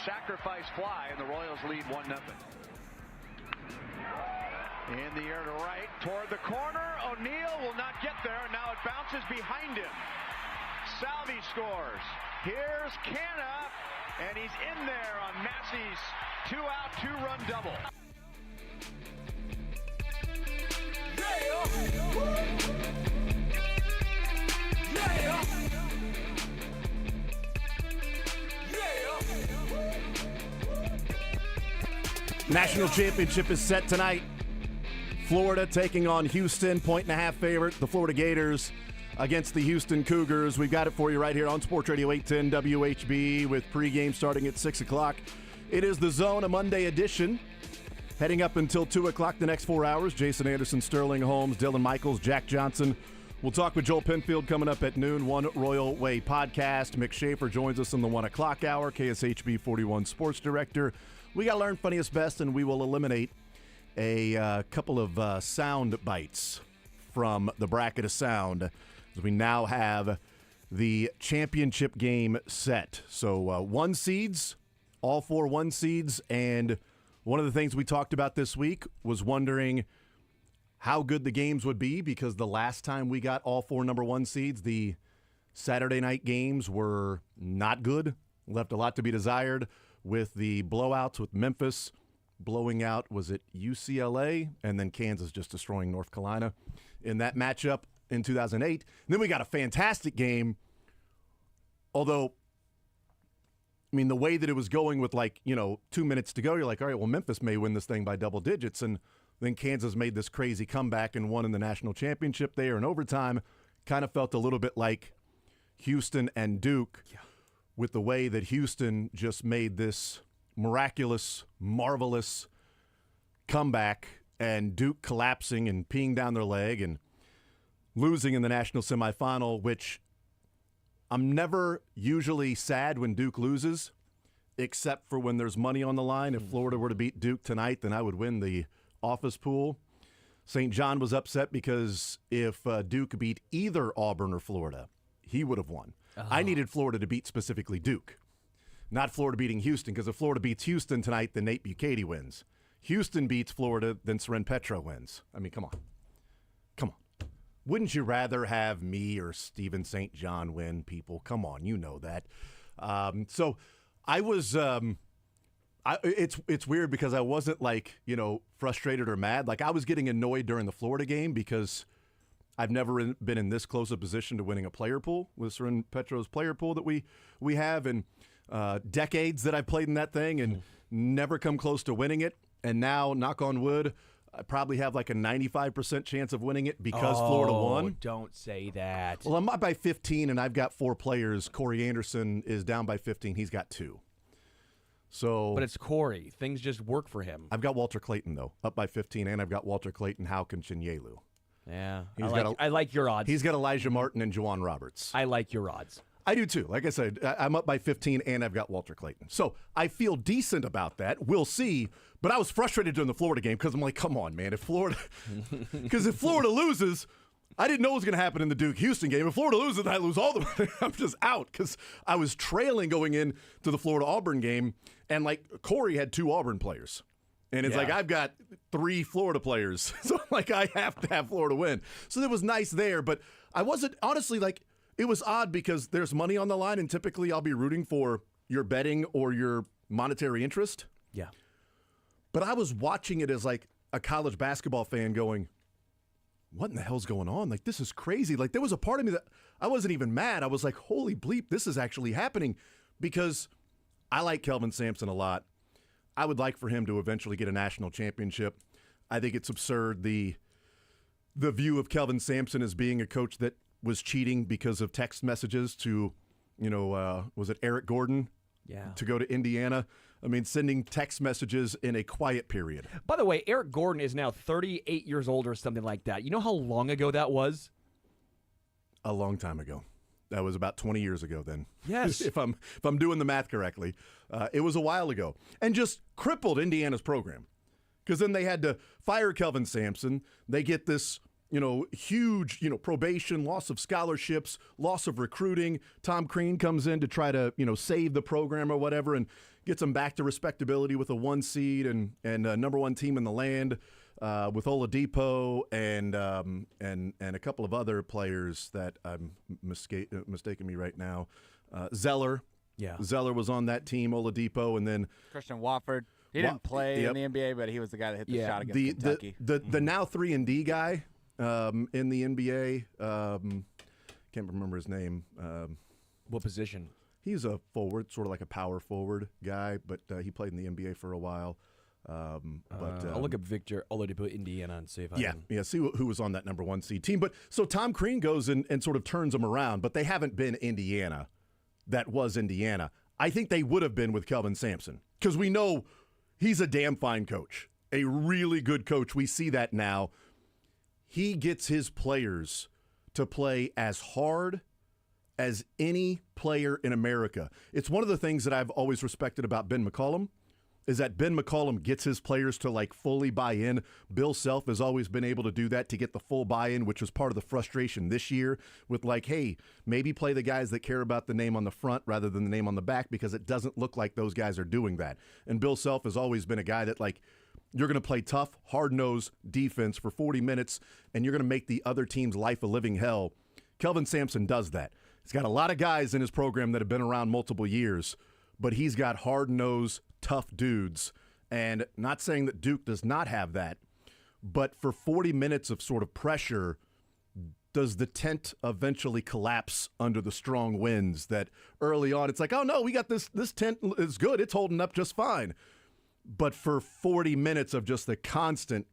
sacrifice fly, and the Royals lead 1-0. In the air to right, toward the corner. O'Neill will not get there. Now it bounces behind him. Salvi scores. Here's Canna, and he's in there on Massey's 2-out, 2-run double. National championship is set tonight. Florida taking on Houston, 1.5 favorite. The Florida Gators against the Houston Cougars. We've got it for you right here on Sports Radio 810 WHB with pregame starting at 6 o'clock. It is The Zone, a Monday edition. Heading up until 2 o'clock the next 4 hours. Jason Anderson, Sterling Holmes, Dylan Michaels, Jack Johnson. We'll talk with Joel Penfield coming up at noon. One Royal Way podcast. Mick Schaefer joins us in the 1 o'clock hour. KSHB 41 sports director. We got to learn funniest best, and we will eliminate a couple of sound bites from the bracket of sound as we now have the championship game set. So one seeds, all 4 1 seeds, and one of the things we talked about this week was wondering how good the games would be, because the last time we got all 4 number 1 seeds, the Saturday night games were not good, left a lot to be desired with the blowouts with Memphis blowing out, was it UCLA, and then Kansas just destroying North Carolina in that matchup in 2008. And then we got a fantastic game, although, I mean, the way that it was going with 2 minutes to go, you're like, all right, well, Memphis may win this thing by double digits. And then Kansas made this crazy comeback and won in the national championship there in overtime. Kind of felt a little bit like Houston and Duke with the way that Houston just made this miraculous, marvelous comeback, and Duke collapsing and peeing down their leg and losing in the national semifinal, which I'm never usually sad when Duke loses, except for when there's money on the line. If Florida were to beat Duke tonight, then I would win the office pool. St. John was upset because if Duke beat either Auburn or Florida, he would have won. I needed Florida to beat specifically Duke, not Florida beating Houston, because if Florida beats Houston tonight, then Nate Bukaty wins. Houston beats Florida, then Seren Petra wins. I mean, come on. Come on. Wouldn't you rather have me or Steven St. John win, people? Come on, you know that. So I was it's weird because I wasn't frustrated or mad. Like, I was getting annoyed during the Florida game because I've never been in this close a position to winning a player pool with Seren Petra's player pool that we have, and decades that I've played in that thing and never come close to winning it. And now, knock on wood, I probably have like a 95% chance of winning it because Florida won. Don't say that. Well, I'm up by 15, and I've got 4 players. Corey Anderson is down by 15. He's got 2. So, but it's Corey. Things just work for him. I've got Walter Clayton, though, up by 15, and I've got Walter Clayton, Houck, and Chinyelu. Yeah, I like your odds. He's got Elijah Martin and Juwan Roberts. I like your odds. I do too. Like I said, I'm up by 15, and I've got Walter Clayton. So I feel decent about that. We'll see. But I was frustrated during the Florida game because I'm like, come on, man. If Florida loses, I didn't know what was going to happen in the Duke-Houston game. If Florida loses, I lose all the money. I'm just out because I was trailing going into the Florida-Auburn game, and Corey had 2 Auburn players. And it's like, I've got 3 Florida players. So I have to have Florida win. So it was nice there. But I wasn't, honestly, it was odd because there's money on the line, and typically I'll be rooting for your betting or your monetary interest. Yeah. But I was watching it as a college basketball fan going, what in the hell's going on? This is crazy. There was a part of me that I wasn't even mad. I was like, holy bleep, this is actually happening, because I like Kelvin Sampson a lot. I would like for him to eventually get a national championship. I think it's absurd, the view of Kelvin Sampson as being a coach that was cheating because of text messages to, was it Eric Gordon? Yeah. To go to Indiana. I mean, sending text messages in a quiet period. By the way, Eric Gordon is now 38 years old or something like that. You know how long ago that was? A long time ago. That was about 20 years ago then. Yes. if I'm doing the math correctly. It was a while ago. And just crippled Indiana's program. Because then they had to fire Kelvin Sampson. They get this huge, probation, loss of scholarships, loss of recruiting. Tom Crean comes in to try to, save the program or whatever and gets them back to respectability with a 1 seed and number 1 team in the land with Oladipo and a couple of other players that I'm mistaking me right now. Zeller. Yeah. Zeller was on that team, Oladipo, and then Christian Watford. He didn't play in the NBA, but he was the guy that hit the shot against Kentucky. The now 3-and-D guy in the NBA, can't remember his name. What position? He's a forward, sort of like a power forward guy, but he played in the NBA for a while. I'll look up Victor Oladipo, Indiana, and see if I can. Yeah, see who was on that number 1 seed team. But so Tom Crean goes and sort of turns them around, but they haven't been Indiana. That was Indiana. I think they would have been with Kelvin Sampson because we know he's a damn fine coach, a really good coach. We see that now. He gets his players to play as hard as any player in America. It's one of the things that I've always respected about Ben McCollum is that Ben McCollum gets his players to fully buy in. Bill Self has always been able to do that to get the full buy-in, which was part of the frustration this year with hey, maybe play the guys that care about the name on the front rather than the name on the back because it doesn't look like those guys are doing that. And Bill Self has always been a guy that you're going to play tough, hard-nosed defense for 40 minutes and you're going to make the other team's life a living hell. Kelvin Sampson does that. He's got a lot of guys in his program that have been around multiple years, but he's got hard-nosed, tough dudes. And not saying that Duke does not have that, but for 40 minutes of sort of pressure, does the tent eventually collapse under the strong winds that early on it's oh no, we got this tent is good, it's holding up just fine. But for 40 minutes of just the constant,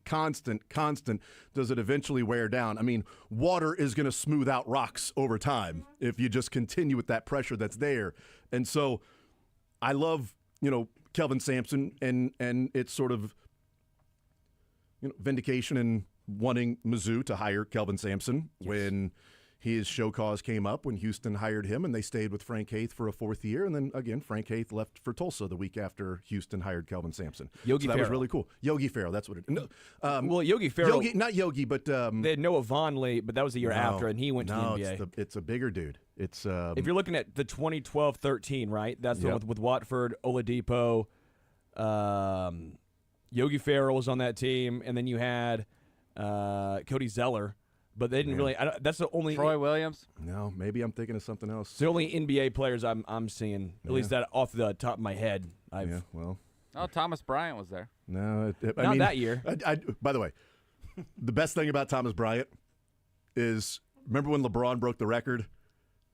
does it eventually wear down? I mean, water is going to smooth out rocks over time if you just continue with that pressure that's there. And so I love, Kelvin Sampson and it's sort of, vindication and wanting Mizzou to hire Kelvin Sampson when his show cause came up when Houston hired him and they stayed with Frank Haith for a 4th year. And then, again, Frank Haith left for Tulsa the week after Houston hired Kelvin Sampson. Yogi That Ferrell. was really cool. Yogi Ferrell, that's what it is. Well, Yogi Ferrell. Not Yogi, but they had Noah Vonleh, but that was the year after, and he went to the NBA. It's a bigger dude. It's if you're looking at the 2012-13, right? That's the one with Watford, Oladipo, Yogi Ferrell was on that team, and then you had Cody Zeller. But they didn't really. That's the only. Troy Williams. No, maybe I'm thinking of something else. It's the only NBA players I'm seeing. At least that off the top of my head. Oh, Thomas Bryant was there. No, I Not mean, that year. By the way, the best thing about Thomas Bryant is remember when LeBron broke the record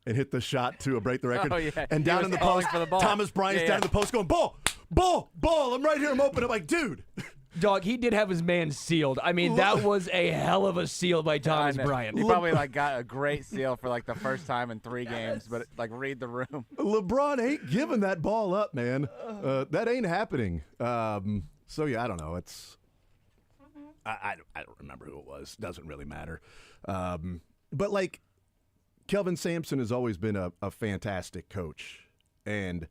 and hit the shot to break the record. Oh yeah. And down in the post, for the ball. Thomas Bryant's down in the post going ball. I'm right here. I'm open. I'm dude. Dog, he did have his man sealed. I mean, that was a hell of a seal by Thomas Bryant. He probably got a great seal for the first time in 3 games, but read the room. LeBron ain't giving that ball up, man. That ain't happening. So yeah, I don't know. It's I don't remember who it was. Doesn't really matter. But Kelvin Sampson has always been a fantastic coach, and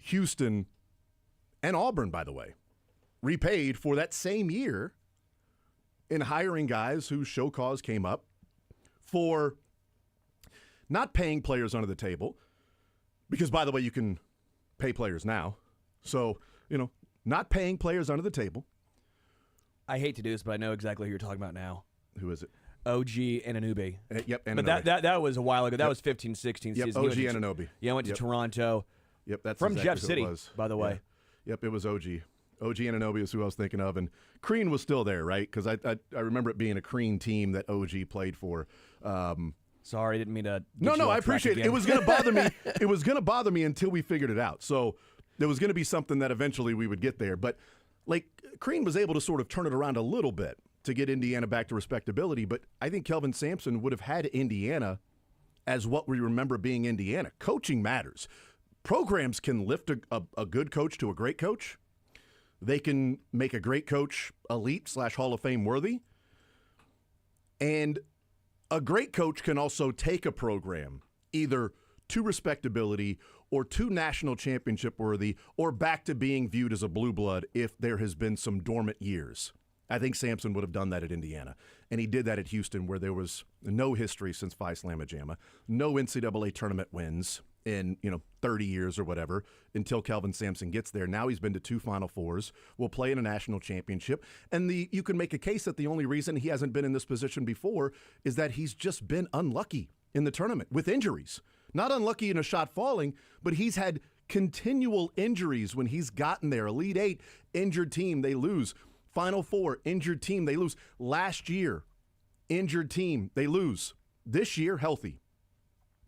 Houston and Auburn, by the way, repaid for that same year in hiring guys whose show cause came up for not paying players under the table, because, by the way, you can pay players now. So, not paying players under the table. I hate to do this, but I know exactly who you're talking about now. Who is it? OG Anunoby. Yep, But that was a while ago. That was 15-16 Yep, season. OG Anunoby. Yeah, I went to Toronto. Yep, that's from exactly Jeff who City, it was. by the way. Yeah. Yep, it was OG. OG Anunoby is who I was thinking of, and Crean was still there, right? Because I remember it being a Crean team that OG played for. Sorry, didn't mean to. No, I appreciate it. It was going to bother me. It was going to bother me until we figured it out. So there was going to be something that eventually we would get there. But Crean was able to sort of turn it around a little bit to get Indiana back to respectability. But I think Kelvin Sampson would have had Indiana as what we remember being Indiana. Coaching matters. Programs can lift a good coach to a great coach. They can make a great coach elite/Hall of Fame worthy. And a great coach can also take a program either to respectability or to national championship worthy or back to being viewed as a blue blood if there has been some dormant years. I think Sampson would have done that at Indiana. And he did that at Houston, where there was no history since Phi Slamma Jamma, no NCAA tournament wins in 30 years or whatever until Kelvin Sampson gets there. Now he's been to 2 Final Fours, will play in a national championship. And you can make a case that the only reason he hasn't been in this position before is that he's just been unlucky in the tournament with injuries. Not unlucky in a shot falling, but he's had continual injuries when he's gotten there. Elite Eight, injured team, they lose. Final Four, injured team, they lose. Last year, injured team, they lose. This year, healthy.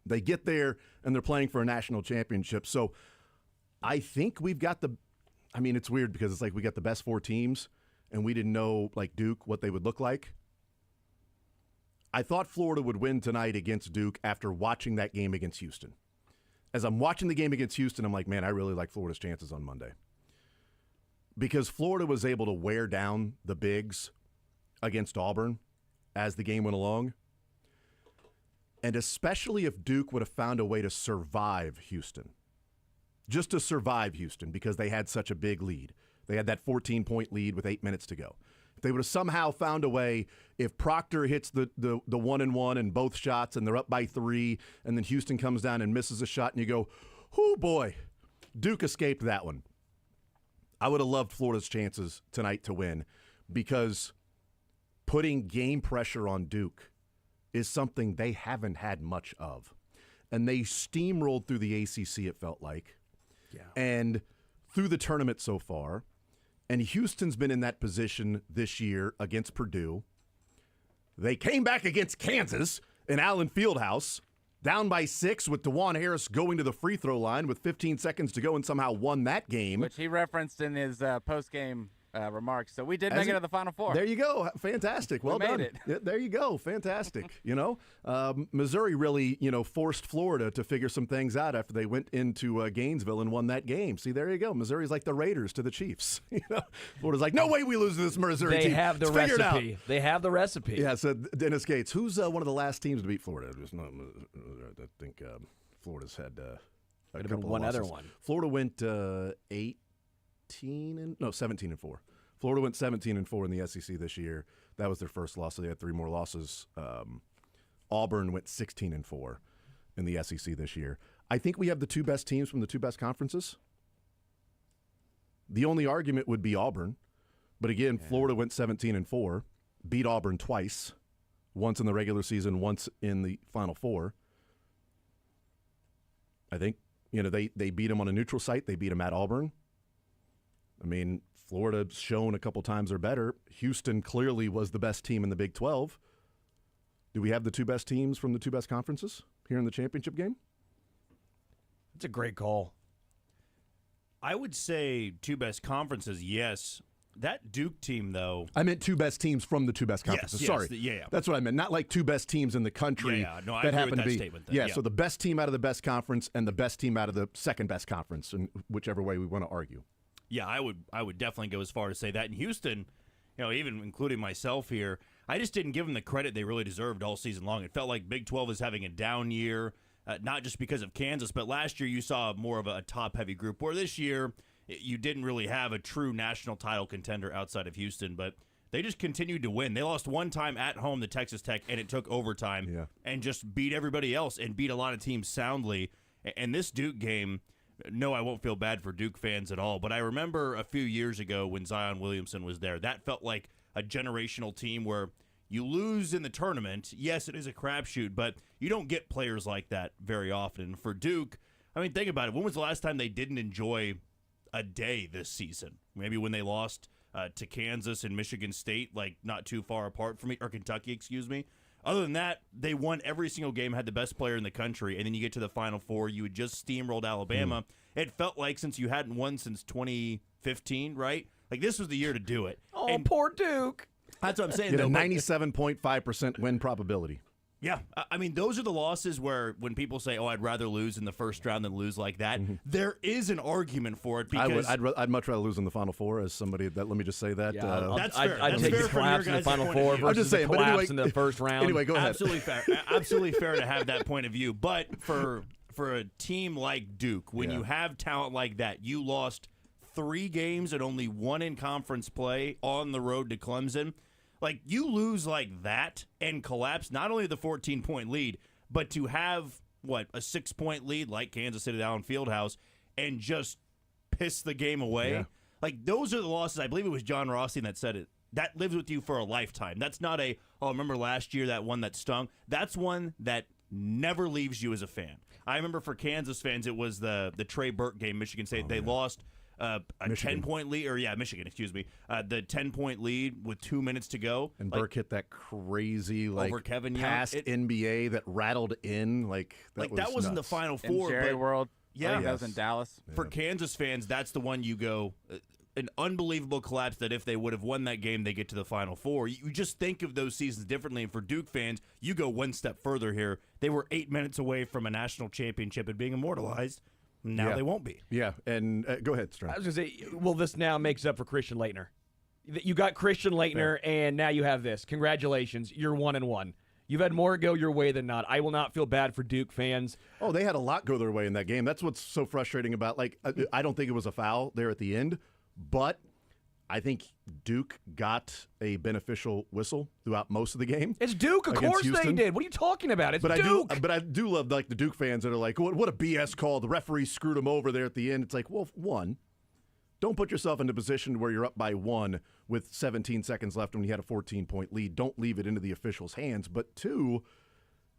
They get there, and they're playing for a national championship. So I think we've got it's weird because it's like we got the best 4 teams, and we didn't know, like Duke, what they would look like. I thought Florida would win tonight against Duke after watching that game against Houston. As I'm watching the game against Houston, I'm like, man, I really like Florida's chances on Monday. Because Florida was able to wear down the bigs against Auburn as the game went along. And especially if Duke would have found a way to survive Houston. Just to survive Houston because they had such a big lead. They had that 14-point lead with 8 minutes to go. If they would have somehow found a way, if Proctor hits the 1-and-1 and both shots and they're up by 3, and then Houston comes down and misses a shot and you go, oh boy, Duke escaped that one. I would have loved Florida's chances tonight to win because putting game pressure on Duke is something they haven't had much of. And they steamrolled through the ACC, it felt like, and through the tournament so far. And Houston's been in that position this year against Purdue. They came back against Kansas in Allen Fieldhouse, down by 6 with DeJuan Harris going to the free throw line with 15 seconds to go and somehow won that game. Which he referenced in his post-game remarks. So we did make it to the Final Four. There you go. Fantastic. Well we done. Made it. There you go. Fantastic. Missouri really, forced Florida to figure some things out after they went into Gainesville and won that game. See, there you go. Missouri's like the Raiders to the Chiefs. Florida's like, no way we lose to this Missouri team. They have the Let's figure recipe. it out. They have the recipe. Yeah, so Dennis Gates, who's one of the last teams to beat Florida? I think Florida's had a couple of one losses. other one. Florida went 17-4. Florida went 17-4 in the SEC this year. That was their first loss, so they had 3 more losses. Auburn went 16-4 in the SEC this year. I think we have the 2 best teams from the 2 best conferences. The only argument would be Auburn. But again, Florida went 17-4, beat Auburn twice, once in the regular season, once in the Final Four. I think, they beat them on a neutral site. They beat them at Auburn. I mean, Florida's shown a couple times they're better. Houston clearly was the best team in the Big 12. Do we have the 2 best teams from the 2 best conferences here in the championship game? It's a great call. I would say 2 best conferences, yes. That Duke team, though. I meant 2 best teams from the 2 best conferences. Yes, Sorry. yeah. That's what I meant. Not like 2 best teams in the country No, I that agree happen with to that be. statement then. Yeah, Yeah. so the best team out of the best conference and the best team out of the second best conference, in whichever way we want to argue. Yeah, I would definitely go as far as say that. In Houston, even including myself here, I just didn't give them the credit they really deserved all season long. It felt like Big 12 is having a down year, not just because of Kansas, but last year you saw more of a top-heavy group, where this year you didn't really have a true national title contender outside of Houston, but they just continued to win. They lost one time at home to Texas Tech, and it took overtime and just beat everybody else and beat a lot of teams soundly. And this Duke game, no, I won't feel bad for Duke fans at all, but I remember a few years ago when Zion Williamson was there, that felt like a generational team where you lose in the tournament. Yes, it is a crapshoot, but you don't get players like that very often. For Duke, I mean, think about it. When was the last time they didn't enjoy a day this season? Maybe when they lost to Kansas and Michigan State, like not too far apart from me, or Kentucky, excuse me. Other than that, they won every single game, had the best player in the country, and then you get to the Final Four, you had just steamrolled Alabama. It felt like since you hadn't won since 2015, right? Like this was the year to do it. Oh, and poor Duke. that's what I'm saying. You had a though, 97.5% win probability. Yeah, I mean, those are the losses where when people say, "Oh, I'd rather lose in the first round than lose like that," there is an argument for it because I'd much rather lose in the Final Four as somebody that. Let me just say that. That's fair. I'd That's take fair the from collapse your in the guys' Final point of Four view. versus I'm just saying, the but collapse anyway- in the first round. Anyway, go ahead. Absolutely fair. Absolutely fair to have that point of view. But for for a team like Duke, when you have talent like that, you lost 3 games and only 1 in conference play on the road to Clemson. Like, you lose like that and collapse not only the 14-point lead, but to have, a 6-point lead like Kansas City at Allen Fieldhouse and just piss the game away. Yeah. Like, those are the losses. I believe it was John Rothstein that said it. That lives with you for a lifetime. That's not remember last year that one that stung? That's one that never leaves you as a fan. I remember for Kansas fans, it was the Trey Burke game, Michigan State. They lost a 10-point lead, Michigan, excuse me, the 10-point lead with 2 minutes to go. And Burke hit that crazy over Kevin Young. past NBA that rattled in. That wasn't the nuts. Final In Four. Jerry but World. Yeah. That was in Dallas. For Kansas fans, that's the one you go, an unbelievable collapse that if they would have won that game, they get to the Final Four. You just think of those seasons differently. And for Duke fans, you go one step further here. They were 8 minutes away from a national championship and being immortalized. Now they won't be. Yeah, and go ahead, Stern. I was going to say, well, this now makes up for Christian Laettner. You got Christian Laettner, and now you have this. Congratulations. You're 1-1. You've had more go your way than not. I will not feel bad for Duke fans. Oh, they had a lot go their way in that game. That's what's so frustrating about, I don't think it was a foul there at the end, but I think Duke got a beneficial whistle throughout most of the game. It's Duke. Of course they did. What are you talking about? It's Duke. But I do love the Duke fans that are like, what a BS call. The referee screwed him over there at the end. It's like, well, one, don't put yourself in a position where you're up by 1 with 17 seconds left when you had a 14-point lead. Don't leave it into the officials' hands. But 2,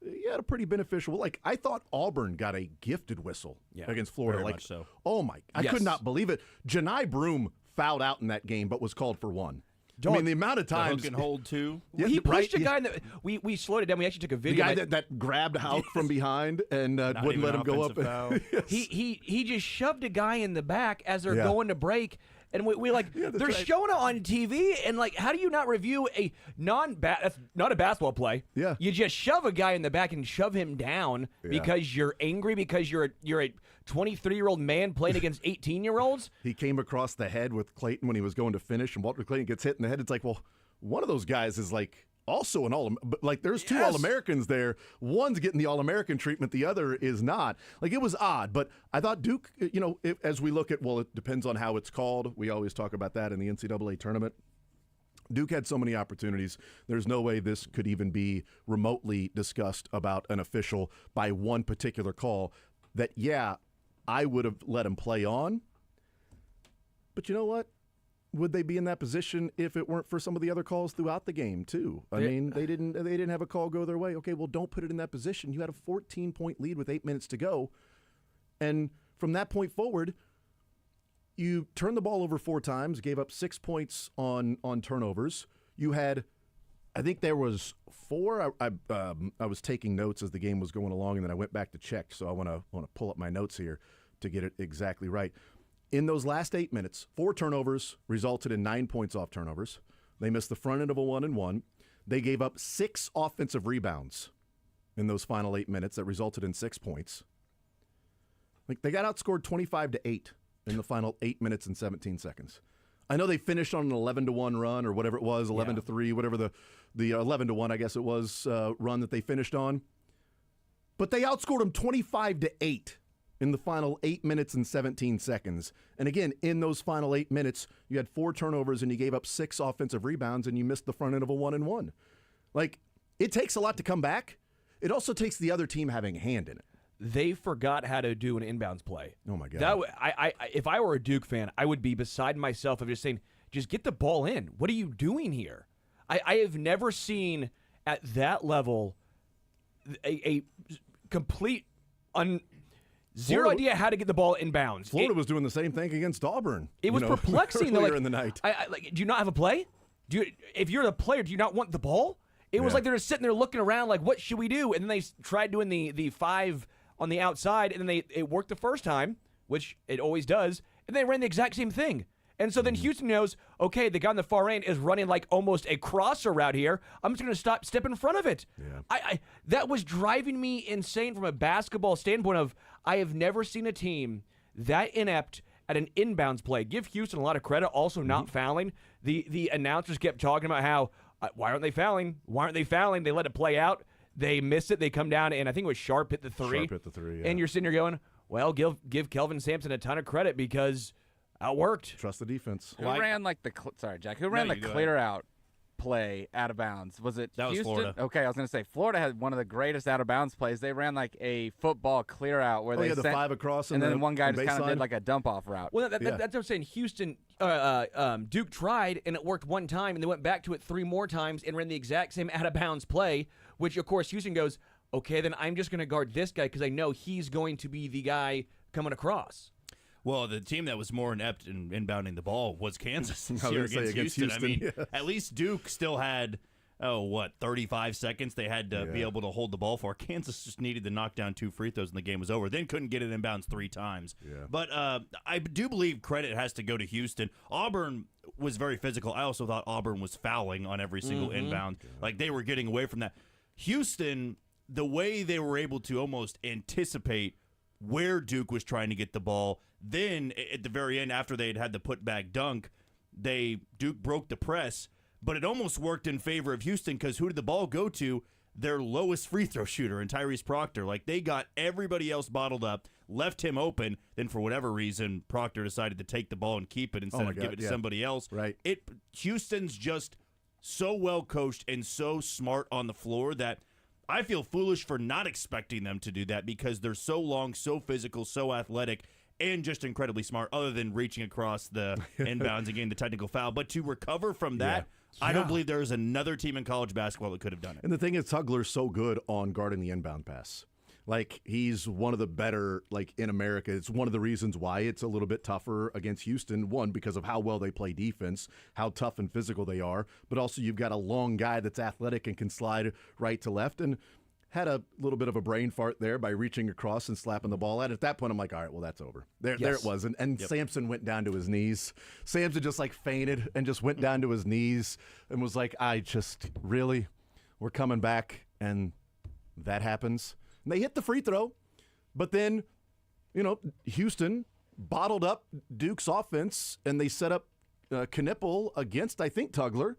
you had a pretty beneficial. I thought Auburn got a gifted whistle against Florida. Very much so. Oh my! I could not believe it. Janai Broome fouled out in that game, but was called for 1. I mean, the amount of times hook and hold too. He pushed a guy in the. We slowed it down. We actually took a video. The guy that grabbed Hauk from behind and wouldn't let him go up. Yes. He just shoved a guy in the back as they're going to break. And we they're showing it on TV, and how do you not review a that's not a basketball play? Yeah. You just shove a guy in the back and shove him down because you're angry because you're a 23-year-old man playing against 18-year-olds. He came across the head with Clayton when he was going to finish, and Walter Clayton gets hit in the head. It's like, well, one of those guys is also an there's 2 All-Americans there. One's getting the All-American treatment. The other is not. It was odd. But I thought Duke, as we look at, it depends on how it's called. We always talk about that in the NCAA tournament. Duke had so many opportunities. There's no way this could even be remotely discussed about an official by one particular call that, I would have let him play on. But you know what? Would they be in that position if it weren't for some of the other calls throughout the game too? I mean, they didn't have a call go their way. Okay, well, don't put it in that position. You had a 14-point lead with 8 minutes to go, and from that point forward, you turned the ball over 4 times, gave up 6 points on turnovers. You had, I think there was 4. I was taking notes as the game was going along, and then I went back to check. So I want to pull up my notes here to get it exactly right. In those last 8 minutes, 4 turnovers resulted in 9 points off turnovers. They missed the front end of a 1-and-1. They gave up 6 offensive rebounds in those final 8 minutes that resulted in 6 points. They got outscored 25-8 in the final 8 minutes and 17 seconds. I know they finished on an 11-1 run or whatever it was, 11-3, whatever the 11-1, I guess it was, run that they finished on. But they outscored them 25-8. In the final 8 minutes and 17 seconds. And again, in those final 8 minutes, you had 4 turnovers and you gave up 6 offensive rebounds and you missed the front end of a 1-and-1. It takes a lot to come back. It also takes the other team having a hand in it. They forgot how to do an inbounds play. Oh, my God. If I were a Duke fan, I would be beside myself of just saying, just get the ball in. What are you doing here? I have never seen at that level a complete Zero idea how to get the ball inbounds. Florida was doing the same thing against Auburn. It was perplexing. Earlier in the night. Do you not have a play? If you're the player, do you not want the ball? It was like they're just sitting there looking around like, what should we do? And then they tried doing the 5 on the outside, and then it worked the first time, which it always does, and they ran the exact same thing. And so then Houston knows, okay, the guy on the far end is running like almost a crosser route here. I'm just going to step in front of it. Yeah. That was driving me insane from a basketball standpoint of I have never seen a team that inept at an inbounds play. Give Houston a lot of credit, also not fouling. The announcers kept talking about how, why aren't they fouling? Why aren't they fouling? They let it play out. They miss it. They come down, and I think it was Sharp hit the three. Sharp hit the three, yeah. And you're sitting there going, well, give Kelvin Sampson a ton of credit because it worked. Trust the defense. Who ran like the sorry, Jack? Who ran the clear out play out of bounds? Was it That was Houston? Florida. Okay, I was going to say Florida had one of the greatest out of bounds plays. They ran like a football clear out where they the sent, 5 across and then the one guy just kind of baseline? did like a dump off route. Well, that's what I'm saying. Houston, Duke tried, and it worked one time, and they went back to it 3 more times and ran the exact same out of bounds play, which, of course, Houston goes, okay, then I'm just going to guard this guy because I know he's going to be the guy coming across. Well, the team that was more inept in inbounding the ball was Kansas this I was year gonna say, against against Houston. I mean, Houston, yes. at least Duke still had, 35 seconds they had to be able to hold the ball for. Kansas just needed to knock down 2 free throws and the game was over. Then couldn't get it inbounds 3 times. Yeah. But I do believe credit has to go to Houston. Auburn was very physical. I also thought Auburn was fouling on every single inbound. Like, they were getting away from that. Houston, the way they were able to almost anticipate where Duke was trying to get the ball, then at the very end, after they had the putback dunk, Duke broke the press, but it almost worked in favor of Houston because who did the ball go to? Their lowest free throw shooter, and Tyrese Proctor. Like, they got everybody else bottled up, left him open, then for whatever reason, Proctor decided to take the ball and keep it instead of give it to somebody else. Right. Houston's just so well coached and so smart on the floor that I feel foolish for not expecting them to do that because they're so long, so physical, so athletic, and just incredibly smart, other than reaching across the inbounds and getting the technical foul. But to recover from that, I don't believe there is another team in college basketball that could have done it. And the thing is, Tugler's so good on guarding the inbound pass. Like, he's one of the better, like, in America. It's one of the reasons why it's a little bit tougher against Houston. One, because of how well they play defense, how tough and physical they are. But also, you've got a long guy that's athletic and can slide right to left. And had a little bit of a brain fart there by reaching across and slapping the ball at it. At that point, I'm like, all right, well, that's over. There it was. And Sampson went down to his knees. Sampson just, like, fainted and just went down to his knees and was like, we're coming back. And that happens. And they hit the free throw, but then, Houston bottled up Duke's offense, and they set up Knipple against, I think, Tugler.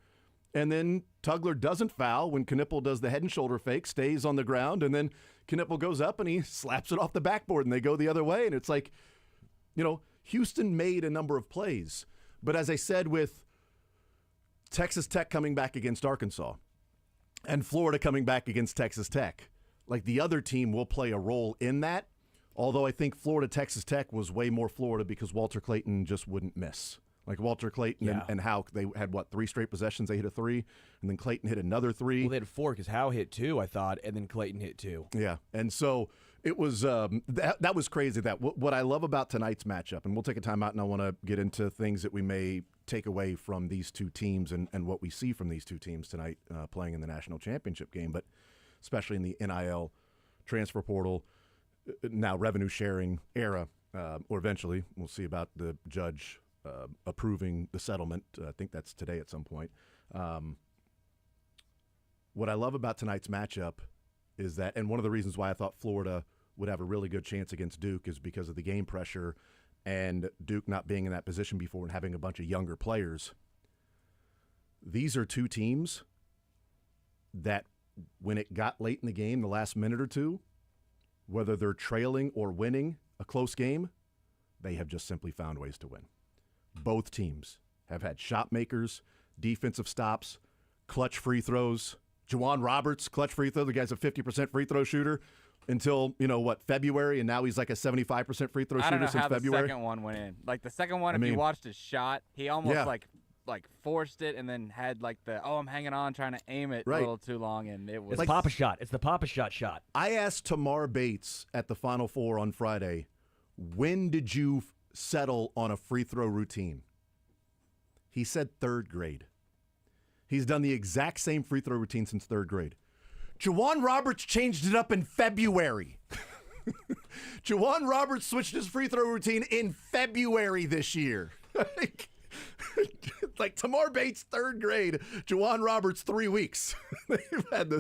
And then Tugler doesn't foul when Knipple does the head and shoulder fake, stays on the ground, and then Knipple goes up and he slaps it off the backboard, and they go the other way. And it's like, Houston made a number of plays. But as I said, with Texas Tech coming back against Arkansas and Florida coming back against Texas Tech, like, the other team will play a role in that, although I think Texas Tech was way more Florida because Walter Clayton just wouldn't miss. Like, Walter Clayton and Howe, they had, 3 straight possessions. They hit a 3, and then Clayton hit another 3. Well, they had 4 because Howe hit 2, I thought, and then Clayton hit 2. Yeah, and so it was that was crazy. What I love about tonight's matchup, and we'll take a time out, and I want to get into things that we may take away from these two teams and what we see from these two teams tonight playing in the national championship game, but especially in the NIL transfer portal, now revenue sharing era, or eventually we'll see about the judge approving the settlement. I think that's today at some point. What I love about tonight's matchup is that, and one of the reasons why I thought Florida would have a really good chance against Duke is because of the game pressure and Duke not being in that position before and having a bunch of younger players. These are two teams that, when it got late in the game, the last minute or two, whether they're trailing or winning a close game, they have just simply found ways to win. Both teams have had shot makers, defensive stops, clutch free throws. Juwan Roberts, clutch free throw. The guy's a 50% free throw shooter until, February, and now he's like a 75% free throw shooter since February. I don't know how the second one went in. Like, the second one, if you watched his shot, he almost, like forced it and then had, like, I'm hanging on, trying to aim it a little too long, and it was... It's Papa shot. It's the Papa shot. I asked Tamar Bates at the Final Four on Friday, when did you settle on a free throw routine? He said 3rd grade. He's done the exact same free throw routine since 3rd grade. Juwan Roberts changed it up in February. Juwan Roberts switched his free throw routine in February this year. Like Tamar Bates, 3rd grade. Juwan Roberts, 3 weeks. They've had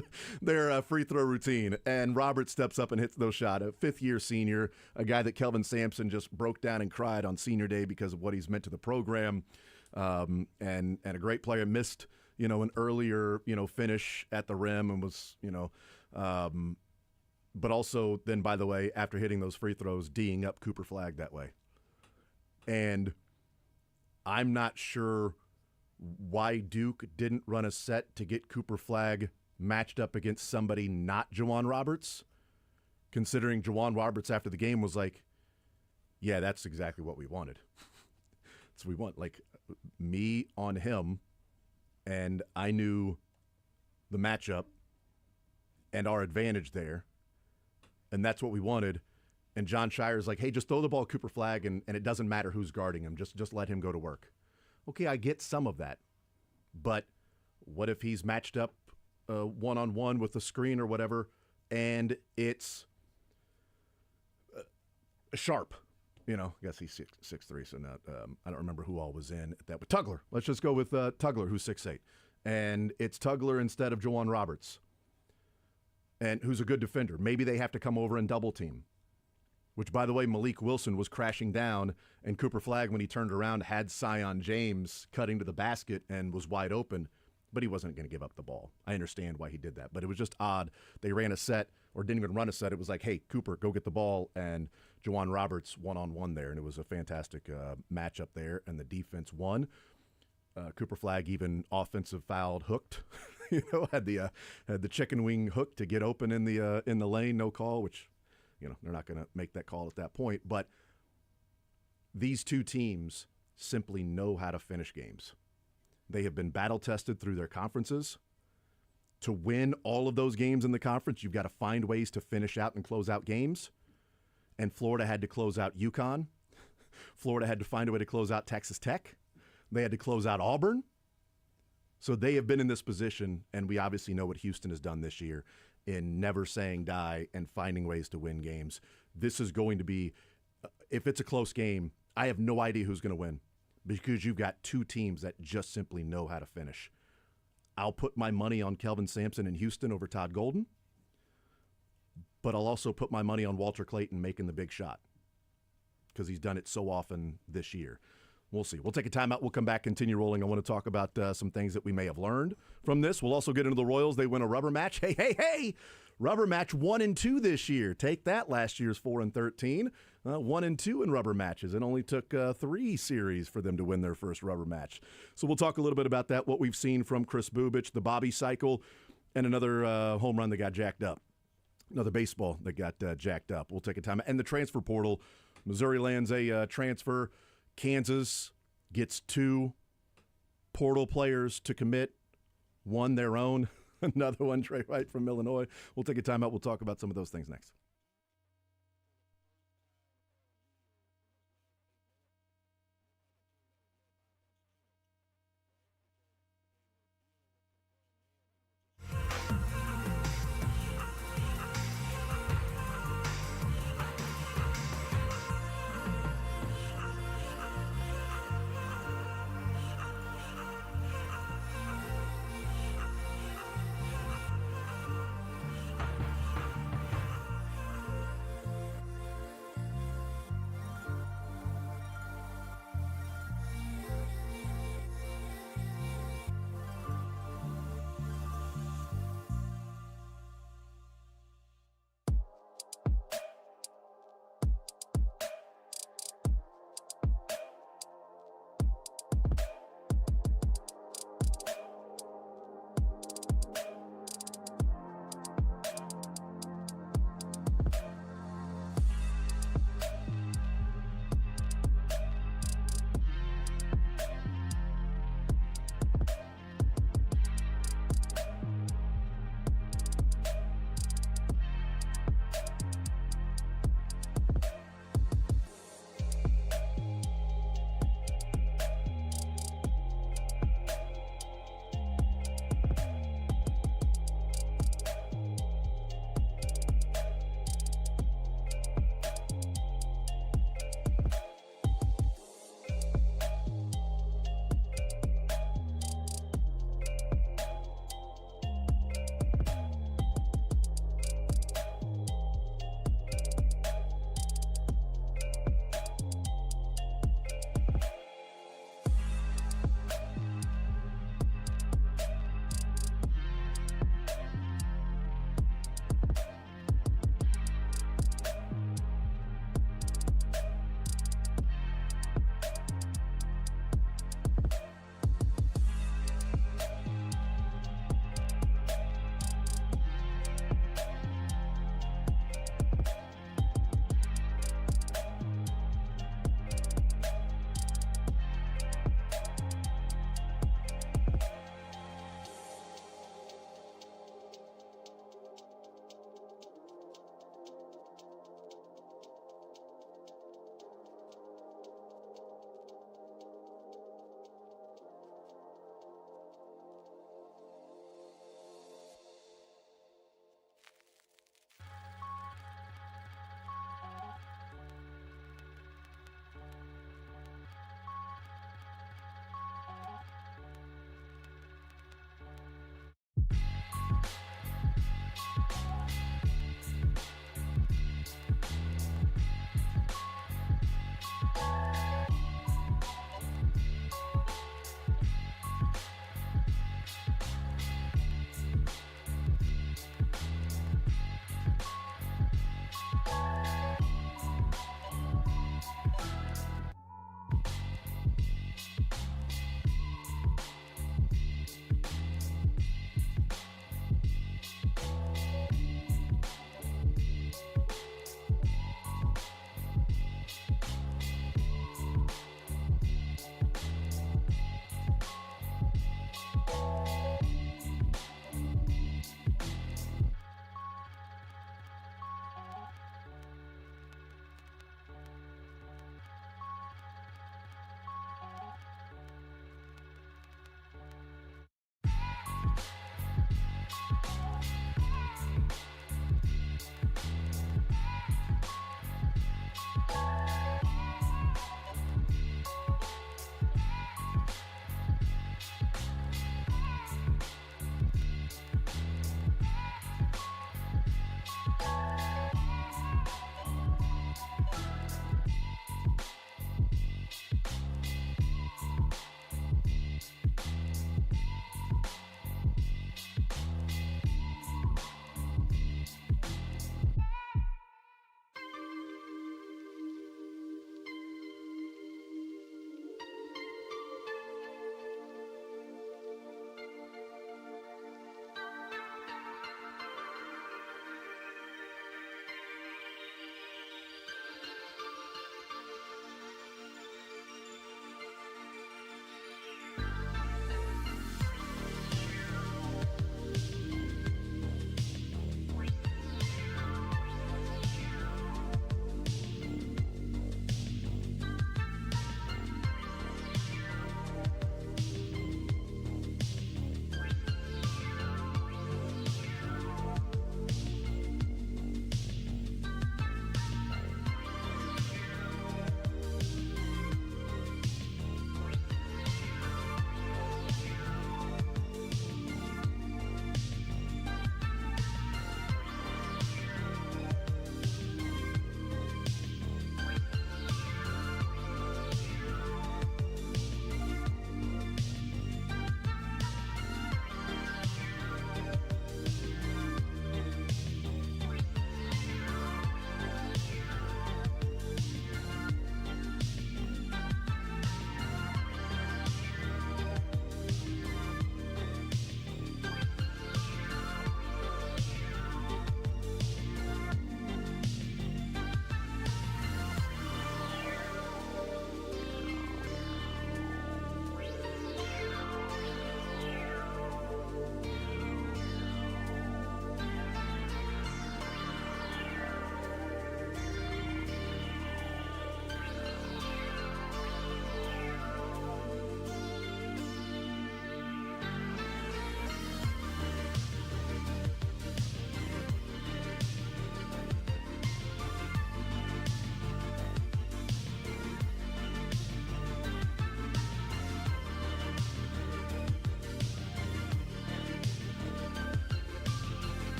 their free throw routine. And Roberts steps up and hits those shots. A 5th-year senior, a guy that Kelvin Sampson just broke down and cried on senior day because of what he's meant to the program. And a great player, missed, an earlier, finish at the rim and was, But also then, by the way, after hitting those free throws, D'ing up Cooper Flagg that way. And I'm not sure why Duke didn't run a set to get Cooper Flagg matched up against somebody not Juwan Roberts, considering Juwan Roberts after the game was like, yeah, that's exactly what we wanted. So we want, like, me on him, and I knew the matchup and our advantage there, and that's what we wanted. And John Shire's like, hey, just throw the ball Cooper Flagg, and it doesn't matter who's guarding him. Just let him go to work. Okay, I get some of that. But what if he's matched up one-on-one with the screen or whatever, and it's sharp? You know, I guess he's 6'3", so not. I don't remember who all was in that. But Tugler. Let's just go with Tugler, who's 6'8". And it's Tugler instead of Juwan Roberts, and who's a good defender. Maybe they have to come over and double team. Which, by the way, Malik Wilson was crashing down, and Cooper Flagg, when he turned around, had Sion James cutting to the basket and was wide open, but he wasn't going to give up the ball. I understand why he did that, but it was just odd. They ran a set, or didn't even run a set. It was like, hey, Cooper, go get the ball, and Juwan Roberts one-on-one there, and it was a fantastic matchup there, and the defense won. Cooper Flagg even offensive fouled, hooked, had the chicken wing hook to get open in the lane, no call, which. They're not going to make that call at that point. But these two teams simply know how to finish games. They have been battle-tested through their conferences. To win all of those games in the conference, you've got to find ways to finish out and close out games. And Florida had to close out UConn. Florida had to find a way to close out Texas Tech. They had to close out Auburn. So they have been in this position, and we obviously know what Houston has done this year in never saying die and finding ways to win games. This is going to be, if it's a close game, I have no idea who's going to win because you've got two teams that just simply know how to finish. I'll put my money on Kelvin Sampson in Houston over Todd Golden, but I'll also put my money on Walter Clayton making the big shot because he's done it so often this year. We'll see. We'll take a timeout. We'll come back, continue rolling. I want to talk about some things that we may have learned from this. We'll also get into the Royals. They win a rubber match. Hey! Rubber match 1-2 this year. Take that, last year's 4-13. 1-2 in rubber matches. It only took 3 series for them to win their first rubber match. So we'll talk a little bit about that, what we've seen from Chris Bubich, the Bobby cycle, and another home run that got jacked up. Another baseball that got jacked up. We'll take a timeout. And the transfer portal. Missouri lands a transfer. Kansas gets 2 portal players to commit, one their own, another one Trey Wright from Illinois. We'll take a timeout. We'll talk about some of those things next.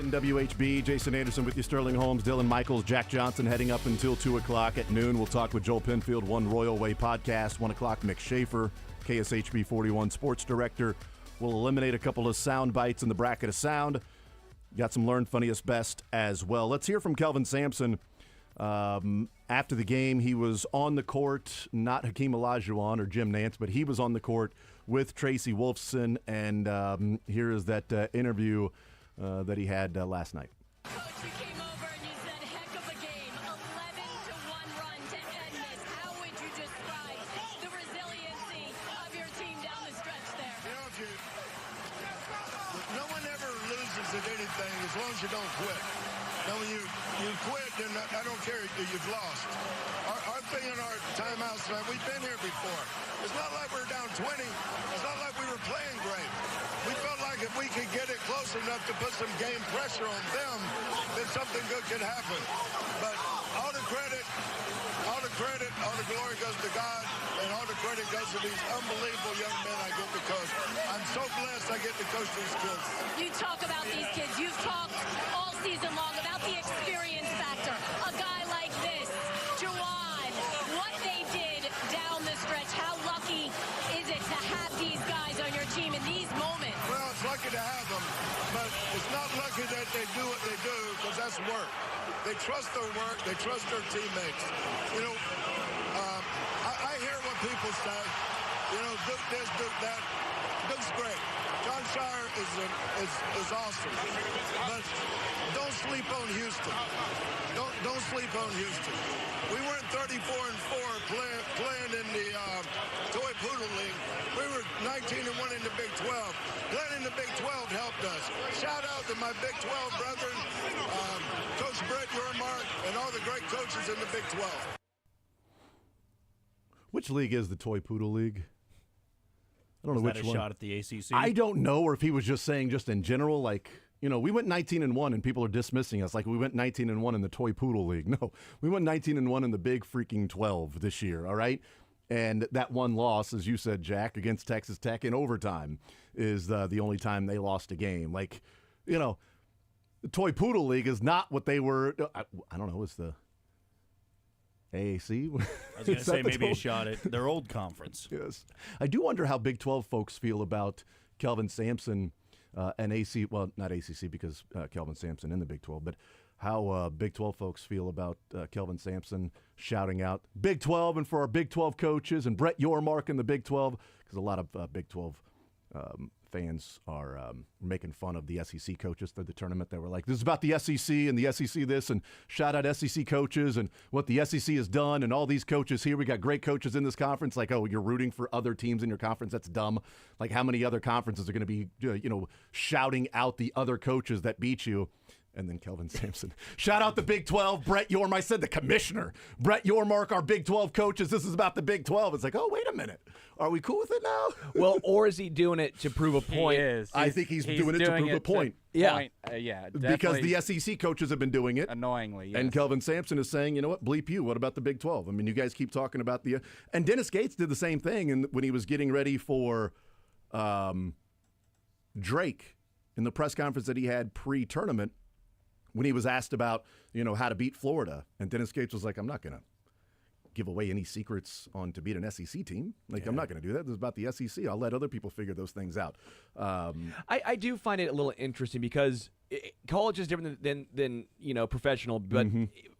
810 WHB. Jason Anderson with you, Sterling Holmes, Dylan Michaels, Jack Johnson heading up until 2 o'clock. At noon, we'll talk with Joel Penfield, One Royal Way podcast. 1 o'clock, Mick Schaefer, KSHB 41 sports director. We'll eliminate a couple of sound bites in the bracket of sound. Got some Learn Funniest Best as well. Let's hear from Kelvin Sampson. After the game, he was on the court, not Hakeem Olajuwon or Jim Nance, but he was on the court with Tracy Wolfson, and here is that interview that he had last night. Coach, you came over and you said, heck of a game, 11-1 run to end this. How would you describe the resiliency of your team down the stretch there? No one ever loses at anything as long as you don't quit. Now, when you quit, then I don't care if you've lost. Our thing in our timeouts tonight, we've been here before. It's not like we're down 20. It's not like we were playing great. We felt like if we could get it close enough to put some game pressure on them, then something good could happen. But all the credit, all the glory goes to God, and all the credit goes to these unbelievable young men I get to coach. I'm so blessed I get to coach these kids. You talk about these kids. You've talked all season long about the experience factor. A guy like this, Juwan, what they did down the stretch. How lucky is it to have these guys on your team in these moments? Well, it's lucky to have them, but it's not lucky that they do what they do, because that's work. They trust their work. They trust their teammates. You know, I hear what people say. You know, Duke this, Duke that. Duke's great. John Shire is awesome. But don't sleep on Houston. Don't sleep on Houston. We weren't 34-4 playing in the Toy Poodle League. We were 19-1 in the Big 12. Playing in the Big 12 helped us. Shout out to my Big 12 brethren, Coach Brett Yormark, and all the great coaches in the Big 12. Which league is the Toy Poodle League? I don't know which one. Shot at the ACC? I don't know, or if he was just saying just in general, like, you know, we went 19-1 and people are dismissing us like we went 19-1 in the Toy Poodle League. No, we went 19-1 in the Big freaking 12 this year, all right? And that one loss, as you said, Jack, against Texas Tech in overtime is the only time they lost a game. Like, you know, the Toy Poodle League is not what they were. I don't know, it's the AAC? I was going to say maybe a shot at their old conference. Yes. I do wonder how Big 12 folks feel about Kelvin Sampson and AC. Well, not ACC because Kelvin Sampson in the Big 12, but how Big 12 folks feel about Kelvin Sampson shouting out Big 12 and for our Big 12 coaches and Brett Yormark in the Big 12, because a lot of Big 12 fans are making fun of the SEC coaches through the tournament. They were like, this is about the SEC and the SEC this, and shout out SEC coaches and what the SEC has done and all these coaches here. We got great coaches in this conference. Like, oh, you're rooting for other teams in your conference? That's dumb. Like, how many other conferences are going to be, shouting out the other coaches that beat you? And then Kelvin Sampson. Shout out the Big 12, Brett Yormark. I said the commissioner. Brett Yormark, our Big 12 coaches. This is about the Big 12. It's like, oh, wait a minute. Are we cool with it now? Well, or is he doing it to prove a point? He is. I think he's doing it to prove a point. Yeah. Yeah, because the SEC coaches have been doing it. Annoyingly, yes. And Kelvin Sampson is saying, you know what, bleep you. What about the Big 12? I mean, you guys keep talking about the and Dennis Gates did the same thing and when he was getting ready for Drake in the press conference that he had pre-tournament, when he was asked about, how to beat Florida. And Dennis Gates was like, I'm not going to give away any secrets on to beat an SEC team. I'm not going to do that. This is about the SEC. I'll let other people figure those things out. I do find it a little interesting because college is different than professional. But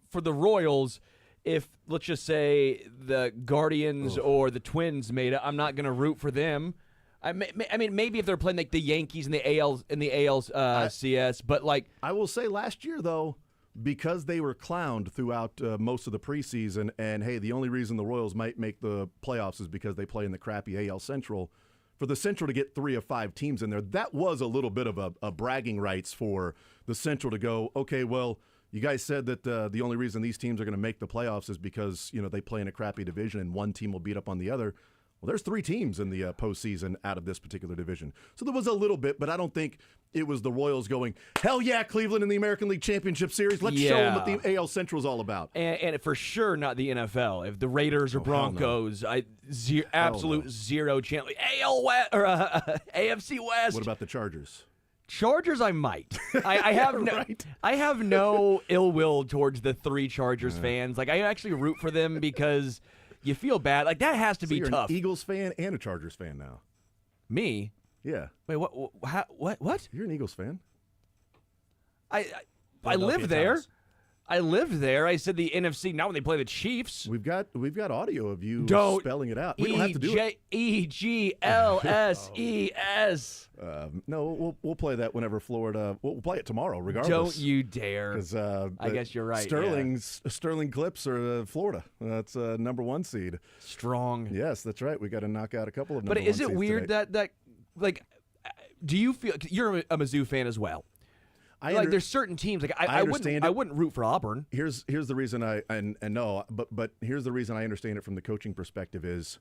for the Royals, if, let's just say, the Guardians or the Twins made it, I'm not going to root for them. I mean, maybe if they're playing like the Yankees in the ALCS, but like I will say, last year though, because they were clowned throughout most of the preseason, and hey, the only reason the Royals might make the playoffs is because they play in the crappy AL Central. For the Central to get 3 of 5 teams in there, that was a little bit of a bragging rights for the Central to go, okay, well, you guys said that the only reason these teams are going to make the playoffs is because they play in a crappy division and one team will beat up on the other. Well, there's 3 teams in the postseason out of this particular division. So there was a little bit, but I don't think it was the Royals going, hell yeah, Cleveland in the American League Championship Series. Let's show them what the AL Central is all about. And for sure not the NFL. If the Raiders or Broncos, absolute zero chance. AL West, or AFC West. What about the Chargers? Chargers, I might. I have no, Right. I have no ill will towards the 3 Chargers fans. Like I actually root for them because you feel bad. Like that has to be you're tough. an Eagles fan and a Chargers fan now. Me? Yeah. Wait, what? What? You're an Eagles fan. I Philadelphia live there. Towns. I lived there. I said the NFC. Not when they play the Chiefs. We've got audio of you Don't spelling it out. We don't have to do it. EGLSES. No, we'll play that whenever Florida. We'll play it tomorrow, regardless. Don't you dare. Because I guess you're right. Sterling Clips are Florida. That's number 1 seed. Strong. Yes, that's right. We got to knock out a couple of. But number is 1 it seeds weird today. that like, do you feel you're a Mizzou fan as well? There's certain teams like I wouldn't root for Auburn. Here's the reason but here's the reason I understand it from the coaching perspective is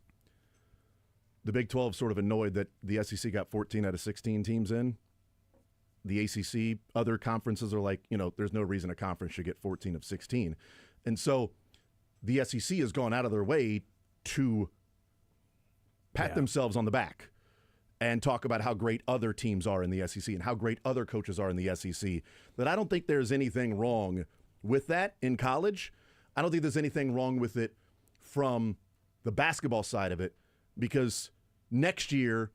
the Big 12 sort of annoyed that the SEC got 14 out of 16 teams in. The ACC, other conferences are like, there's no reason a conference should get 14 of 16. And so the SEC has gone out of their way to pat themselves on the back and talk about how great other teams are in the SEC and how great other coaches are in the SEC, that I don't think there's anything wrong with that in college. I don't think there's anything wrong with it from the basketball side of it, because next year,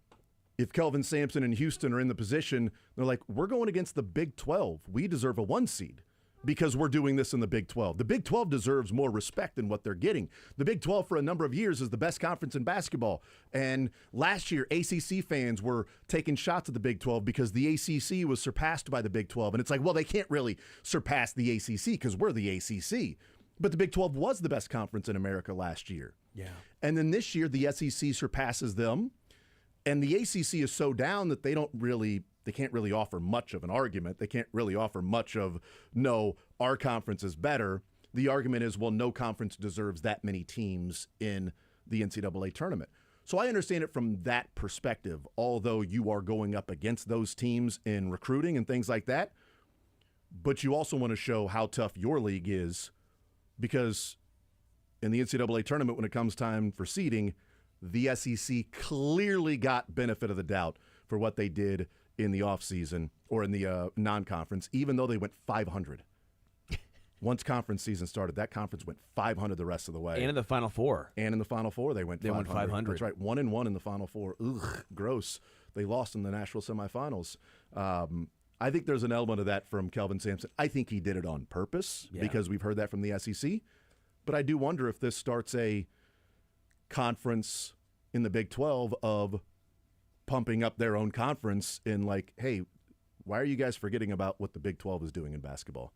if Kelvin Sampson and Houston are in the position, they're like, we're going against the Big 12. We deserve a 1 seed. Because we're doing this in the Big 12. The Big 12 deserves more respect than what they're getting. The Big 12 for a number of years is the best conference in basketball. And last year, ACC fans were taking shots at the Big 12 because the ACC was surpassed by the Big 12. And it's like, well, they can't really surpass the ACC because we're the ACC. But the Big 12 was the best conference in America last year. Yeah. And then this year, the SEC surpasses them. And the ACC is so down that they can't really offer much of an argument. They can't really offer much of, no, our conference is better. The argument is, well, no conference deserves that many teams in the NCAA tournament. So I understand it from that perspective, although you are going up against those teams in recruiting and things like that. But you also want to show how tough your league is, because in the NCAA tournament, when it comes time for seeding, the SEC clearly got benefit of the doubt for what they did in the offseason or in the non-conference, even though they went 500. Once conference season started, that conference went 500 the rest of the way. And in the Final Four. And in the Final Four, they went 500. 500. That's right, 1-1 in the Final Four. Ugh, gross. They lost in the national semifinals. I think there's an element of that from Kelvin Sampson. I think he did it on purpose because we've heard that from the SEC. But I do wonder if this starts a conference in the Big 12 of pumping up their own conference in like, hey, why are you guys forgetting about what the Big 12 is doing in basketball?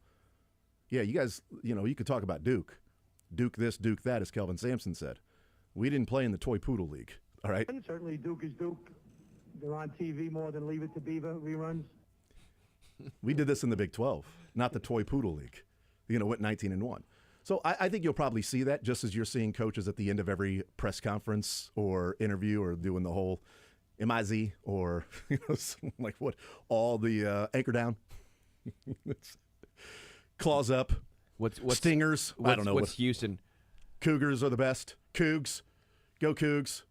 Yeah, you guys, you could talk about Duke. Duke this, Duke that, as Kelvin Sampson said. We didn't play in the Toy Poodle League, all right? And certainly Duke is Duke. They're on TV more than Leave It to Beaver reruns. We did this in the Big 12, not the Toy Poodle League. Went 19-1. So I think you'll probably see that, just as you're seeing coaches at the end of every press conference or interview or doing the whole MIZ or like what, all the anchor down, claws up, What's stingers. I don't know. What's Houston? Cougars are the best. Cougs, go Cougs,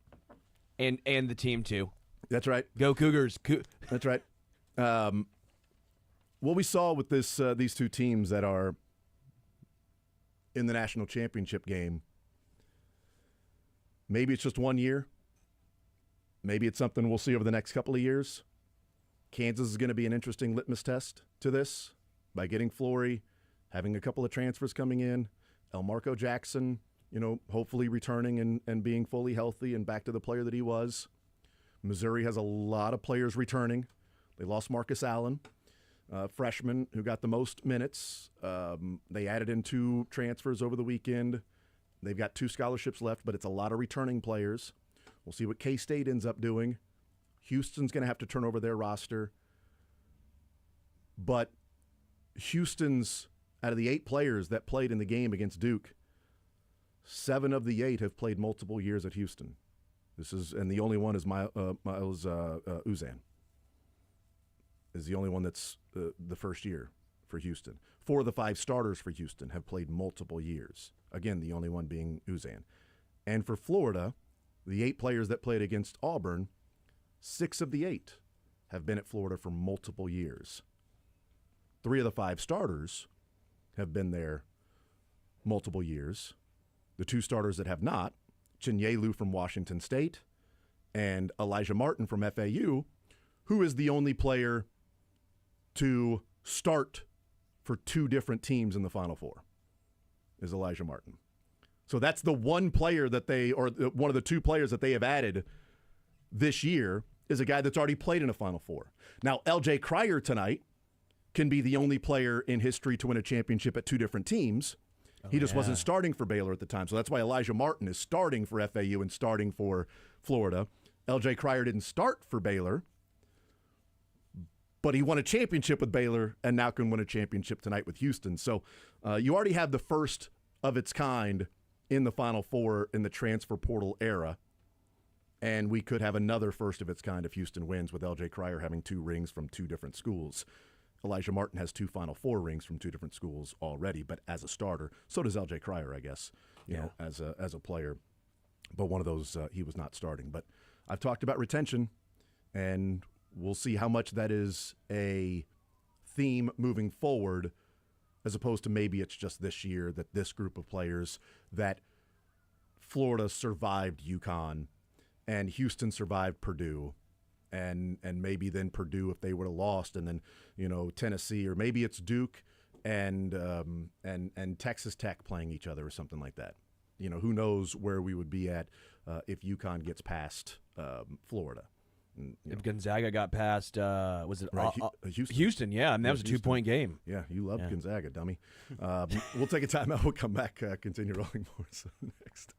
and the team too. That's right. Go Cougars. That's right. What we saw with these two teams that are in the national championship game, maybe it's just 1 year. Maybe it's something we'll see over the next couple of years. Kansas is going to be an interesting litmus test to this by getting Flory, having a couple of transfers coming in, Elmarco Jackson, hopefully returning and being fully healthy and back to the player that he was. Missouri has a lot of players returning. They lost Marcus Allen, freshman who got the most minutes. They added in 2 transfers over the weekend. They've got 2 scholarships left, but it's a lot of returning players. We'll see what K-State ends up doing. Houston's going to have to turn over their roster. But Houston's, out of the 8 players that played in the game against Duke, 7 of the 8 have played multiple years at Houston. And the only one is Miles Uzan. Is the only one that's the first year for Houston. 4 of the 5 starters for Houston have played multiple years. Again, the only one being Uzan. And for Florida, the 8 players that played against Auburn, 6 of the 8 have been at Florida for multiple years. 3 of the 5 starters have been there multiple years. The 2 starters that have not, Chinyelu from Washington State and Elijah Martin from FAU, who is the only player to start for 2 different teams in the Final Four, is Elijah Martin. So that's the one player that one of the 2 players that they have added this year is a guy that's already played in a Final Four. Now, LJ Cryer tonight can be the only player in history to win a championship at 2 different teams. He just wasn't starting for Baylor at the time. So that's why Elijah Martin is starting for FAU and starting for Florida. LJ Cryer didn't start for Baylor, but he won a championship with Baylor and now can win a championship tonight with Houston. So you already have the first of its kind in the Final Four in the transfer portal era, and we could have another first of its kind if Houston wins, with LJ Cryer having 2 rings from 2 different schools. Elijah Martin has 2 Final Four rings from 2 different schools already, but as a starter. So does LJ Cryer, I guess, you know, as a player. But one of those, he was not starting. But I've talked about retention, and we'll see how much that is a theme moving forward, as opposed to maybe it's just this year that this group of players, that Florida survived UConn and Houston survived Purdue. And maybe then Purdue, if they would have lost, and then, you know, Tennessee, or maybe it's Duke and Texas Tech playing each other or something like that. You know, who knows where we would be at if UConn gets past Florida. And, if Gonzaga got past, was it Houston? Houston, yeah, and that was a 2-point game. Yeah, you love Gonzaga, dummy. We'll take a timeout. We'll come back, continue rolling more. So next.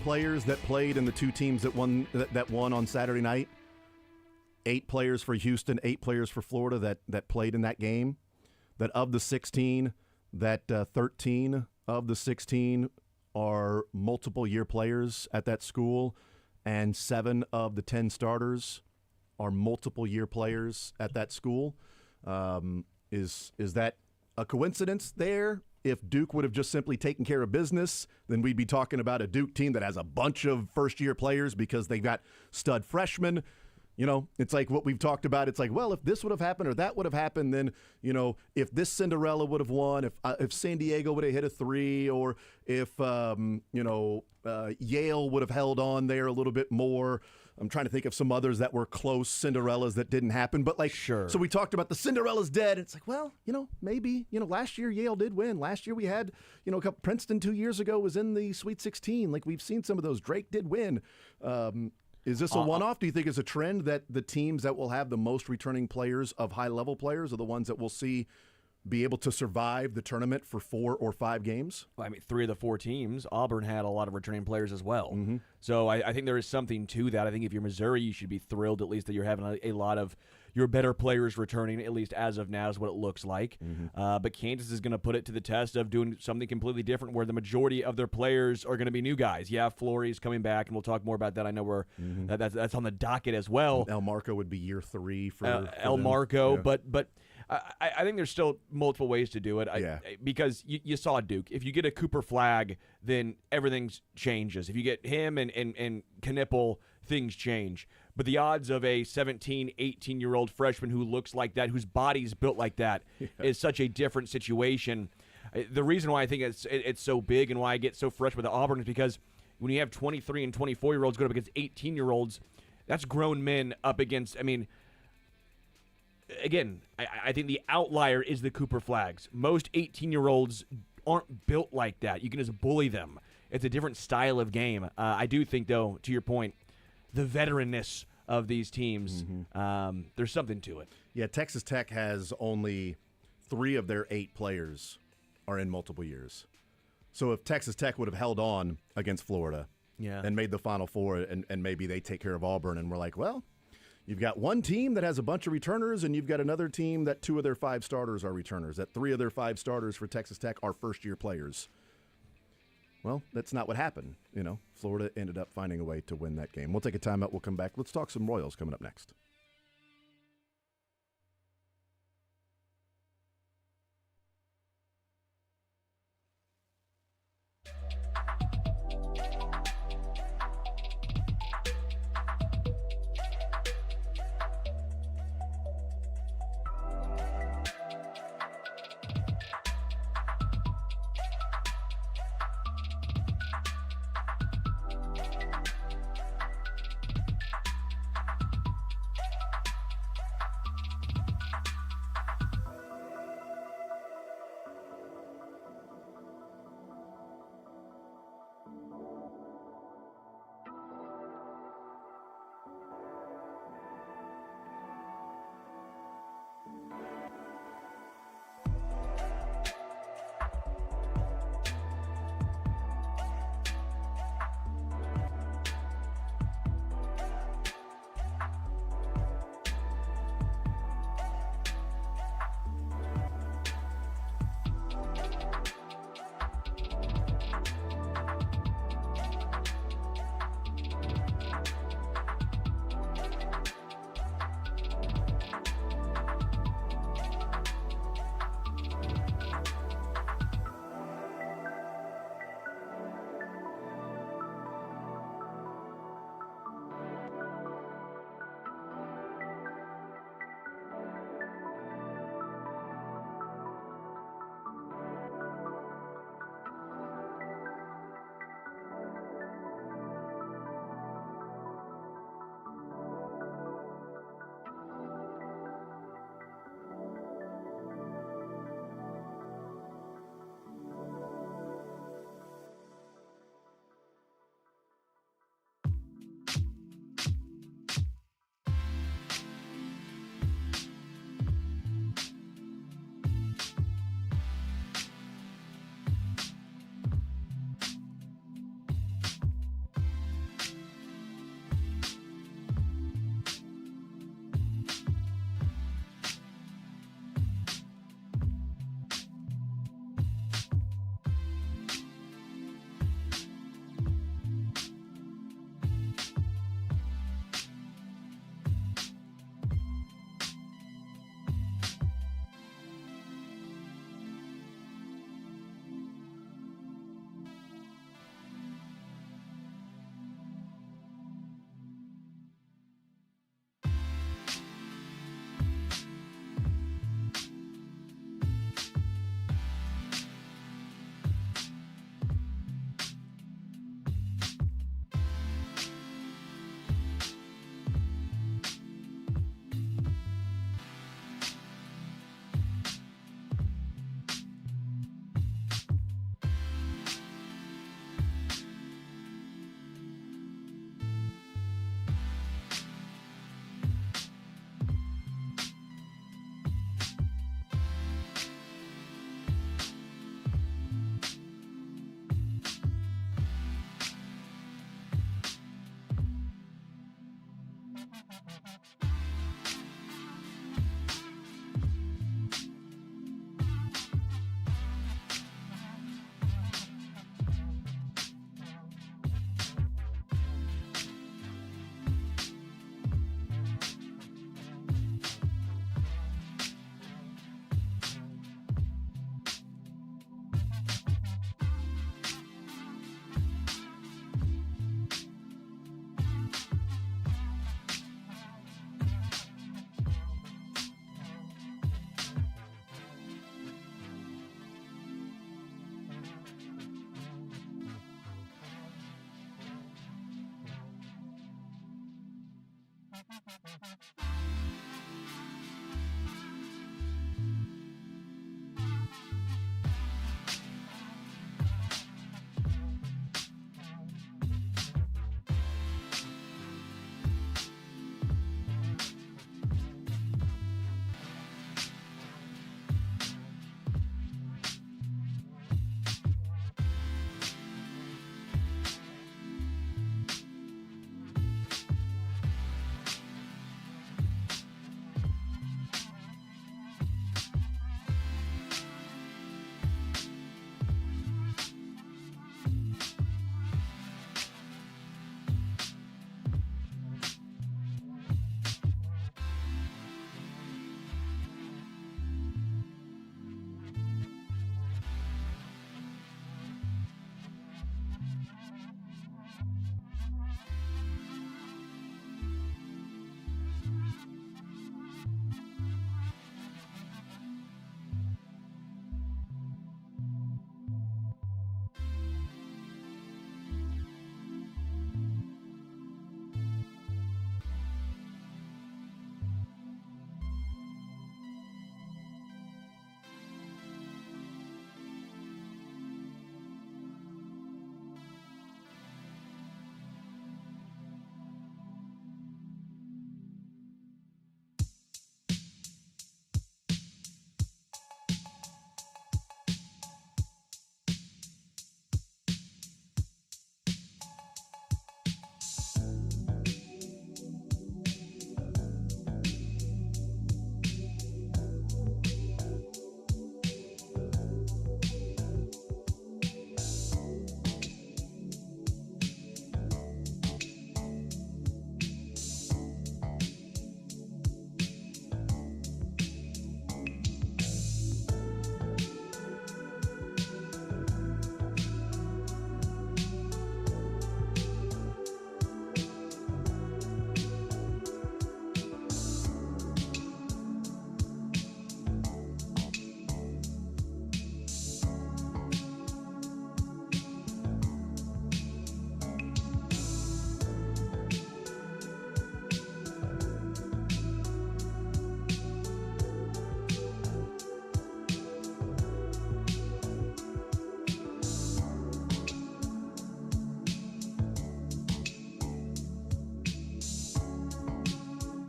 players that played in the two teams that won on Saturday night. 8 players for Houston, 8 players for Florida that played in that game. That of the 16, that 13 of the 16 are multiple-year players at that school, and 7 of the 10 starters are multiple-year players at that school. Is that a coincidence there? If Duke would have just simply taken care of business, then we'd be talking about a Duke team that has a bunch of first-year players because they've got stud freshmen. You know, it's like what we've talked about. It's like, well, if this would have happened or that would have happened, then, you know, if this Cinderella would have won, if San Diego would have hit a 3, or if, Yale would have held on there a little bit more. I'm trying to think of some others that were close Cinderellas that didn't happen. But, like, sure. So we talked about the Cinderella's dead. It's like, well, you know, maybe, you know, last year Yale did win. Last year we had, you know, Princeton 2 years ago was in the Sweet 16. Like, we've seen some of those. Drake did win. Is this a one-off? Do you think it's a trend that the teams that will have the most returning players of high-level players are the ones that we'll see be able to survive the tournament for 4 or 5 games? Well, I mean, 3 of the 4 teams, Auburn had a lot of returning players as well. Mm-hmm. So I think there is something to that. I think if you're Missouri, you should be thrilled at least that you're having a lot of your better players returning, at least as of now is what it looks like. Mm-hmm. But Kansas is going to put it to the test of doing something completely different where the majority of their players are going to be new guys. Yeah, Flory's coming back, and we'll talk more about that. I know that's on the docket as well. El Marco would be year 3 for El Marco, yeah. but I think there's still multiple ways to do it. Because you saw Duke. If you get a Cooper Flag, then everything changes. If you get him and Knipple, things change. But the odds of a 17, 18-year-old freshman who looks like that, whose body's built like that, is such a different situation. The reason why I think it's so big and why I get so fresh with Auburn is because when you have 23 and 24-year-olds go up against 18-year-olds, that's grown men up against, I mean, again, I think the outlier is the Cooper Flags. Most 18-year-olds aren't built like that. You can just bully them. It's a different style of game. I do think, though, to your point, the veteranness of these teams, there's something to it. Yeah, Texas Tech has only 3 of their 8 players are in multiple years. So if Texas Tech would have held on against Florida and made the Final Four, and maybe they take care of Auburn, and we're like, well, you've got one team that has a bunch of returners, and you've got another team that 2 of their 5 starters are returners, that 3 of their 5 starters for Texas Tech are first-year players. Well, that's not what happened. You know, Florida ended up finding a way to win that game. We'll take a timeout. We'll come back. Let's talk some Royals coming up next.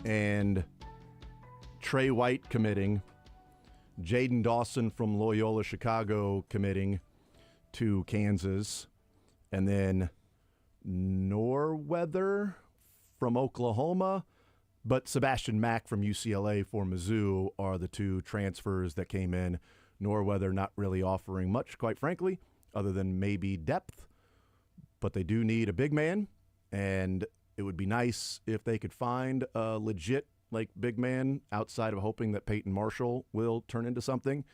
and Trey White committing, Jaden Dawson from Loyola Chicago committing to Kansas, and then Norweather from Oklahoma, but Sebastian Mack from UCLA for Mizzou are the two transfers that came in. Norweather not really offering much, quite frankly, other than maybe depth, but they do need a big man, and it would be nice if they could find a legit big man outside of hoping that Peyton Marshall will turn into something.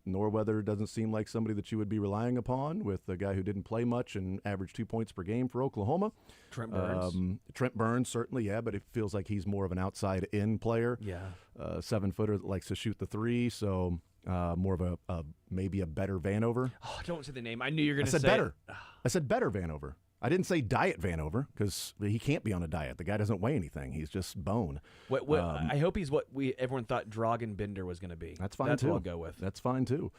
Norweather doesn't seem like somebody that you would be relying upon with a guy who didn't play much and averaged 2 points per game for Oklahoma. Trent Burns. Trent Burns, certainly, yeah, but it feels like he's more of an outside-in player. Yeah. 7-footer that likes to shoot the three, so more of maybe a better Vanover. Oh, don't say the name. I knew you were going to say I said better. I said better Vanover. I didn't say diet Vanover because he can't be on a diet. The guy doesn't weigh anything. He's just bone. I hope he's what everyone thought Dragan Bender was going to be. That's fine, That's too. what I'll go with. That's fine, too.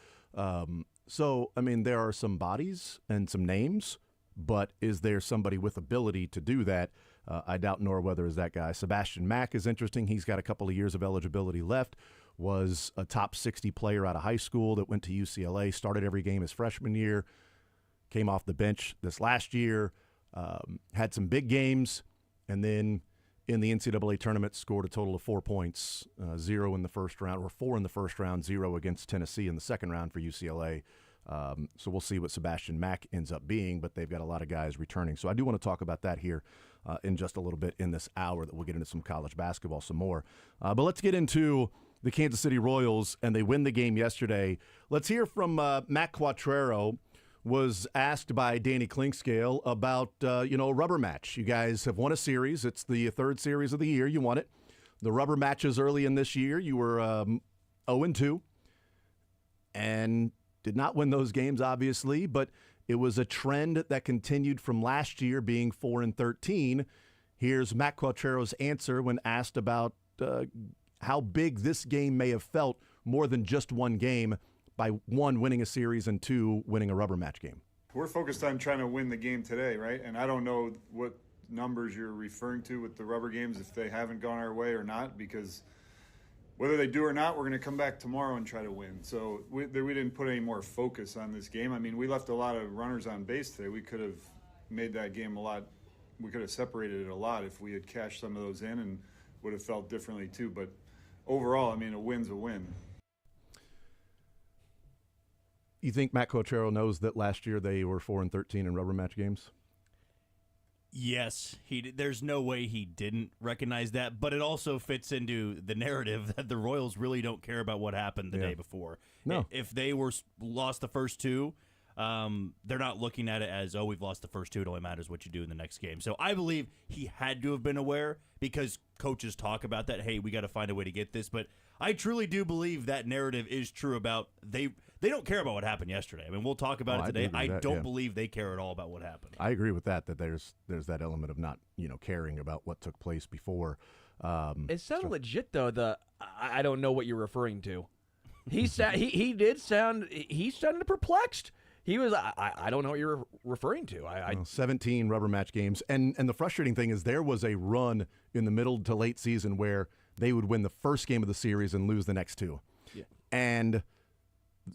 So, I mean, there are some bodies and some names, but is there somebody with ability to do that? I doubt Norweather is that guy. Sebastian Mack is interesting. He's got a couple of years of eligibility left. Was a top 60 player out of high school that went to UCLA, started every game his freshman year, came off the bench this last year, had some big games, and then in the NCAA tournament scored a total of 4 points, 0 in the first round, or 4 in the first round, 0 against Tennessee in the second round for UCLA. So we'll see what Sebastian Mack ends up being, but they've got a lot of guys returning. So I do want to talk about that here in just a little bit in this hour that we'll get into some college basketball some more. But let's get into the Kansas City Royals, and they win the game yesterday. Let's hear from Matt Quattrero. Was asked by Danny Klinkscale about, a rubber match. You guys have won a series. It's the third series of the year. You won it. The rubber matches early in this year, you were 0-2 and did not win those games, obviously, but it was a trend that continued from last year being 4-13. Here's Matt Quattrero's answer when asked about how big this game may have felt more than just one game, by 1, winning a series, and 2, winning a rubber match game. We're focused on trying to win the game today, right? And I don't know what numbers you're referring to with the rubber games, if they haven't gone our way or not, because whether they do or not, we're going to come back tomorrow and try to win. So we didn't put any more focus on this game. I mean, we left a lot of runners on base today. We could have made that game we could have separated it a lot if we had cashed some of those in, and would have felt differently too. But overall, I mean, a win's a win. You think Matt Quattrero knows that last year they were 4-13 in rubber match games? Yes, there's no way he didn't recognize that, but it also fits into the narrative that the Royals really don't care about what happened the day before. No. If they lost the first 2, they're not looking at it as, we've lost the first 2, it only matters what you do in the next game. So I believe he had to have been aware, because coaches talk about that, hey, we got to find a way to get this, but I truly do believe that narrative is true about they don't care about what happened yesterday. I mean, we'll talk about it today. I don't believe they care at all about what happened. I agree with that there's that element of not, caring about what took place before. It sounded legit, though. I don't know what you're referring to. He sounded perplexed. He was, I don't know what you're referring to. 17 rubber match games. And the frustrating thing is there was a run in the middle to late season where they would win the first game of the series and lose the next 2. Yeah. And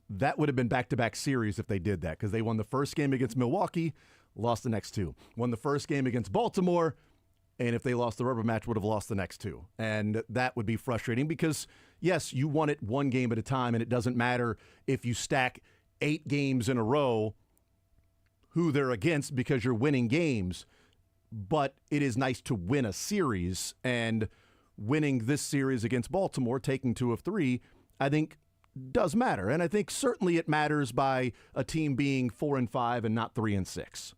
that would have been back-to-back series if they did that, because they won the first game against Milwaukee, lost the next 2. Won the first game against Baltimore, and if they lost the rubber match, would have lost the next 2. And that would be frustrating because, yes, you won it one game at a time, and it doesn't matter if you stack 8 games in a row who they're against because you're winning games. But it is nice to win a series, and winning this series against Baltimore, taking 2 of 3, I think does matter. And I think certainly it matters by a team being 4-5 and not 3-6,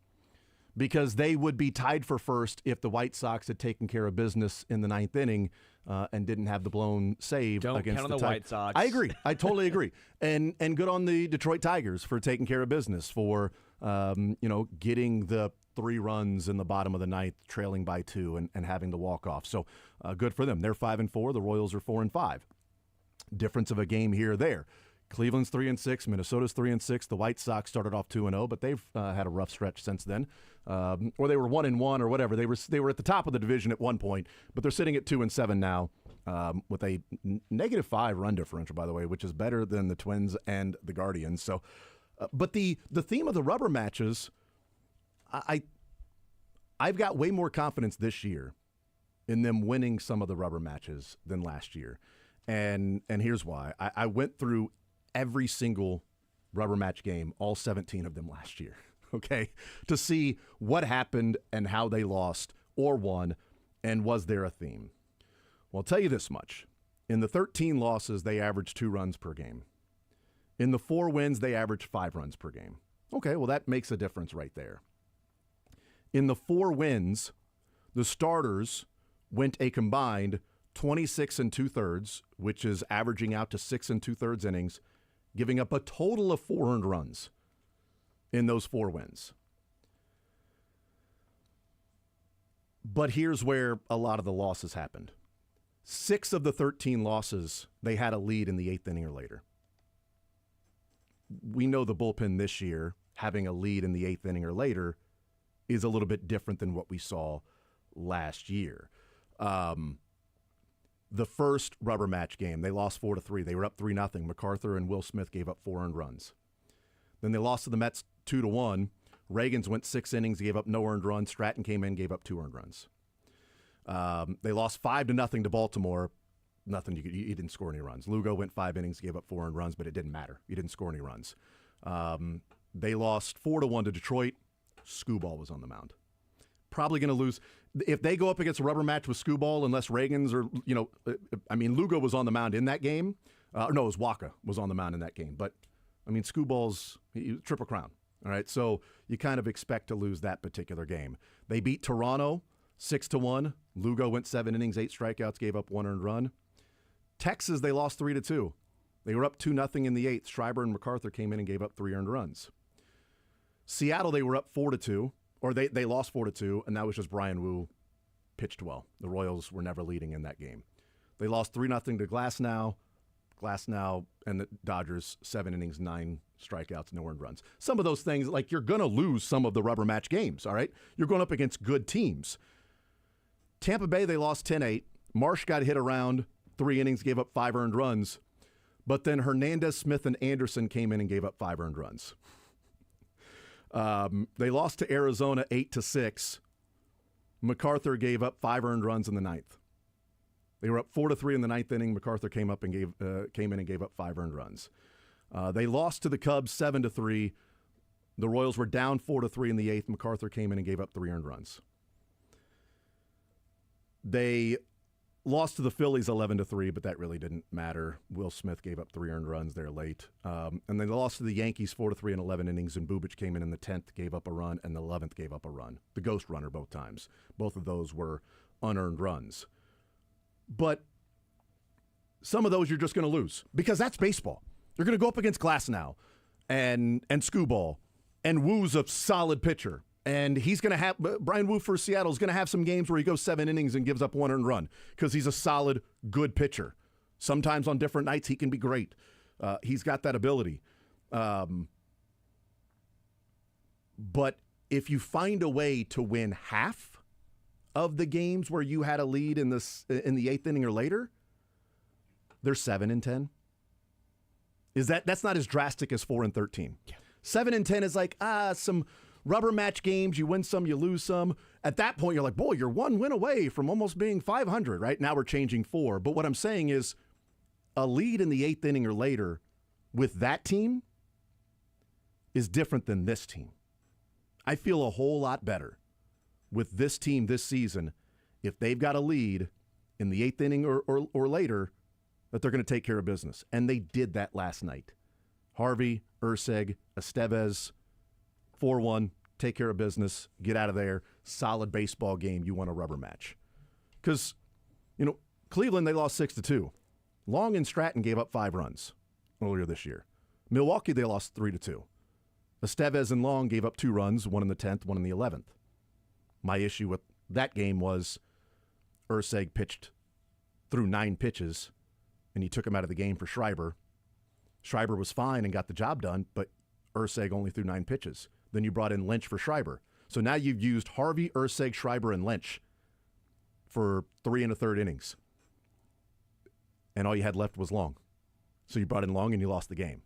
because they would be tied for first if the White Sox had taken care of business in the 9th inning and didn't have the blown save Don't against count on the White Sox. I agree. I totally agree. And good on the Detroit Tigers for taking care of business, for getting the 3 runs in the bottom of the 9th, trailing by 2 and having the walk-off. So good for them. They're 5-4. The Royals are 4-5. Difference of a game here or there. Cleveland's 3-6, Minnesota's 3-6. The White Sox started off 2-0, but they've had a rough stretch since then. Or they were 1-1 or whatever. They were at the top of the division at one point, but they're sitting at 2-7 now, with a -5 run differential, by the way, which is better than the Twins and the Guardians. So, but the theme of the rubber matches, I've got way more confidence this year in them winning some of the rubber matches than last year. And here's why. I went through every single rubber match game, all 17 of them last year, okay, to see what happened and how they lost or won, and was there a theme. Well, I'll tell you this much. In the 13 losses, they averaged 2 runs per game. In the 4 wins, they averaged 5 runs per game. Okay, well, that makes a difference right there. In the 4 wins, the starters went a combined 26 2/3, which is averaging out to 6 2/3 innings, giving up a total of 4 earned runs in those 4 wins. But here's where a lot of the losses happened. 6 of the 13 losses, they had a lead in the 8th inning or later. We know the bullpen this year, having a lead in the 8th inning or later, is a little bit different than what we saw last year. The first rubber match game, they lost 4-3. They were up 3-0. MacArthur and Will Smith gave up 4 earned runs. Then they lost to the Mets 2-1. Reagans went 6 innings, gave up no earned runs. Stratton came in, gave up 2 earned runs. They lost 5-0 to Baltimore. Nothing. You didn't score any runs. Lugo went 5 innings, gave up 4 earned runs, but it didn't matter. You didn't score any runs. They lost 4-1 to Detroit. Skubal was on the mound. Probably going to lose. If they go up against a rubber match with Skubal, unless Reagans or, Lugo was on the mound in that game. No, it was Waka was on the mound in that game. But, Skubal's Triple Crown. All right, so you kind of expect to lose that particular game. They beat Toronto 6-1. Lugo went 7 innings, 8 strikeouts, gave up 1 earned run. Texas, they lost 3-2. They were up 2-0 in the 8th. Schreiber and MacArthur came in and gave up 3 earned runs. Seattle, they were up 4-2. Or they lost 4-2, and that was just Brian Wu pitched well. The Royals were never leading in that game. They lost 3-0 to Glasnow. Glasnow and the Dodgers, 7 innings, 9 strikeouts, no earned runs. Some of those things, like you're going to lose some of the rubber match games, all right? You're going up against good teams. Tampa Bay, they lost 10-8. Marsh got hit around 3 innings, gave up 5 earned runs. But then Hernandez, Smith, and Anderson came in and gave up 5 earned runs. They lost to Arizona 8-6. MacArthur gave up 5 earned runs in the 9th. They were up 4-3 in the 9th inning. MacArthur came in and gave up 5 earned runs. They lost to the Cubs 7-3. The Royals were down 4-3 in the 8th. MacArthur came in and gave up 3 earned runs. They lost to the Phillies 11-3, but that really didn't matter. Will Smith gave up 3 earned runs there late. And they lost to the Yankees 4-3 in 11 innings, and Bubic came in the 10th, gave up a run, and the 11th gave up a run. The ghost runner both times. Both of those were unearned runs. But some of those you're just going to lose because that's baseball. You're going to go up against Glasnow and Skubal, and Woo's a solid pitcher. And he's going to have, Brian Wu for Seattle is going to have some games where he goes 7 innings and gives up 1 earned run because he's a solid, good pitcher. Sometimes on different nights he can be great. He's got that ability. But if you find a way to win half of the games where you had a lead in the 8th inning or later, they're 7-10. That's not as drastic as 4-13. Yeah. 7-10 is like some rubber match games. You win some, you lose some. At that point, you're like, boy, you're 1 win away from almost being 500. Right now, we're changing 4. But what I'm saying is, a lead in the 8th inning or later with that team is different than this team. I feel a whole lot better with this team this season if they've got a lead in the 8th inning or later that they're going to take care of business. And they did that last night. Harvey, Urseg, Estevez, 4-1, take care of business, get out of there, solid baseball game, you want a rubber match. Because, Cleveland, they lost 6-2. Long and Stratton gave up 5 runs earlier this year. Milwaukee, they lost 3-2. Estevez and Long gave up 2 runs, 1 in the 10th, 1 in the 11th. My issue with that game was Urseg pitched through 9 pitches, and he took him out of the game for Schreiber. Schreiber was fine and got the job done, but Urseg only threw 9 pitches. Then you brought in Lynch for Schreiber. So now you've used Harvey, Urseg, Schreiber, and Lynch for 3 1/3 innings. And all you had left was Long. So you brought in Long and you lost the game.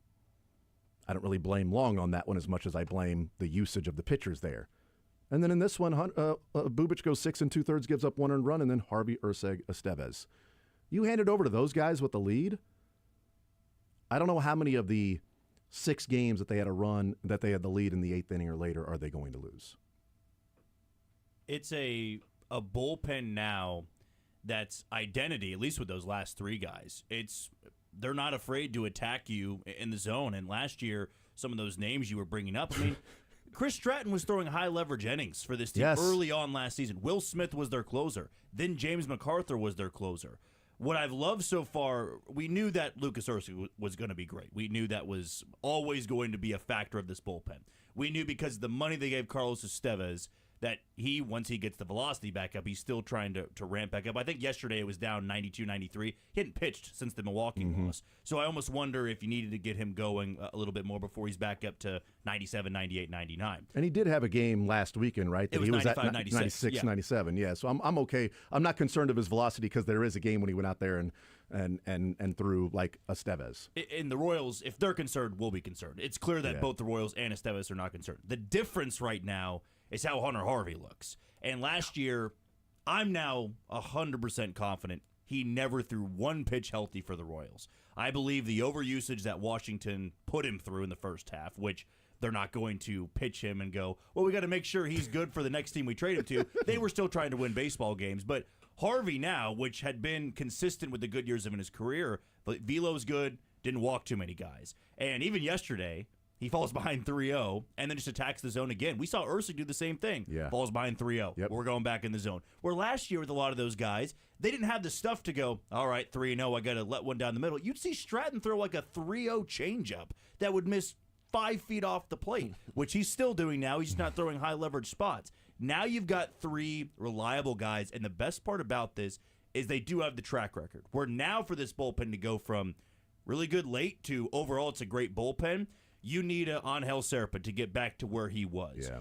I don't really blame Long on that one as much as I blame the usage of the pitchers there. And then in this one, Bubic goes 6 2/3, gives up 1 earned run, and then Harvey, Urseg, Estevez. You hand it over to those guys with the lead. I don't know how many of the 6 games that they had a run, that they had the lead in the 8th inning or later, are they going to lose? It's a bullpen now that's identity, at least with those last 3 guys. They're not afraid to attack you in the zone. And last year, some of those names you were bringing up, I mean, Chris Stratton was throwing high leverage innings for this team early on last season. Will Smith was their closer. Then James MacArthur was their closer. What I've loved so far, we knew that Lucas Ursig was going to be great. We knew that was always going to be a factor of this bullpen. We knew because of the money they gave Carlos Estevez that once he gets the velocity back up, he's still trying to ramp back up. I think yesterday it was down 92, 93. He hadn't pitched since the Milwaukee loss. So I almost wonder if you needed to get him going a little bit more before he's back up to 97, 98, 99. And he did have a game last weekend, right? It was 95, 96. 97, yeah. So I'm okay. I'm not concerned of his velocity because there is a game when he went out there and threw like Estevez. In the Royals, if they're concerned, we'll be concerned. It's clear that both the Royals and Estevez are not concerned. The difference right now is how Hunter Harvey looks. And last year, I'm now 100% confident he never threw 1 pitch healthy for the Royals. I believe the overusage that Washington put him through in the first half, which they're not going to pitch him and go, well, we got to make sure he's good for the next team we trade him to. They were still trying to win baseball games. But Harvey now, which had been consistent with the good years of his career, but velo's good, didn't walk too many guys. And even yesterday, he falls behind 3-0 and then just attacks the zone again. We saw Ursig do the same thing. Yeah. Falls behind 3-0. Yep. We're going back in the zone. Where last year with a lot of those guys, they didn't have the stuff to go, all right, 3-0, I got to let one down the middle. You'd see Stratton throw like a 3-0 changeup that would miss 5 feet off the plate, which he's still doing now. He's not throwing high leverage spots. Now you've got 3 reliable guys, and the best part about this is they do have the track record. Where now for this bullpen to go from really good late to overall it's a great bullpen, you need an Angel Serpa to get back to where he was. Yeah.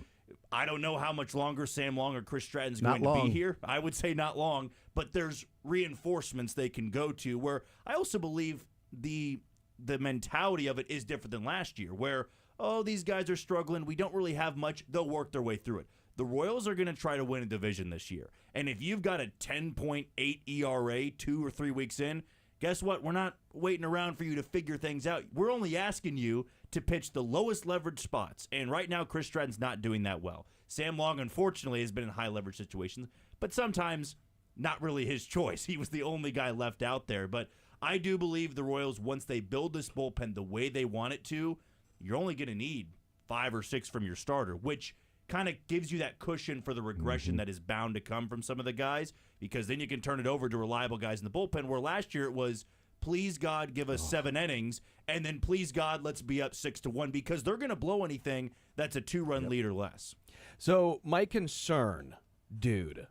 I don't know how much longer Sam Long or Chris Stratton's going to be here. I would say not long, but there's reinforcements they can go to where I also believe the mentality of it is different than last year where, oh, these guys are struggling. We don't really have much. They'll work their way through it. The Royals are going to try to win a division this year. And if you've got a 10.8 ERA 2 or 3 weeks in, guess what? We're not waiting around for you to figure things out. We're only asking you to pitch the lowest leverage spots. And right now, Chris Stratton's not doing that well. Sam Long, unfortunately, has been in high leverage situations, but sometimes not really his choice. He was the only guy left out there. But I do believe the Royals, once they build this bullpen the way they want it to, you're only going to need 5 or 6 from your starter, which kind of gives you that cushion for the regression that is bound to come from some of the guys, because then you can turn it over to reliable guys in the bullpen, where last year it was, please God, give us 7 innings, and then please God, let's be up 6-1, because they're going to blow anything that's a 2-run lead or less. So my concern, dude,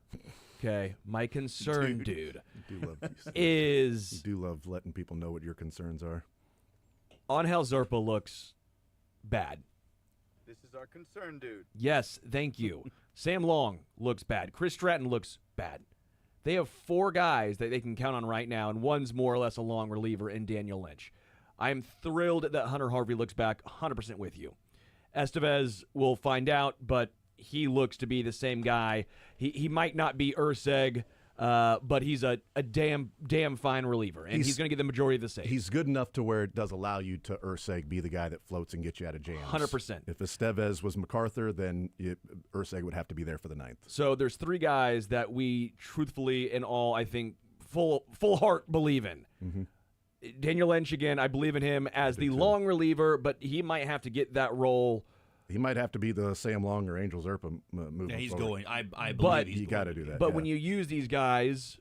my concern, dude, is... You do love letting people know what your concerns are. Angel Serpa looks bad. This is our concern, dude. Yes, thank you. Sam Long looks bad. Chris Stratton looks bad. They have 4 guys that they can count on right now, and one's more or less a long reliever in Daniel Lynch. I'm thrilled that Hunter Harvey looks back 100% with you. Estevez, we'll find out, but he looks to be the same guy. He might not be Urseg, but he's a damn fine reliever, and he's going to get the majority of the saves. He's good enough to where it does allow you to Urseg be the guy that floats and gets you out of jams. 100%. If Estevez was MacArthur, then Urseg would have to be there for the 9th. So there's 3 guys that we truthfully and all, I think, full heart believe in. Mm-hmm. Daniel Lynch, again, I believe in him as the long reliever, but he might have to get that role. He might have to be the Sam Long or Angel Serpa moving Yeah, he's forward. going. I believe you got to do that. But when you use these guys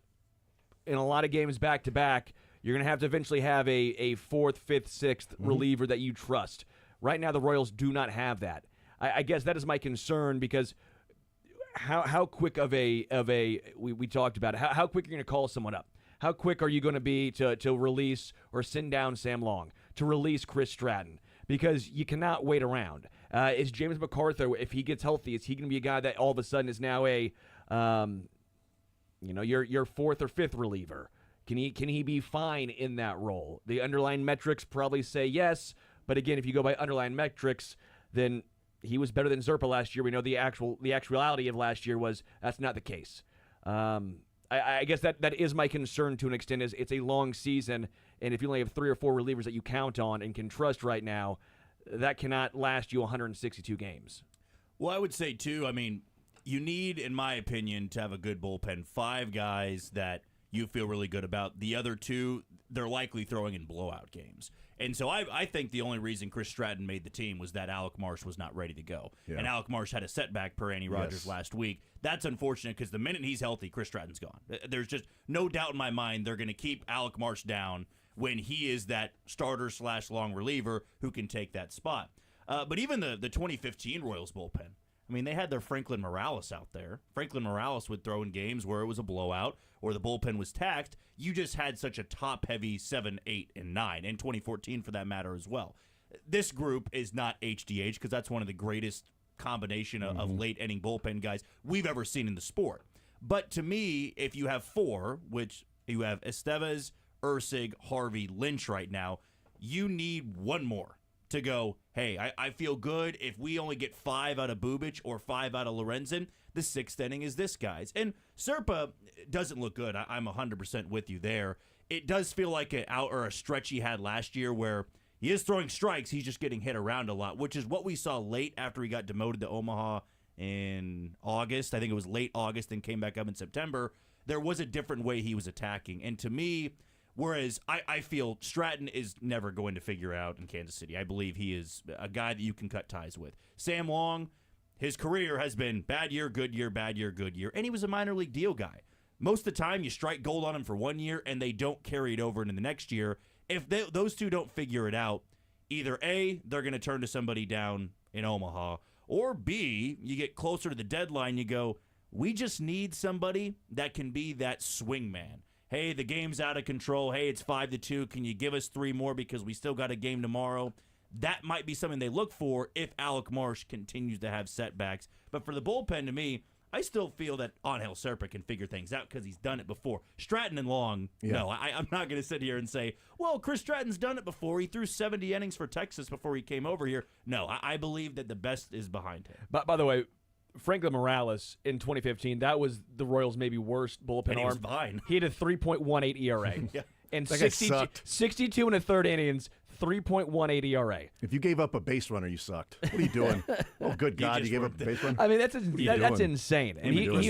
in a lot of games back-to-back, you're going to have to eventually have a 4th, 5th, 6th reliever that you trust. Right now, the Royals do not have that. I guess that is my concern, because how quick of a we talked about it. How quick are you going to call someone up? How quick are you going to be to release or send down Sam Long? to release Chris Stratton because you cannot wait around. Is James MacArthur, if he gets healthy, is he going to be a guy that all of a sudden is now a, your fourth or fifth reliever? Can he be fine in that role? The underlying metrics probably say yes, but again, if you go by underlying metrics, then he was better than Zerpa last year. We know the actuality of last year was that's not the case. I guess that is my concern to an extent. Is it's a long season, and if you only have 3 or 4 relievers that you count on and can trust right now, that cannot last you 162 games. Well, I would say too. I mean, you need, in my opinion, to have a good bullpen. 5 guys that you feel really good about. The other 2, they're likely throwing in blowout games. And so I think the only reason Chris Stratton made the team was that Alec Marsh was not ready to go. Yeah. And Alec Marsh had a setback per Andy Rogers last week. That's unfortunate because the minute he's healthy, Chris Stratton's gone. There's just no doubt in my mind they're going to keep Alec Marsh down when he is that starter/long reliever who can take that spot. But even the 2015 Royals bullpen, I mean, they had their Franklin Morales out there. Franklin Morales would throw in games where it was a blowout or the bullpen was taxed. You just had such a top-heavy 7, 8, and 9, and 2014 for that matter as well. This group is not HDH because that's one of the greatest combination of late-inning bullpen guys we've ever seen in the sport. But to me, if you have 4, which you have Estevez, Erceg, Harvey, Lynch right now, you need one more to go, hey, I feel good. If we only get 5 out of Bubic or 5 out of Lorenzen, the 6th inning is this guy's. And Serpa doesn't look good. I'm 100% with you there. It does feel like a stretch he had last year where he is throwing strikes. He's just getting hit around a lot, which is what we saw late after he got demoted to Omaha in August. I think it was late August and came back up in September. There was a different way he was attacking. And to me, whereas I feel Stratton is never going to figure out in Kansas City. I believe he is a guy that you can cut ties with. Sam Long, his career has been bad year, good year, bad year, good year, and he was a minor league deal guy. Most of the time, you strike gold on him for 1 year, and they don't carry it over into the next year. If those two don't figure it out, either A, they're going to turn to somebody down in Omaha, or B, you get closer to the deadline, you go, we just need somebody that can be that swing man. Hey, the game's out of control. Hey, it's 5-2. Can you give us 3 more because we still got a game tomorrow? That might be something they look for if Alec Marsh continues to have setbacks. But for the bullpen, to me, I still feel that Angel Serpa can figure things out because he's done it before. Stratton and Long, no, I'm not going to sit here and say, well, Chris Stratton's done it before. He threw 70 innings for Texas before he came over here. No, I believe that the best is behind him. But by the way, Franklin Morales in 2015, that was the Royals' maybe worst bullpen and he arm. Was fine. He had a 3.18 ERA. Yeah. And 62 and a third innings, 3.18 ERA. If you gave up a base runner, you sucked. What are you doing? Oh, good God, you gave up a base runner? I mean, that's insane. And he was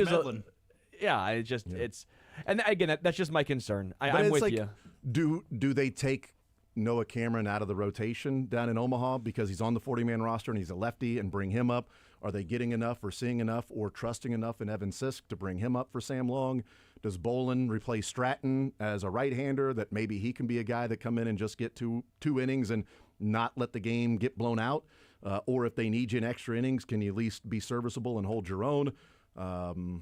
it's and again, that's just my concern. I'm with you. Do they take Noah Cameron out of the rotation down in Omaha because he's on the 40-man roster and he's a lefty and bring him up? Are they getting enough or seeing enough or trusting enough in Evan Sisk to bring him up for Sam Long? Does Bolin replace Stratton as a right-hander that maybe he can be a guy that come in and just get two innings and not let the game get blown out? Or if they need you in extra innings, can you at least be serviceable and hold your own? Avila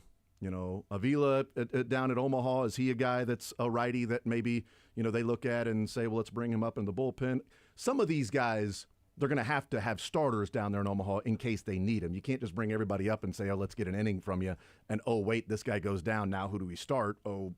down at Omaha, is he a guy that's a righty that maybe, they look at and say, well, let's bring him up in the bullpen? Some of these guys, they're going to have starters down there in Omaha in case they need them. You can't just bring everybody up and say, oh, let's get an inning from you. And, oh, wait, this guy goes down. Now who do we start? Oh,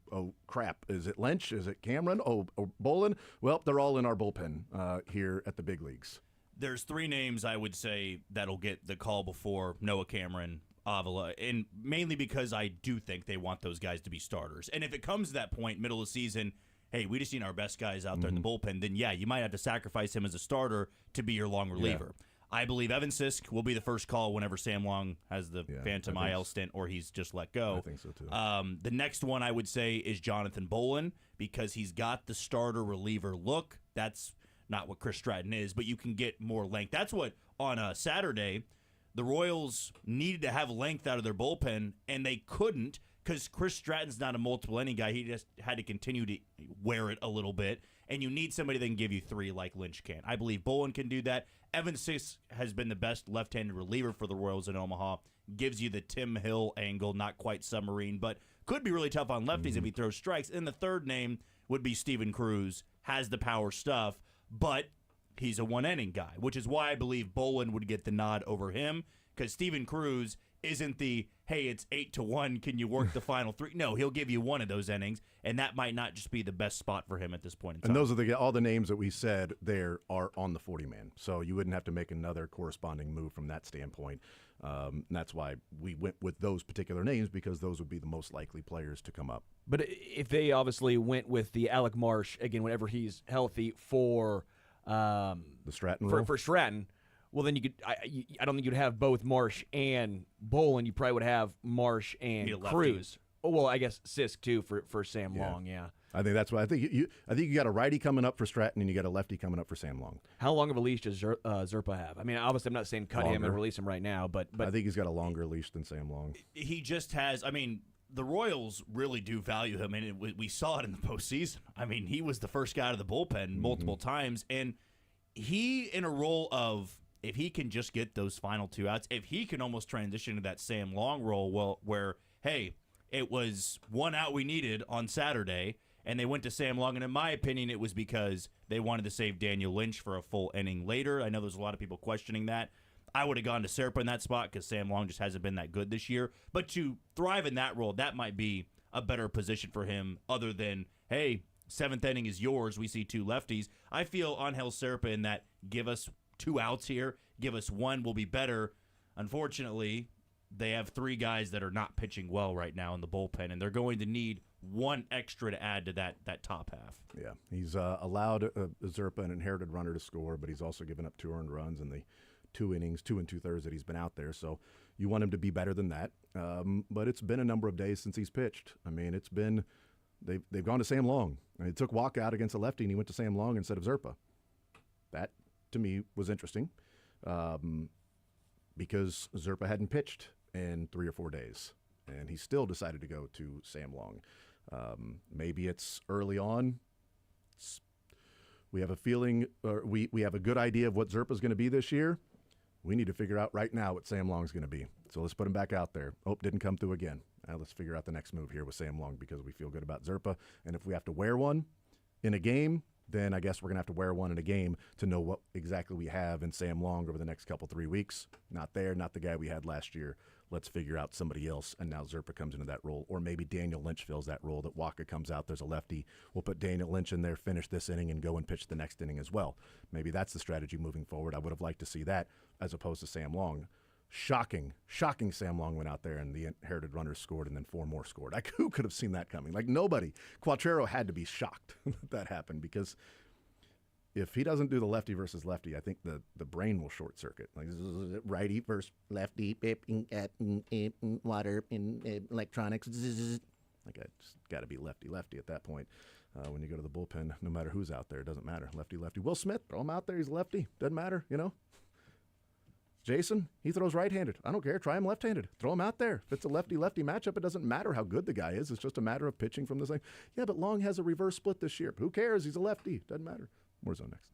crap. Is it Lynch? Is it Cameron? Oh, Bolin? Well, they're all in our bullpen here at the big leagues. There's 3 names I would say that'll get the call before Noah Cameron, Avila, and mainly because I do think they want those guys to be starters. And if it comes to that point, middle of the season, hey, we just need our best guys out there in the bullpen, then yeah, you might have to sacrifice him as a starter to be your long reliever. Yeah. I believe Evan Sisk will be the first call whenever Sam Long has the phantom IL stint or he's just let go. I think so too. The next one I would say is Jonathan Bolin because he's got the starter reliever look. That's not what Chris Stratton is, but you can get more length. That's what on a Saturday the Royals needed to have length out of their bullpen, and they couldn't because Chris Stratton's not a multiple inning guy. He just had to continue to wear it a little bit, and you need somebody that can give you 3 like Lynch can. I believe Bolin can do that. Evan Sisk has been the best left-handed reliever for the Royals in Omaha. Gives you the Tim Hill angle, not quite submarine, but could be really tough on lefties if he throws strikes. And the third name would be Steven Cruz. Has the power stuff, but he's a one-inning guy, which is why I believe Bolin would get the nod over him, because Steven Cruz isn't the, hey, it's 8-1, can you work the final 3? No, he'll give you one of those innings, and that might not just be the best spot for him at this point in time. And those are all the names that we said there are on the 40-man, so you wouldn't have to make another corresponding move from that standpoint. And that's why we went with those particular names, because those would be the most likely players to come up. But if they obviously went with the Alec Marsh, again, whenever he's healthy for the Stratton role? For Stratton, well, then you could. I don't think you'd have both Marsh and Bolin. You probably would have Marsh and Cruz. Oh, well, I guess Sisk too for Sam Long. Yeah, I think that's why I think you got a righty coming up for Stratton, and you got a lefty coming up for Sam Long. How long of a leash does Zerpa have? I mean, obviously, I'm not saying cut him and release him right now, but I think he's got a longer leash than Sam Long. He just has. I mean, the Royals really do value him, and we saw it in the postseason. I mean, he was the first guy out of the bullpen multiple times, and he in a role of, if he can just get those final 2 outs, if he can almost transition to that Sam Long role, where, hey, it was 1 out we needed on Saturday, and they went to Sam Long, and in my opinion, it was because they wanted to save Daniel Lynch for a full inning later. I know there's a lot of people questioning that. I would have gone to Serpa in that spot because Sam Long just hasn't been that good this year. But to thrive in that role, that might be a better position for him other than, hey, 7th inning is yours. We see 2 lefties. I feel Angel Serpa in that, give us 2 outs here, give us 1, we'll be better. Unfortunately, they have 3 guys that are not pitching well right now in the bullpen, and they're going to need 1 extra to add to that top half. Yeah, he's allowed Zerpa, an inherited runner, to score, but he's also given up 2 earned runs in the 2 innings, 2 2/3 that he's been out there. So you want him to be better than that. But it's been a number of days since he's pitched. I mean, it's been they've gone to Sam Long. I mean, it took Walk out against a lefty, and he went to Sam Long instead of Zerpa. That, to me, was interesting because Zerpa hadn't pitched in 3 or 4 days, and he still decided to go to Sam Long. Maybe it's early on. We have a feeling, or we have a good idea of what Zerpa's going to be this year. We need to figure out right now what Sam Long's going to be. So let's put him back out there. Oh, didn't come through again. Now let's figure out the next move here with Sam Long, because we feel good about Zerpa. And if we have to wear one in a game, then I guess we're going to have to wear one in a game to know what exactly we have in Sam Long over the next 3 weeks. Not there, not the guy we had last year. Let's figure out somebody else, and now Zerpa comes into that role. Or maybe Daniel Lynch fills that role, that Waka comes out, there's a lefty. We'll put Daniel Lynch in there, finish this inning, and go and pitch the next inning as well. Maybe that's the strategy moving forward. I would have liked to see that as opposed to Sam Long. Shocking Sam Long went out there and the inherited runners scored, and then 4 more scored. Like, who could have seen that coming? Like, nobody. Quatrero had to be shocked that happened, because if he doesn't do the lefty versus lefty, I think the brain will short circuit. Like, righty versus lefty, water, electronics. Like, I just got to be lefty at that point. When you go to the bullpen, no matter who's out there, it doesn't matter. Lefty. Will Smith, throw him out there. He's lefty. Doesn't matter, you know. Jason, he throws right-handed. I don't care. Try him left-handed. Throw him out there. If it's a lefty-lefty matchup, it doesn't matter how good the guy is. It's just a matter of pitching from the same. Yeah, but Long has a reverse split this year. Who cares? He's a lefty. Doesn't matter. More zone next.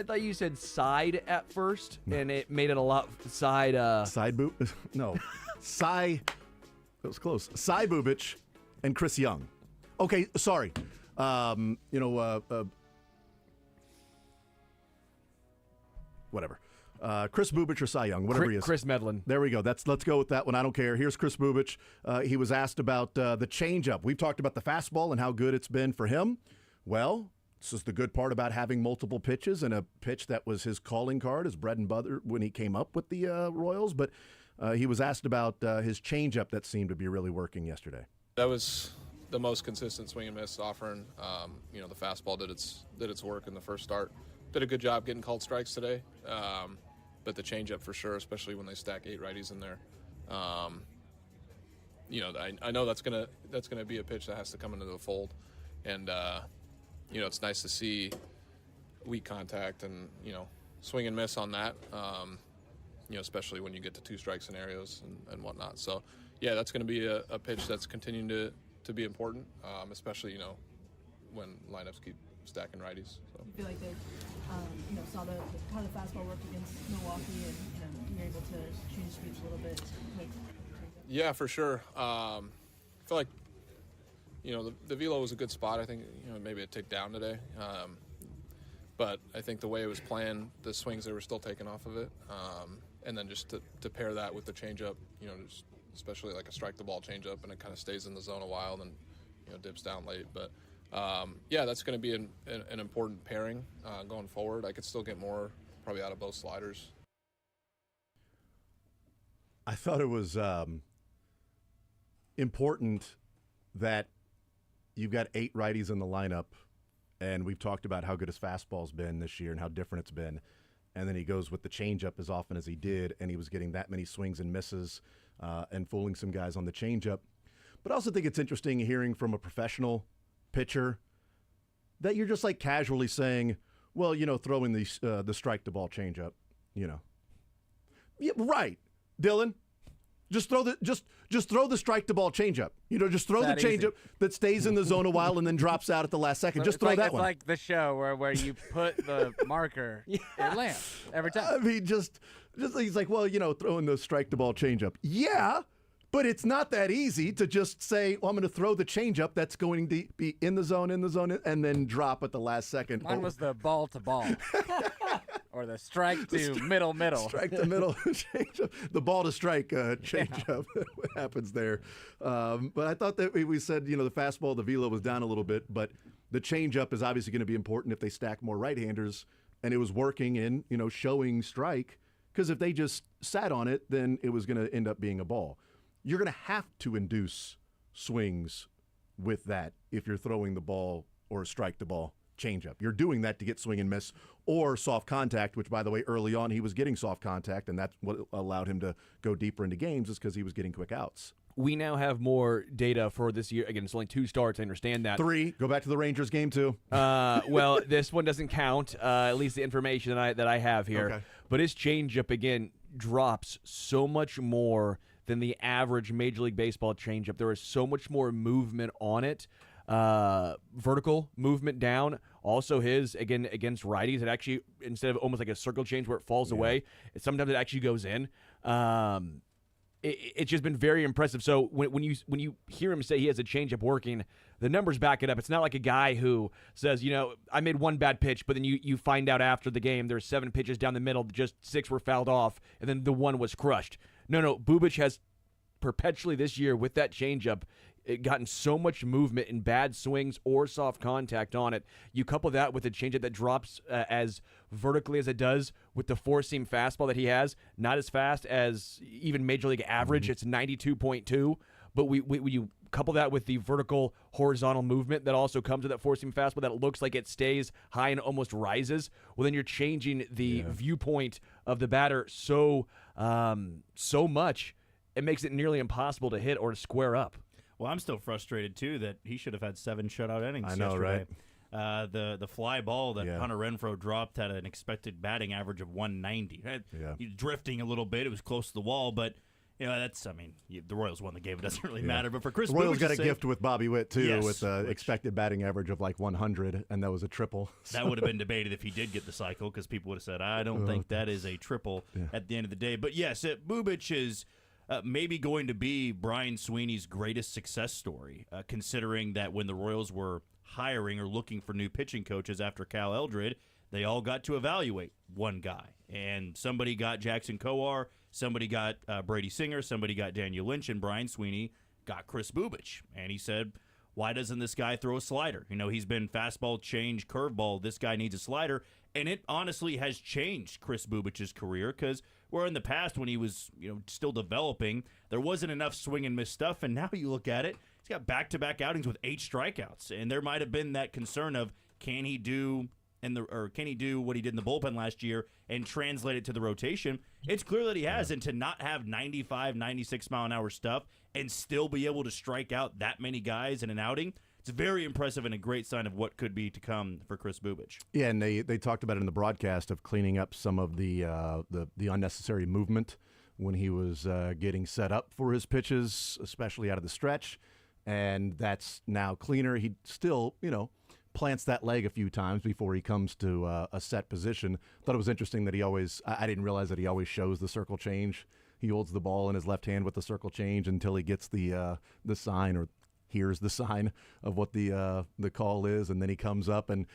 I thought you said side at first, and it made it a lot side. Side boot? No. That was close. Cy Bubic and Chris Young. Okay, sorry. Whatever. Chris Bubic or Cy Young, whatever he is. Chris Medlin. There we go. Let's go with that one. I don't care. Here's Chris Bubic. He was asked about the changeup. We've talked about the fastball and how good it's been for him. Well, this is the good part about having multiple pitches, and a pitch that was his calling card, his bread and butter when he came up with the Royals. But he was asked about his changeup that seemed to be really working yesterday. That was the most consistent swing and miss offering. The fastball did its work in the first start. Did a good job getting called strikes today. But the changeup for sure, especially when they stack 8 righties in there. I know that's gonna be a pitch that has to come into the fold, and it's nice to see weak contact and swing and miss on that. Especially when you get to 2 strike scenarios and whatnot. So yeah, that's going to be a pitch that's continuing to be important, especially when lineups keep stacking righties. So. You feel like they saw how the fastball worked against Milwaukee, and you were able to change speeds a little bit. Yeah, for sure. I feel like the velo was a good spot. I think maybe it ticked down today, but I think the way it was planned, the swings they were still taking off of it, and then just to pair that with the changeup, just especially like a strike the ball changeup, and it kind of stays in the zone a while, then dips down late, but. That's going to be an important pairing going forward. I could still get more probably out of both sliders. I thought it was important that you've got 8 righties in the lineup, and we've talked about how good his fastball's been this year and how different it's been. And then he goes with the changeup as often as he did, and he was getting that many swings and misses and fooling some guys on the changeup. But I also think it's interesting hearing from a professional pitcher that you're just like casually saying, well, throwing the strike the ball changeup, Yeah, right, Dylan. Just throw the strike the ball changeup. Just throw the changeup that stays in the zone a while and then drops out at the last second. Just throw that one. It's like the show where you put the marker, it lands every time. I mean, just he's like, well, throwing the strike the ball changeup. Yeah. But it's not that easy to just say, well, I'm going to throw the changeup that's going to be in the zone, and then drop at the last second. Mine was the ball to ball. Or the strike to middle. Strike to middle changeup. The ball to strike changeup. What happens there. But I thought that we said, the fastball, the velo was down a little bit, but the changeup is obviously going to be important if they stack more right-handers, and it was working in, showing strike, because if they just sat on it, then it was going to end up being a ball. You're going to have to induce swings with that if you're throwing the ball or strike the ball changeup. You're doing that to get swing and miss or soft contact, which, by the way, early on he was getting soft contact, and that's what allowed him to go deeper into games is because he was getting quick outs. We now have more data for this year. Again, it's only 2 starts. I understand that. 3. Go back to the Rangers game, too. Well, this one doesn't count, at least the information that I have here. Okay. But his changeup, again, drops so much more than the average Major League Baseball changeup. There is so much more movement on it, vertical movement down. Also his, again, against righties, it actually, instead of almost like a circle change where it falls away, sometimes it actually goes in. It's just been very impressive. So when you hear him say he has a changeup working, the numbers back it up. It's not like a guy who says, I made one bad pitch, but then you find out after the game there's 7 pitches down the middle, just 6 were fouled off, and then the one was crushed. No, Bubic has perpetually this year with that changeup gotten so much movement in bad swings or soft contact on it. You couple that with a changeup that drops as vertically as it does with the 4-seam fastball that he has, not as fast as even Major League average. It's 92.2, but when you couple that with the vertical horizontal movement that also comes with that 4-seam fastball that it looks like it stays high and almost rises, well, then you're changing the viewpoint of the batter so much, it makes it nearly impossible to hit or to square up. Well, I'm still frustrated, too, that he should have had 7 shutout innings I know, yesterday. right? The fly ball that Hunter Renfroe dropped had an expected batting average of 190. He's drifting a little bit. It was close to the wall, but That's, the Royals won the game. It doesn't really matter. But for Chris the Royals got a sake, gift with Bobby Witt, too, yes, with expected batting average of like 100, and that was a triple. That would have been debated if he did get the cycle, because people would have said, I don't think that is a triple at the end of the day. But yes, Bubic is maybe going to be Brian Sweeney's greatest success story, considering that when the Royals were hiring or looking for new pitching coaches after Cal Eldred, they all got to evaluate one guy. And somebody got Jackson Kowar, somebody got Brady Singer, somebody got Daniel Lynch, and Brian Sweeney got Chris Bubic. And he said, why doesn't this guy throw a slider? He's been fastball, change, curveball. This guy needs a slider. And it honestly has changed Chris Bubic's career, because where in the past when he was still developing, there wasn't enough swing and miss stuff. And now you look at it, he's got back-to-back outings with 8 strikeouts. And there might have been that concern of, can he do what he did in the bullpen last year and translate it to the rotation? It's clear that he has, and to not have 95, 96-mile-an-hour stuff and still be able to strike out that many guys in an outing, it's very impressive and a great sign of what could be to come for Chris Bubic. Yeah, and they talked about it in the broadcast of cleaning up some of the unnecessary movement when he was getting set up for his pitches, especially out of the stretch, and that's now cleaner. He still, plants that leg a few times before he comes to a set position. Thought it was interesting that I didn't realize that he always shows the circle change. He holds the ball in his left hand with the circle change until he gets the sign, or hears the sign of what the call is, and then he comes up and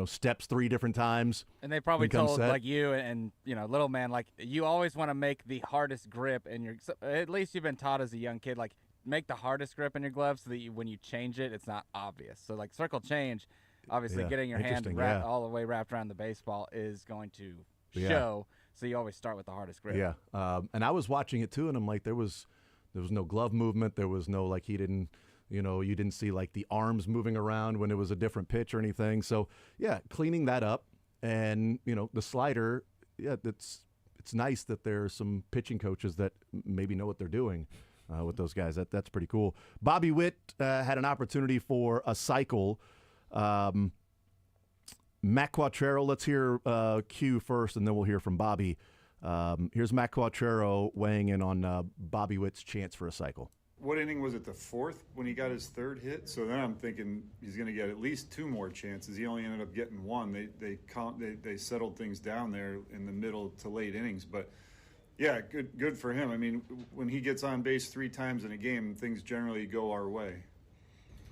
steps 3 different times. And they probably told like you and little man, like, you always want to make the hardest grip, and at least you've been taught as a young kid, like, make the hardest grip in your glove so that when you change it, it's not obvious. So, like, circle change, obviously getting your hand all the way wrapped around the baseball is going to show. So you always start with the hardest grip. Yeah, and I was watching it too, and I'm like, there was no glove movement. There was no, like, he didn't, you didn't see like the arms moving around when it was a different pitch or anything. So yeah, cleaning that up, and the slider. Yeah, it's nice that there are some pitching coaches that maybe know what they're doing. With those guys. That's pretty cool. Bobby Witt had an opportunity for a cycle. Matt Quattrero, let's hear Q first, and then we'll hear from Bobby. Here's Matt Quattrero weighing in on Bobby Witt's chance for a cycle. What inning was it, the 4th, when he got his 3rd hit? So then I'm thinking he's going to get at least 2 more chances. He only ended up getting 1. They settled things down there in the middle to late innings, but yeah, good for him. I mean, when he gets on base 3 times in a game, things generally go our way.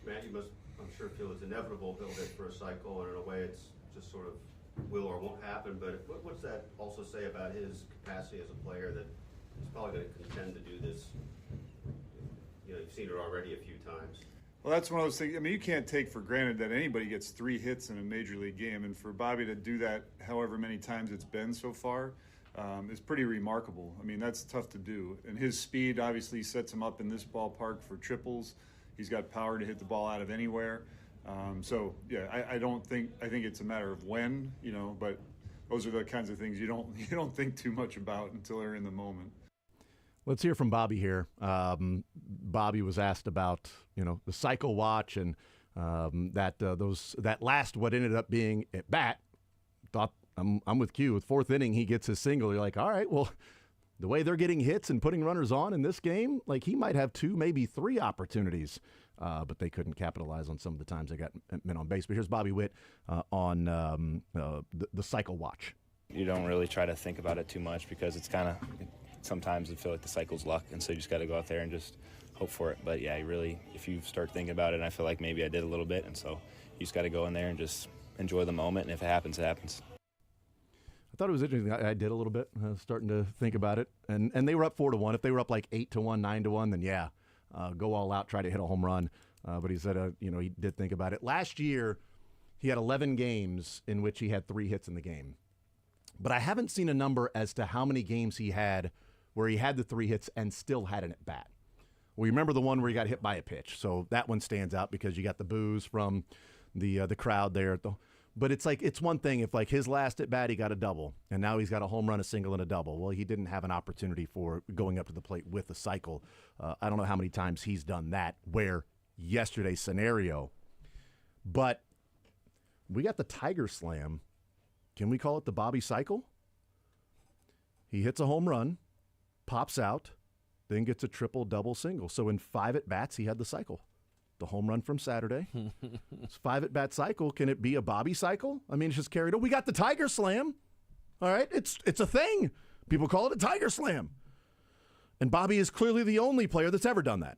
Matt, you must, I'm sure, feel it's inevitable he'll hit for a cycle, and in a way it's just sort of will or won't happen. But what's that also say about his capacity as a player, that he's probably going to contend to do this? You've seen it already a few times. Well, that's one of those things. I mean, you can't take for granted that anybody gets 3 hits in a major league game, and for Bobby to do that however many times it's been so far, is pretty remarkable. I mean, that's tough to do. And his speed obviously sets him up in this ballpark for triples. He's got power to hit the ball out of anywhere. So, yeah, I think it's a matter of when, but those are the kinds of things you don't think too much about until they're in the moment. Let's hear from Bobby here. Bobby was asked about, the cycle watch and that last what ended up being at bat. Thought, I'm with Q. With 4th inning, he gets his single. You're like, all right, well, the way they're getting hits and putting runners on in this game, like, he might have 2, maybe 3 opportunities, but they couldn't capitalize on some of the times they got men on base. But here's Bobby Witt on the cycle watch. You don't really try to think about it too much, because it's kind of sometimes you feel like the cycle's luck, and so you just got to go out there and just hope for it. But yeah, if you start thinking about it, and I feel like maybe I did a little bit, and so you just got to go in there and just enjoy the moment, and if it happens, it happens. I thought it was interesting. I did a little bit, starting to think about it. And they were up 4-1. If they were up like 8-1, 9-1, then yeah, go all out, try to hit a home run. But he said, he did think about it. Last year, he had 11 games in which he had 3 hits in the game. But I haven't seen a number as to how many games he had where he had the 3 hits and still had an at bat. We remember the one where he got hit by a pitch. So that one stands out because you got the boos from the crowd there at the. But it's like, it's one thing if, like, his last at bat he got a double, and now he's got a home run, a single, and a double. Well, he didn't have an opportunity for going up to the plate with a cycle. I don't know how many times he's done that, where yesterday's scenario. But we got the Tiger Slam. Can we call it the Bobby cycle? He hits a home run, pops out, then gets a triple, double, single. So in 5 at-bats, he had the cycle. The home run from Saturday. It's 5 at-bat cycle. Can it be a Bobby cycle? I mean, it's just carried over. We got the Tiger Slam. All right? It's a thing. People call it a Tiger Slam. And Bobby is clearly the only player that's ever done that.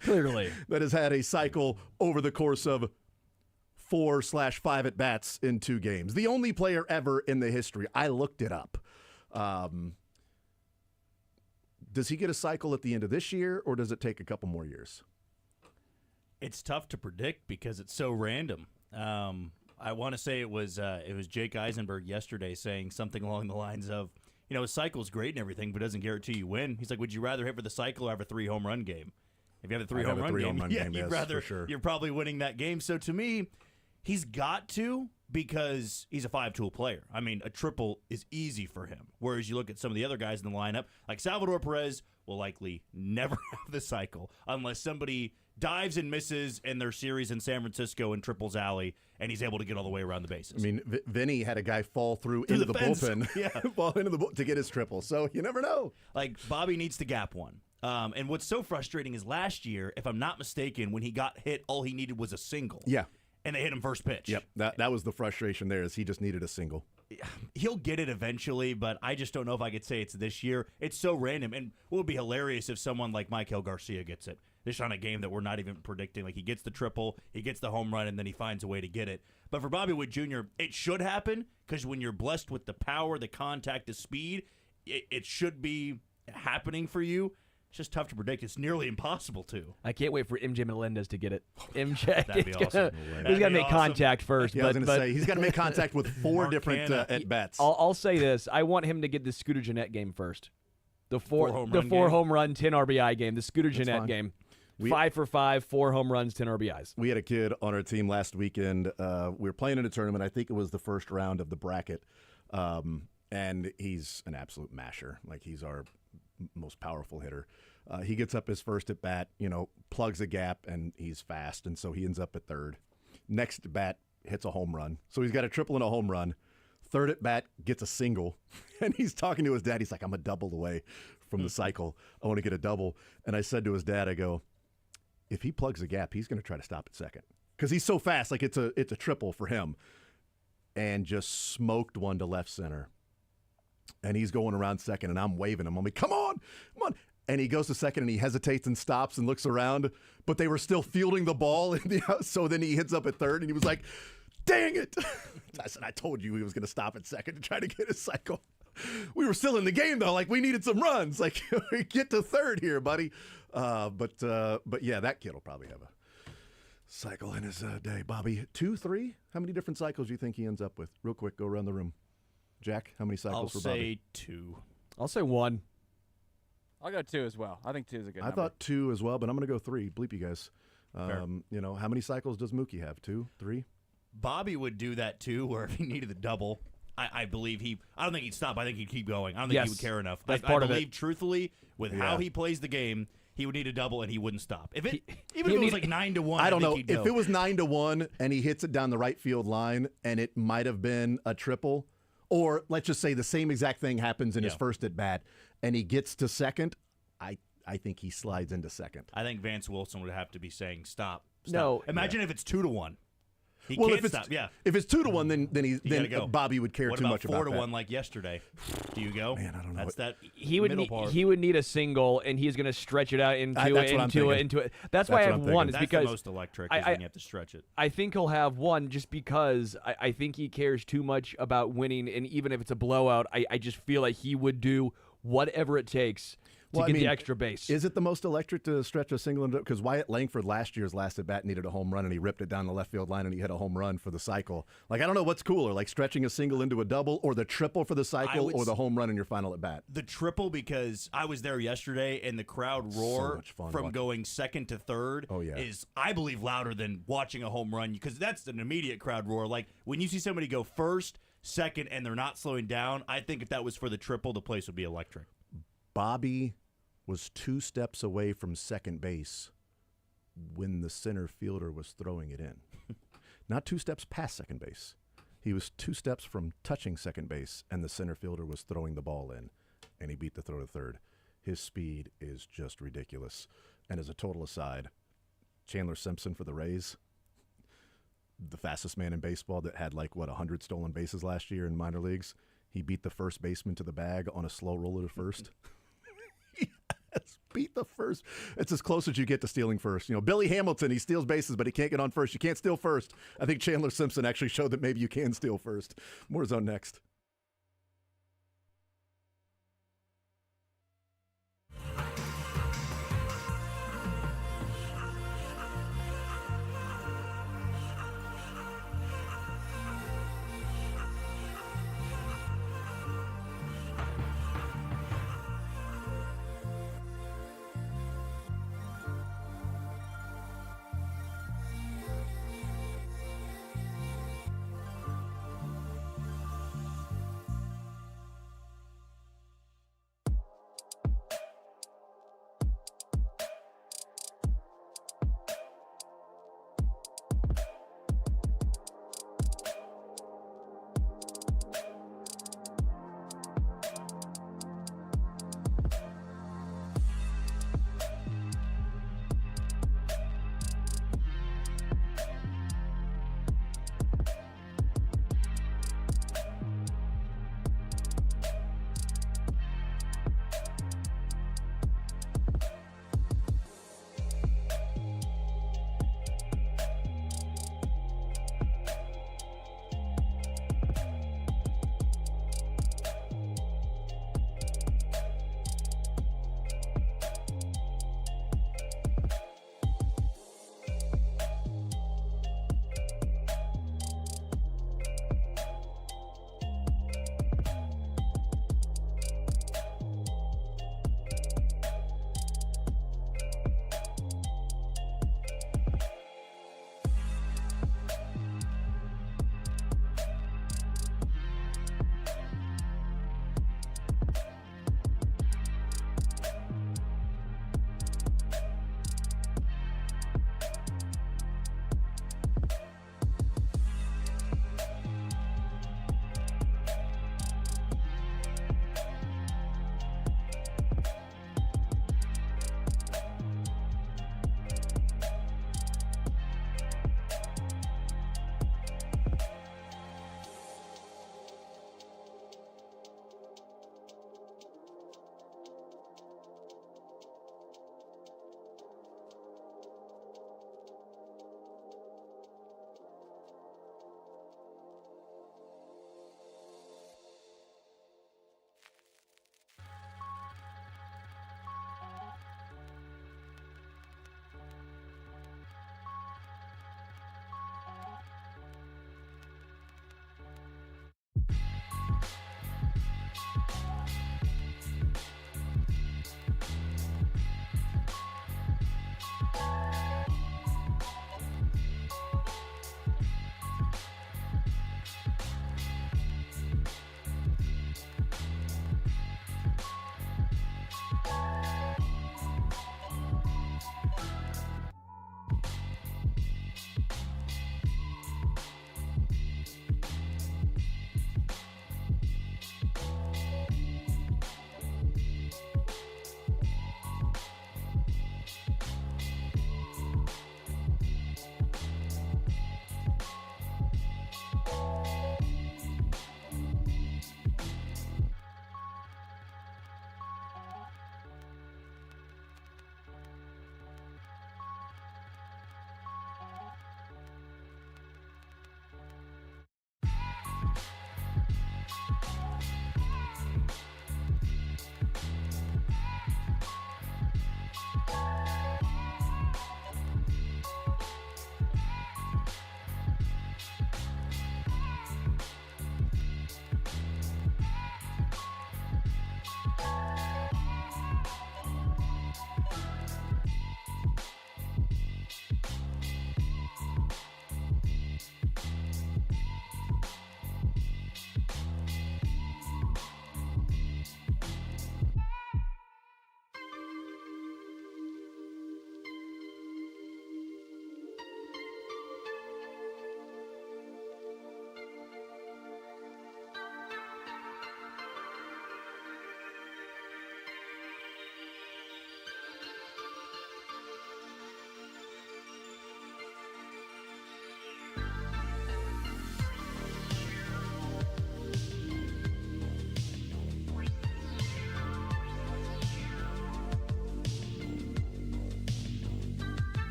Clearly. That has had a cycle over the course of 4/5 at-bats in 2 games. The only player ever in the history. I looked it up. Does he get a cycle at the end of this year, or does it take a couple more years? It's tough to predict because it's so random. I want to say it was Jake Eisenberg yesterday saying something along the lines of, a cycle's great and everything, but it doesn't guarantee you win. He's like, would you rather hit for the cycle or have a 3-home run game? If you have a 3-home run game, you'd rather, for sure. You're probably winning that game. So to me, he's got to, because he's a 5-tool player. I mean, a triple is easy for him. Whereas you look at some of the other guys in the lineup, like Salvador Perez will likely never have the cycle unless somebody dives and misses in their series in San Francisco in Triples Alley, and he's able to get all the way around the bases. I mean, Vinny had a guy fall through into the bullpen, fall into the to get his triple. So you never know. Like, Bobby needs to gap one. And what's so frustrating is last year, if I'm not mistaken, when he got hit, all he needed was a single. Yeah. And they hit him first pitch. Yep, that was the frustration there, is he just needed a single. He'll get it eventually, but I just don't know if I could say it's this year. It's so random. And what would be hilarious if someone like Michael Garcia gets it? Just on a game that we're not even predicting. Like, he gets the triple, he gets the home run, and then he finds a way to get it. But for Bobby Witt Jr., it should happen, because when you're blessed with the power, the contact, the speed, it should be happening for you. It's just tough to predict. It's nearly impossible to. I can't wait for MJ Melendez to get it. MJ, That'd be awesome. He's got to make contact first. Yeah, I was going to say, he's got to make contact with 4 different at-bats. I'll say this. I want him to get the Scooter Gennett game first. The four home run, 10 RBI game. The Scooter Gennett game. 5 for 5, 4 home runs, 10 RBIs. We had a kid on our team last weekend. We were playing in a tournament. I think it was the first round of the bracket. And he's an absolute masher. Like, he's our most powerful hitter. He gets up his first at bat, plugs a gap, and he's fast. And so he ends up at third. Next at bat, hits a home run. So he's got a triple and a home run. Third at bat, gets a single. And he's talking to his dad. He's like, I'm a double away from the cycle. I want to get a double. And I said to his dad, I go, if he plugs a gap, he's going to try to stop at second, because he's so fast. Like, it's a triple for him. And just smoked one to left center. And he's going around second, and I'm waving him. I'm like, come on. And he goes to second, and he hesitates and stops and looks around. But they were still fielding the ball. So then he hits up at third, and he was like, dang it. I said, I told you he was going to stop at second to try to get his cycle. We were still in the game, though. Like, we needed some runs. Like, get to third here, buddy. But yeah, that kid will probably have a cycle in his day. Bobby, 2, 3? How many different cycles do you think he ends up with? Real quick, go around the room. Jack, how many cycles for Bobby? I'll say 2. I'll say 1. I'll go 2 as well. I think 2 is a good number. I thought 2 as well, but I'm going to go 3. Bleep you guys. How many cycles does Mookie have? 2, 3? Bobby would do that too, where if he needed the double, I believe I don't think he'd stop. I think he'd keep going. I don't think he would care enough. That's I part believe of it. Truthfully, with how he plays the game, he would need a double and he wouldn't stop. Even if it was like 9-1, I don't know. If it was 9-1 and he hits it down the right field line, and it might have been a triple, or let's just say the same exact thing happens in his first at bat, and he gets to second, I think he slides into second. I think Vance Wilson would have to be saying stop. No, imagine if it's 2-1. He well, can't if it's stop. Yeah, if it's 2-1, then go. Bobby would care what too about much about that. 4-1 like yesterday? Do you go? Man, I don't know. That's that. He would need a single, and he's going to stretch it out into it. That's why I have 1. Is that's because the most electric is when you have to stretch it. I think he'll have 1 just because I think he cares too much about winning, and even if it's a blowout, I just feel like he would do whatever it takes to get the extra base. Is it the most electric to stretch a single? Because Wyatt Langford last year's last at bat needed a home run, and he ripped it down the left field line, and he hit a home run for the cycle. Like, I don't know what's cooler, like stretching a single into a double, or the triple for the cycle, or the home run in your final at bat. The triple, because I was there yesterday, and the crowd roar from going second to third is, I believe, louder than watching a home run, because that's an immediate crowd roar. Like, when you see somebody go first, second, and they're not slowing down, I think if that was for the triple, the place would be electric. Bobby was 2 steps away from second base when the center fielder was throwing it in. Not 2 steps past second base. He was 2 steps from touching second base, and the center fielder was throwing the ball in, and he beat the throw to third. His speed is just ridiculous. And as a total aside, Chandler Simpson for the Rays, the fastest man in baseball that had 100 stolen bases last year in minor leagues. He beat the first baseman to the bag on a slow roller to first. Yes, beat the first. It's as close as you get to stealing first. Billy Hamilton, he steals bases, but he can't get on first. You can't steal first. I think Chandler Simpson actually showed that maybe you can steal first. More Zone next.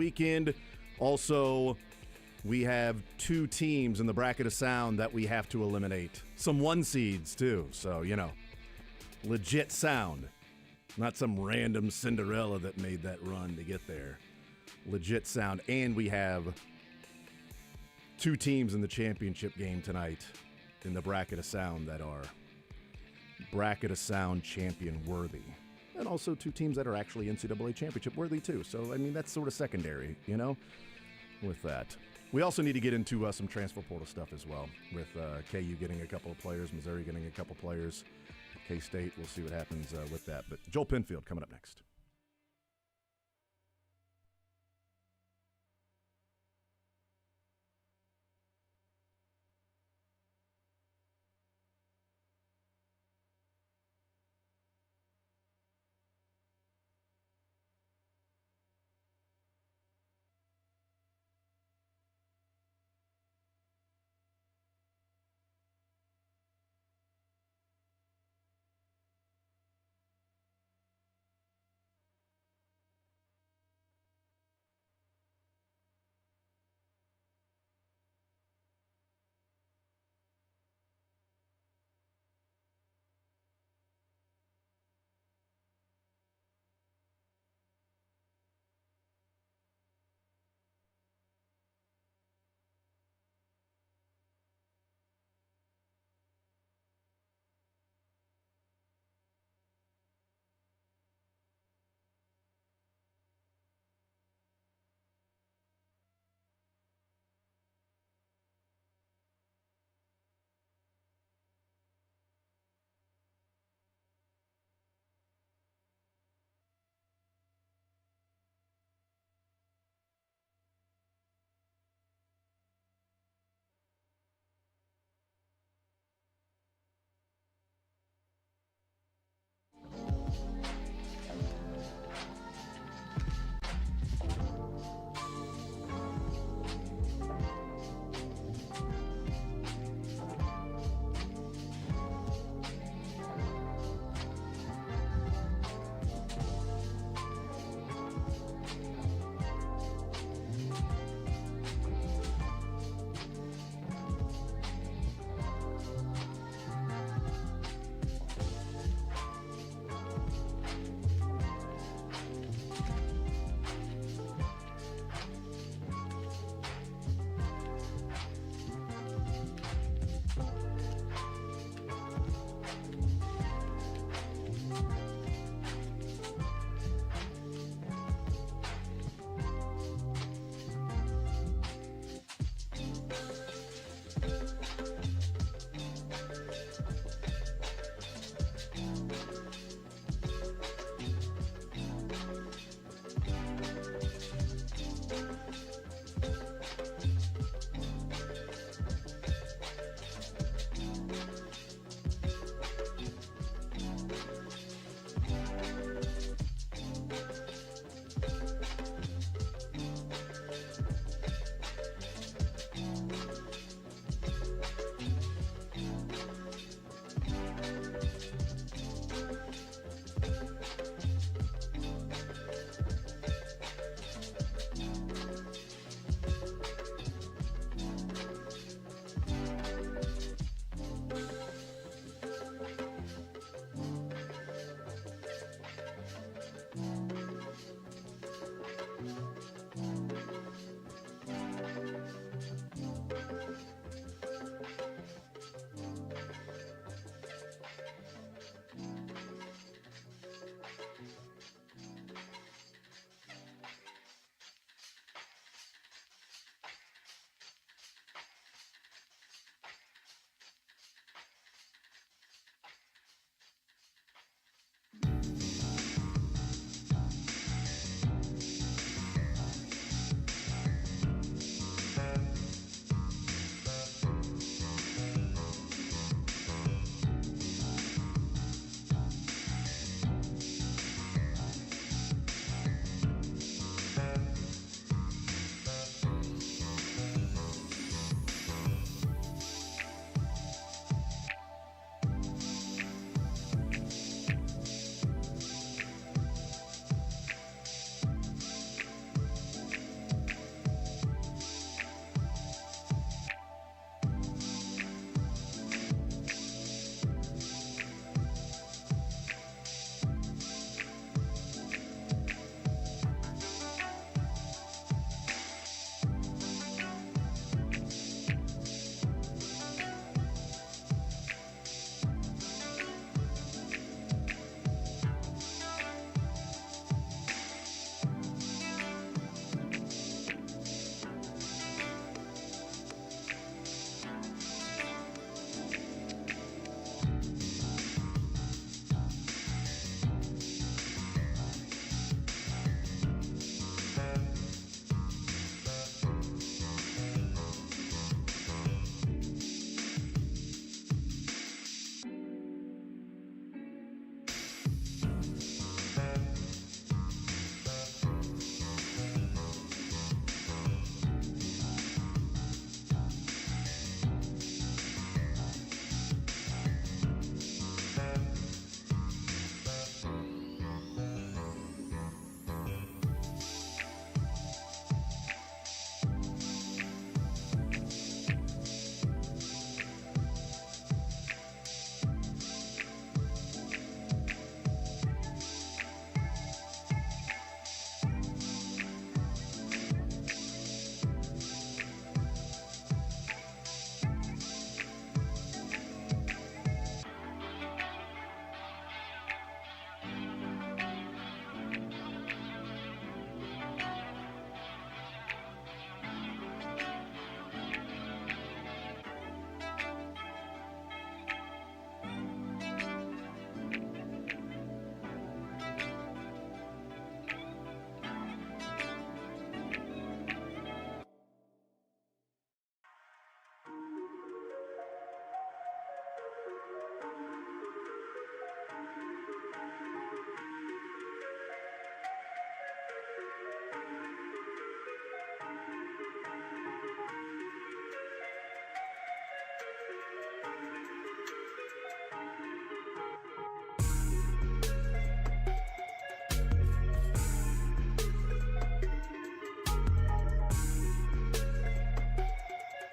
weekend. Also, we have 2 teams in the bracket of sound that we have to eliminate. Some 1 seeds, too. So, legit sound. Not some random Cinderella that made that run to get there. Legit sound. And we have 2 teams in the championship game tonight in the bracket of sound that are bracket of sound champion worthy. And also 2 teams that are actually NCAA championship worthy, too. So, that's sort of secondary, with that. We also need to get into some transfer portal stuff as well, with KU getting a couple of players, Missouri getting a couple of players, K-State. We'll see what happens with that. But Joel Penfield coming up next.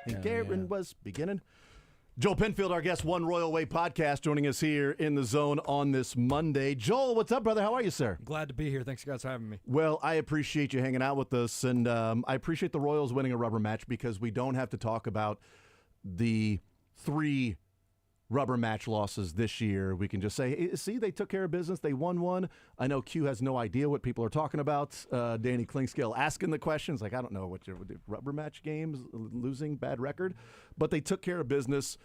And Garen was beginning. Joel Penfield, our guest, One Royal Way podcast, joining us here in the zone on this Monday. Joel, what's up, brother? How are you, sir? Glad to be here. Thanks, guys, for having me. Well, I appreciate you hanging out with us, and I appreciate the Royals winning a rubber match because we don't have to talk about the 3 rubber match losses this year. We can just say, hey, see, they took care of business. They won one. I know Q has no idea what people are talking about. Danny Klingscale asking the questions. Like, I don't know what your rubber match games, losing, bad record. But they took care of business.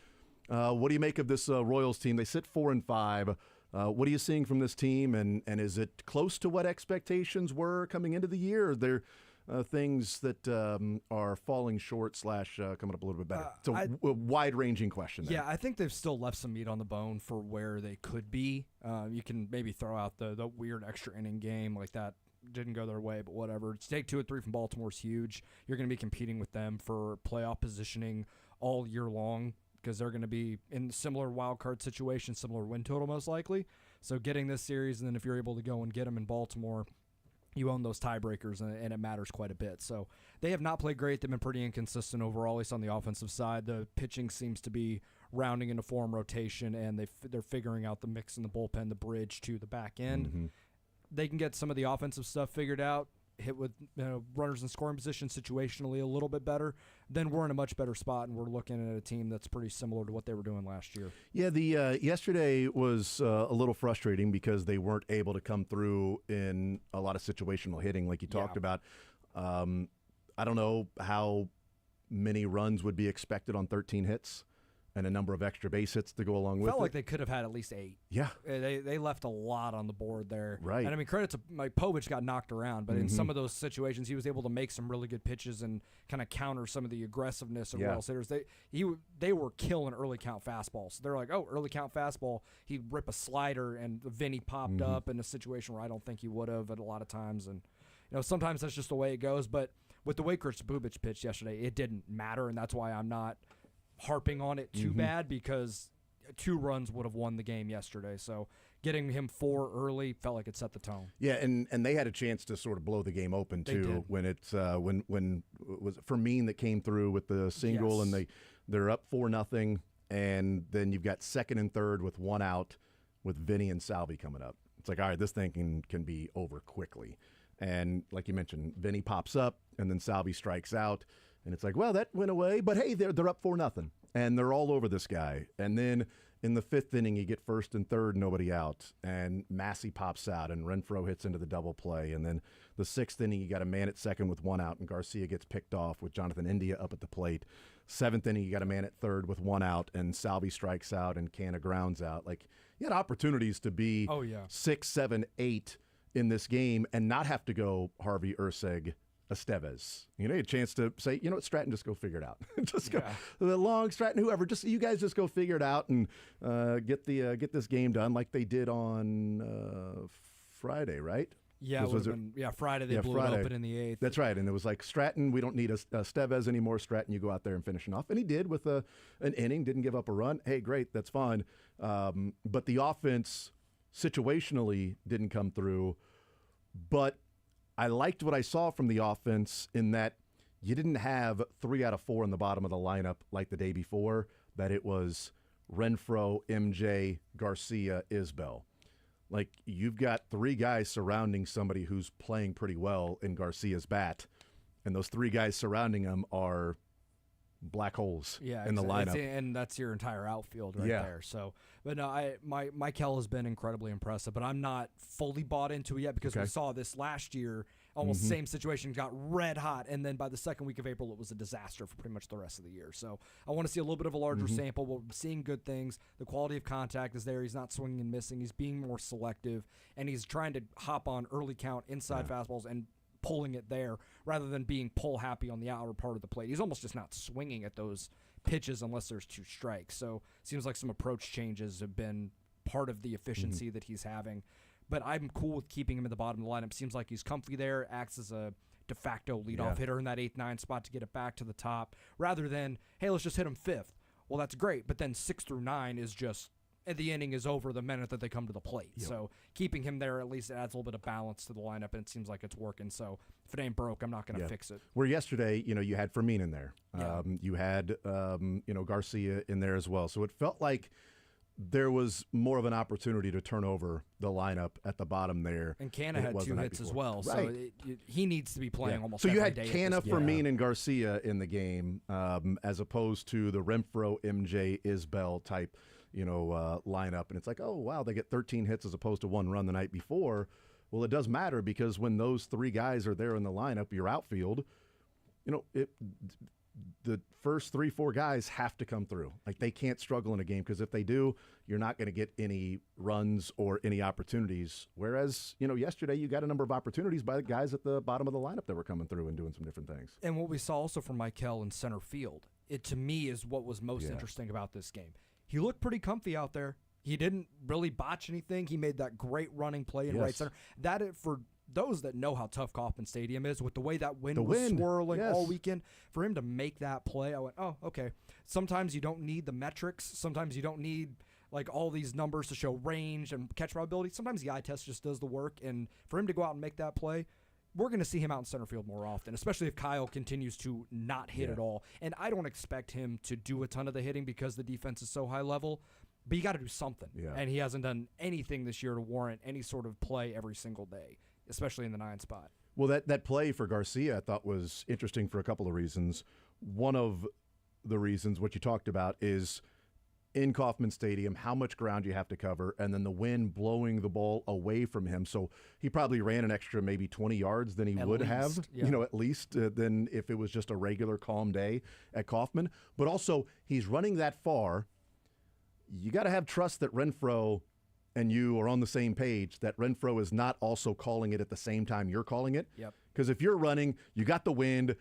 What do you make of this Royals team? They sit 4-5. What are you seeing from this team? And is it close to what expectations were coming into the year? Or there things that are falling short / coming up a little bit better? It's a wide-ranging question there. Yeah, I think they've still left some meat on the bone for where they could be. You can maybe throw out the weird extra inning game like that. Didn't go their way, but whatever. To take 2 or 3 from Baltimore is huge. You're going to be competing with them for playoff positioning all year long because they're going to be in similar wild card situations, similar win total most likely. So getting this series, and then if you're able to go and get them in Baltimore, you own those tiebreakers, and it matters quite a bit. So they have not played great. They've been pretty inconsistent overall, at least on the offensive side. The pitching seems to be rounding into form rotation, and they're figuring out the mix in the bullpen, the bridge to the back end. Mm-hmm. They can get some of the offensive stuff figured out, hit with runners in scoring position situationally a little bit better, then we're in a much better spot, and we're looking at a team that's pretty similar to what they were doing last year. Yeah, the yesterday was a little frustrating because they weren't able to come through in a lot of situational hitting like you talked about. I don't know how many runs would be expected on 13 hits and a number of extra base hits to go along with it. Felt like they could have had at least 8. Yeah. They left a lot on the board there. Right. And, I mean, credit to Povich got knocked around, but in some of those situations he was able to make some really good pitches and kind of counter some of the aggressiveness of Royals hitters. They were killing early count fastballs. They're like, oh, early count fastball. He'd rip a slider, and Vinny popped up in a situation where I don't think he would have at a lot of times. And, sometimes that's just the way it goes. But with the way Chris Bubich pitched yesterday, it didn't matter, and that's why I'm not harping on it too bad, because 2 runs would have won the game yesterday. So getting him 4 early felt like it set the tone. Yeah, and they had a chance to sort of blow the game open too when it's when it was Fermin that came through with the single, and they're up 4-0, and then you've got second and third with 1 out with Vinny and Salvi coming up. It's like, all right, this thing can be over quickly. And like you mentioned, Vinny pops up, and then Salvi strikes out. And it's like, well, that went away, but hey, they're up 4-0, and they're all over this guy. And then in the 5th inning, you get first and third, nobody out, and Massey pops out, and Renfroe hits into the double play. And then the 6th inning, you got a man at second with 1 out, and Garcia gets picked off with Jonathan India up at the plate. 7th inning, you got a man at third with 1 out, and Salvi strikes out, and Canna grounds out. Like, you had opportunities to be 6, 7, 8 in this game and not have to go Harvey, Urseg, Estevez. You had a chance to say, you know what, Stratton, just go figure it out. Just go, the Long, Stratton, whoever, just you guys just go figure it out and get this game done like they did on Friday, right? Yeah, Friday they blew it open in the 8th. That's right, and it was like, Stratton, we don't need a Estevez anymore. Stratton, you go out there and finish it off. And he did with an inning, didn't give up a run. Hey, great, that's fine. But the offense situationally didn't come through. But I liked what I saw from the offense in that you didn't have 3 out of 4 in the bottom of the lineup like the day before, that it was Renfroe, MJ, Garcia, Isbell. Like, you've got 3 guys surrounding somebody who's playing pretty well in Garcia's bat, and those 3 guys surrounding him are black holes in the lineup. And that's your entire outfield right there. So, but no, Michael has been incredibly impressive, but I'm not fully bought into it yet because we saw this last year, almost same situation, got red hot, and then by the second week of April, it was a disaster for pretty much the rest of the year. So I want to see a little bit of a larger sample. We're seeing good things. The quality of contact is there. He's not swinging and missing. He's being more selective, and he's trying to hop on early count inside fastballs and pulling it there rather than being pull happy on the outer part of the plate. He's almost just not swinging at those pitches unless there's 2 strikes. So it seems like some approach changes have been part of the efficiency that he's having. But I'm cool with keeping him at the bottom of the lineup. Seems like he's comfy there, acts as a de facto leadoff hitter in that 8th, 9th spot to get it back to the top rather than, hey, let's just hit him 5th. Well, that's great, but then 6 through 9 is just the inning is over the minute that they come to the plate. Yep. So keeping him there at least adds a little bit of balance to the lineup, and it seems like it's working. So if it ain't broke, I'm not going to fix it. Where yesterday, you had Fermin in there. Yeah. You had, Garcia in there as well. So it felt like there was more of an opportunity to turn over the lineup at the bottom there. And Canna had 2 hits as well, right. so he needs to be playing almost So every you had day at Canna, this point. Fermin, and Garcia in the game, as opposed to the Renfroe, MJ, Isbell type, lineup. And it's like, oh, wow, they get 13 hits as opposed to 1 run the night before. Well, it does matter because when those 3 guys are there in the lineup, your outfield, the first 3-4 guys have to come through. Like, they can't struggle in a game because if they do, you're not going to get any runs or any opportunities. Whereas, yesterday you got a number of opportunities by the guys at the bottom of the lineup that were coming through and doing some different things. And what we saw also from Michael in center field, it to me is what was most interesting about this game. He looked pretty comfy out there. He didn't really botch anything. He made that great running play in right center. For those that know how tough Kauffman Stadium is, with the way that wind was swirling all weekend, for him to make that play, I went, oh, okay. Sometimes you don't need the metrics. Sometimes you don't need like all these numbers to show range and catch probability. Sometimes the eye test just does the work. And for him to go out and make that play, we're going to see him out in center field more often, especially if Kyle continues to not hit at all. And I don't expect him to do a ton of the hitting because the defense is so high level. But you got to do something. Yeah. And he hasn't done anything this year to warrant any sort of play every single day, especially in the 9 spot. Well, that play for Garcia I thought was interesting for a couple of reasons. One of the reasons, what you talked about, is in Kauffman Stadium, how much ground you have to cover, and then the wind blowing the ball away from him. So he probably ran an extra maybe 20 yards than he would have, at least, than if it was just a regular calm day at Kauffman. But also, he's running that far. You got to have trust that Renfroe and you are on the same page, that Renfroe is not also calling it at the same time you're calling it. Yep. Because if you're running, you got the wind.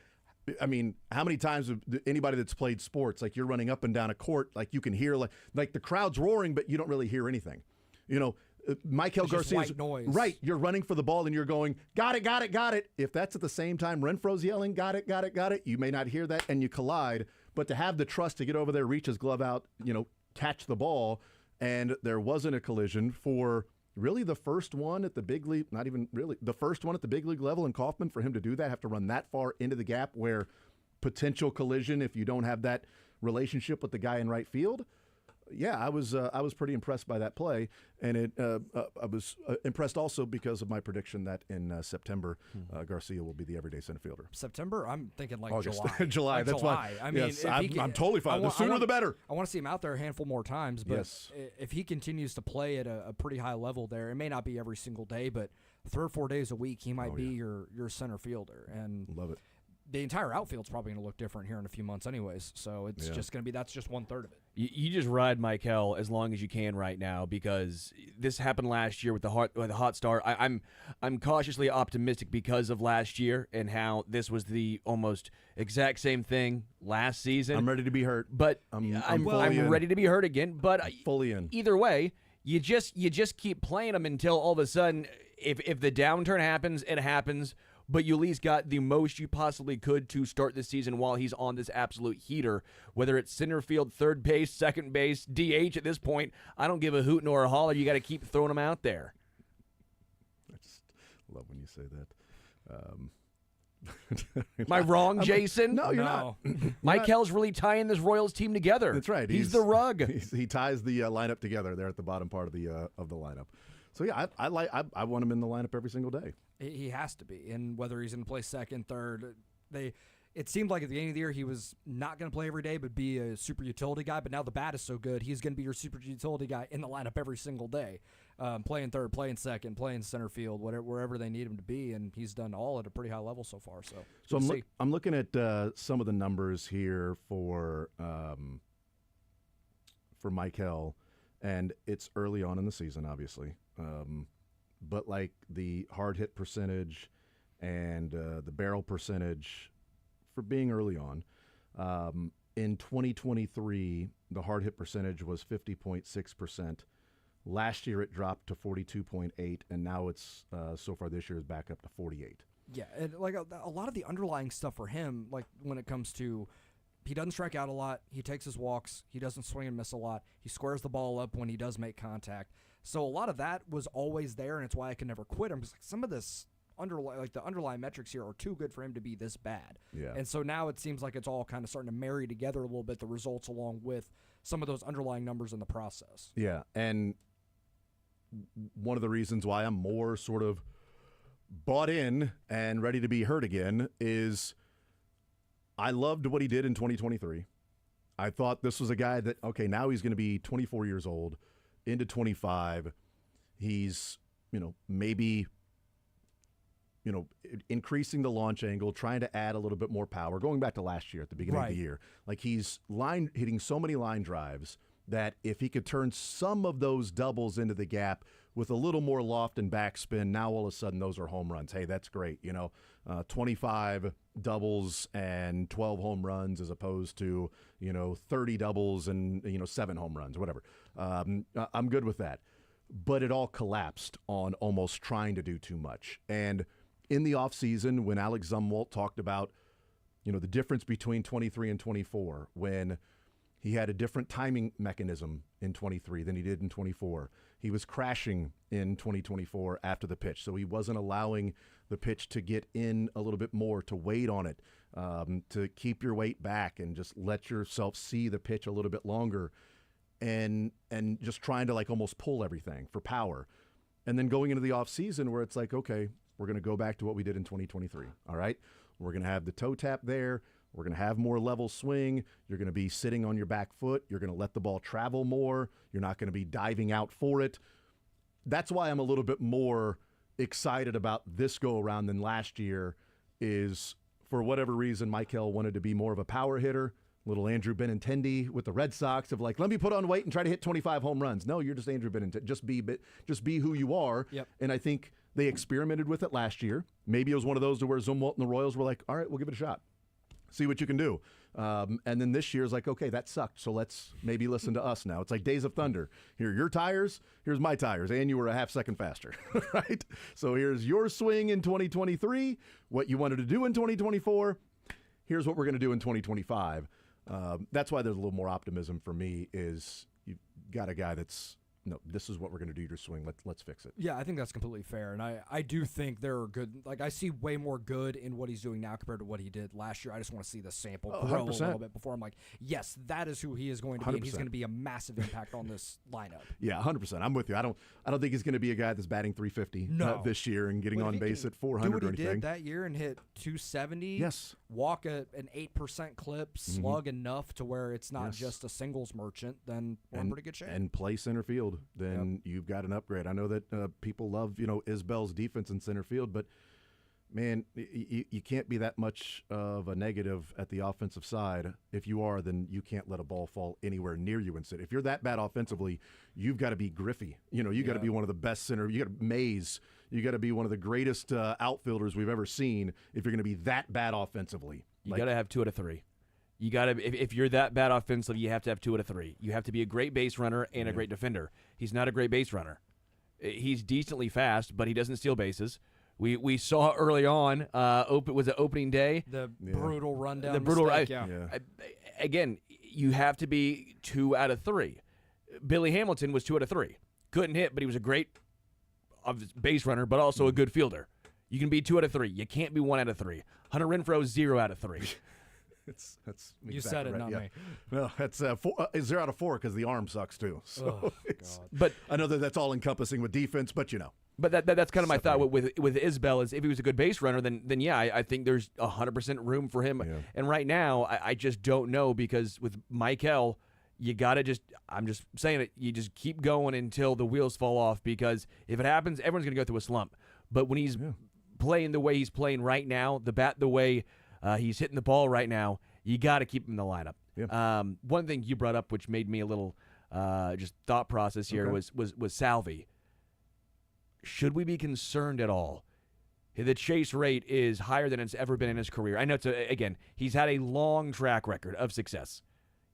I mean, how many times anybody that's played sports, like you're running up and down a court, like you can hear like the crowd's roaring, but you don't really hear anything. Michael Garcia's white noise. Right. You're running for the ball and you're going, got it, got it, got it. If that's at the same time Renfroe's yelling, got it, got it, got it, you may not hear that and you collide. But to have the trust to get over there, reach his glove out, catch the ball, and there wasn't a collision for really the first one at the big league, not even really, the first one at the big league level in Kauffman, for him to do that, have to run that far into the gap where potential collision if you don't have that relationship with the guy in right field. Yeah, I was pretty impressed by that play, and I was impressed also because of my prediction that in September Garcia will be the everyday center fielder. September? I'm thinking like August. July. July. Like that's July. why. I mean, yes, I'm totally fine. The sooner the better. I want to see him out there a handful more times, but if he continues to play at a pretty high level there, it may not be every single day, but 3 or 4 days a week, he might be your center fielder. And love it. The entire outfield's probably going to look different here in a few months anyways, so it's just going to be, that's just 1/3 of it. You just ride Michael as long as you can right now, because this happened last year with the hot start. I'm cautiously optimistic because of last year and how this was the almost exact same thing last season. I'm ready to be hurt, but I'm ready to be hurt again. But fully in. Either way, you just keep playing them until all of a sudden, if the downturn happens, it happens. But you at least got the most you possibly could to start the season while he's on this absolute heater. Whether it's center field, third base, second base, DH at this point, I don't give a hoot nor a holler. You got to keep throwing him out there. I just love when you say that. Am I wrong, Jason? No, you're not. Michael's really tying this Royals team together. That's right. He's the rug. He ties the lineup together there at the bottom part of the lineup. So yeah, I want him in the lineup every single day. He has to be, and whether he's going to play second, third, it seemed like at the beginning of the year he was not going to play every day, but be a super utility guy. But now the bat is so good, he's going to be your super utility guy in the lineup every single day, playing third, playing second, playing center field, wherever they need him to be, and he's done all at a pretty high level so far. So I'm looking at some of the numbers here for Michael, and it's early on in the season, obviously. But like the hard hit percentage and the barrel percentage for being early on, in 2023, the hard hit percentage was 50.6%. Last year it dropped to 42.8%, and now it's so far this year is back up to 48%. Yeah, and like a lot of the underlying stuff for him, like when it comes to he doesn't strike out a lot. He takes his walks. He doesn't swing and miss a lot. He squares the ball up when he does make contact. So a lot of that was always there, and it's why I can never quit him. Because some of this the underlying metrics here are too good for him to be this bad. Yeah. And so now it seems like it's all kind of starting to marry together a little bit, the results along with some of those underlying numbers in the process. Yeah, and one of the reasons why I'm more sort of bought in and ready to be hurt again is I loved what he did in 2023. I thought this was a guy that, okay, now he's going to be 24 years old, into 25. He's, maybe, increasing the launch angle, trying to add a little bit more power, going back to last year at the beginning of the year. Like, he's hitting so many line drives that if he could turn some of those doubles into the gap with a little more loft and backspin, now all of a sudden those are home runs. Hey, that's great. 25 doubles and 12 home runs as opposed to, 30 doubles and, 7 home runs, whatever. I'm good with that. But it all collapsed on almost trying to do too much. And in the offseason, when Alex Zumwalt talked about, the difference between 23 and 24, when he had a different timing mechanism in 23 than he did in 24. He was crashing in 2024 after the pitch, so he wasn't allowing the pitch to get in a little bit more, to wait on it, to keep your weight back and just let yourself see the pitch a little bit longer, and just trying to almost pull everything for power. And then going into the offseason where it's like, okay, we're going to go back to what we did in 2023, all right? We're going to have the toe tap there. We're going to have more level swing. You're going to be sitting on your back foot. You're going to let the ball travel more. You're not going to be diving out for it. That's why I'm a little bit more excited about this go-around than last year is, for whatever reason, Michael wanted to be more of a power hitter. Little Andrew Benintendi with the Red Sox of let me put on weight and try to hit 25 home runs. No, you're just Andrew Benintendi. Just be who you are. Yep. And I think they experimented with it last year. Maybe it was one of those to where Zumwalt and the Royals were like, all right, we'll give it a shot. See what you can do. And then this year's like, okay, that sucked, so let's maybe listen to us now. It's like Days of Thunder. Here are your tires, here's my tires, and you were a half second faster, right? So here's your swing in 2023, what you wanted to do in 2024. Here's what we're going to do in 2025. That's why there's a little more optimism for me is you've got a guy that's, no, this is what we're going to do to your swing. Let's fix it. Yeah, I think that's completely fair. And I do think there are good, I see way more good in what he's doing now compared to what he did last year. I just want to see the sample grow 100%. a little bit before I'm like, yes, that is who he is going to be. 100%. And he's going to be a massive impact on this lineup. Yeah, 100%. I'm with you. I don't think he's going to be a guy that's batting 350 this year and getting on base at 400 do what or anything. He did that year and hit 270. Yes. Walk an 8% clip, slug enough to where it's not just a singles merchant, then we're in pretty good shape. And play center field, then you've got an upgrade. I know that people love, Isbell's defense in center field, but man, you can't be that much of a negative at the offensive side. If you are, then you can't let a ball fall anywhere near you and sit. If you're that bad offensively, you've got to be Griffey. You got to be one of the best center. You got Mays. You got to be one of the greatest outfielders we've ever seen if you're going to be that bad offensively. You got to have 2 out of 3. You got to if you're that bad offensively, you have to have 2 out of 3. You have to be a great base runner and a great defender. He's not a great base runner. He's decently fast, but he doesn't steal bases. We saw early on, was it opening day? The brutal rundown. The brutal mistake, Again, you have to be 2 out of 3. Billy Hamilton was 2 out of 3. Couldn't hit, but he was a great base runner, but also a good fielder. You can be 2 out of 3. You can't be 1 out of 3. Hunter Renfroe 0 out of 3. That's you said it, right. not me. Well, that's 0 out of 4 because the arm sucks too. So but I know that's all encompassing with defense, but But that's kind of my thought with Isbell is if he was a good base runner, then yeah, I think there's 100% room for him. Yeah. And right now, I just don't know because with Michael, you got to I'm just saying it, you just keep going until the wheels fall off because if it happens, everyone's going to go through a slump. But when he's playing the way he's playing right now, the way he's hitting the ball right now, you got to keep him in the lineup. Yeah. One thing you brought up, which made me a little just thought process here, was Salvi. Should we be concerned at all? The chase rate is higher than it's ever been in his career. I know again, he's had a long track record of success.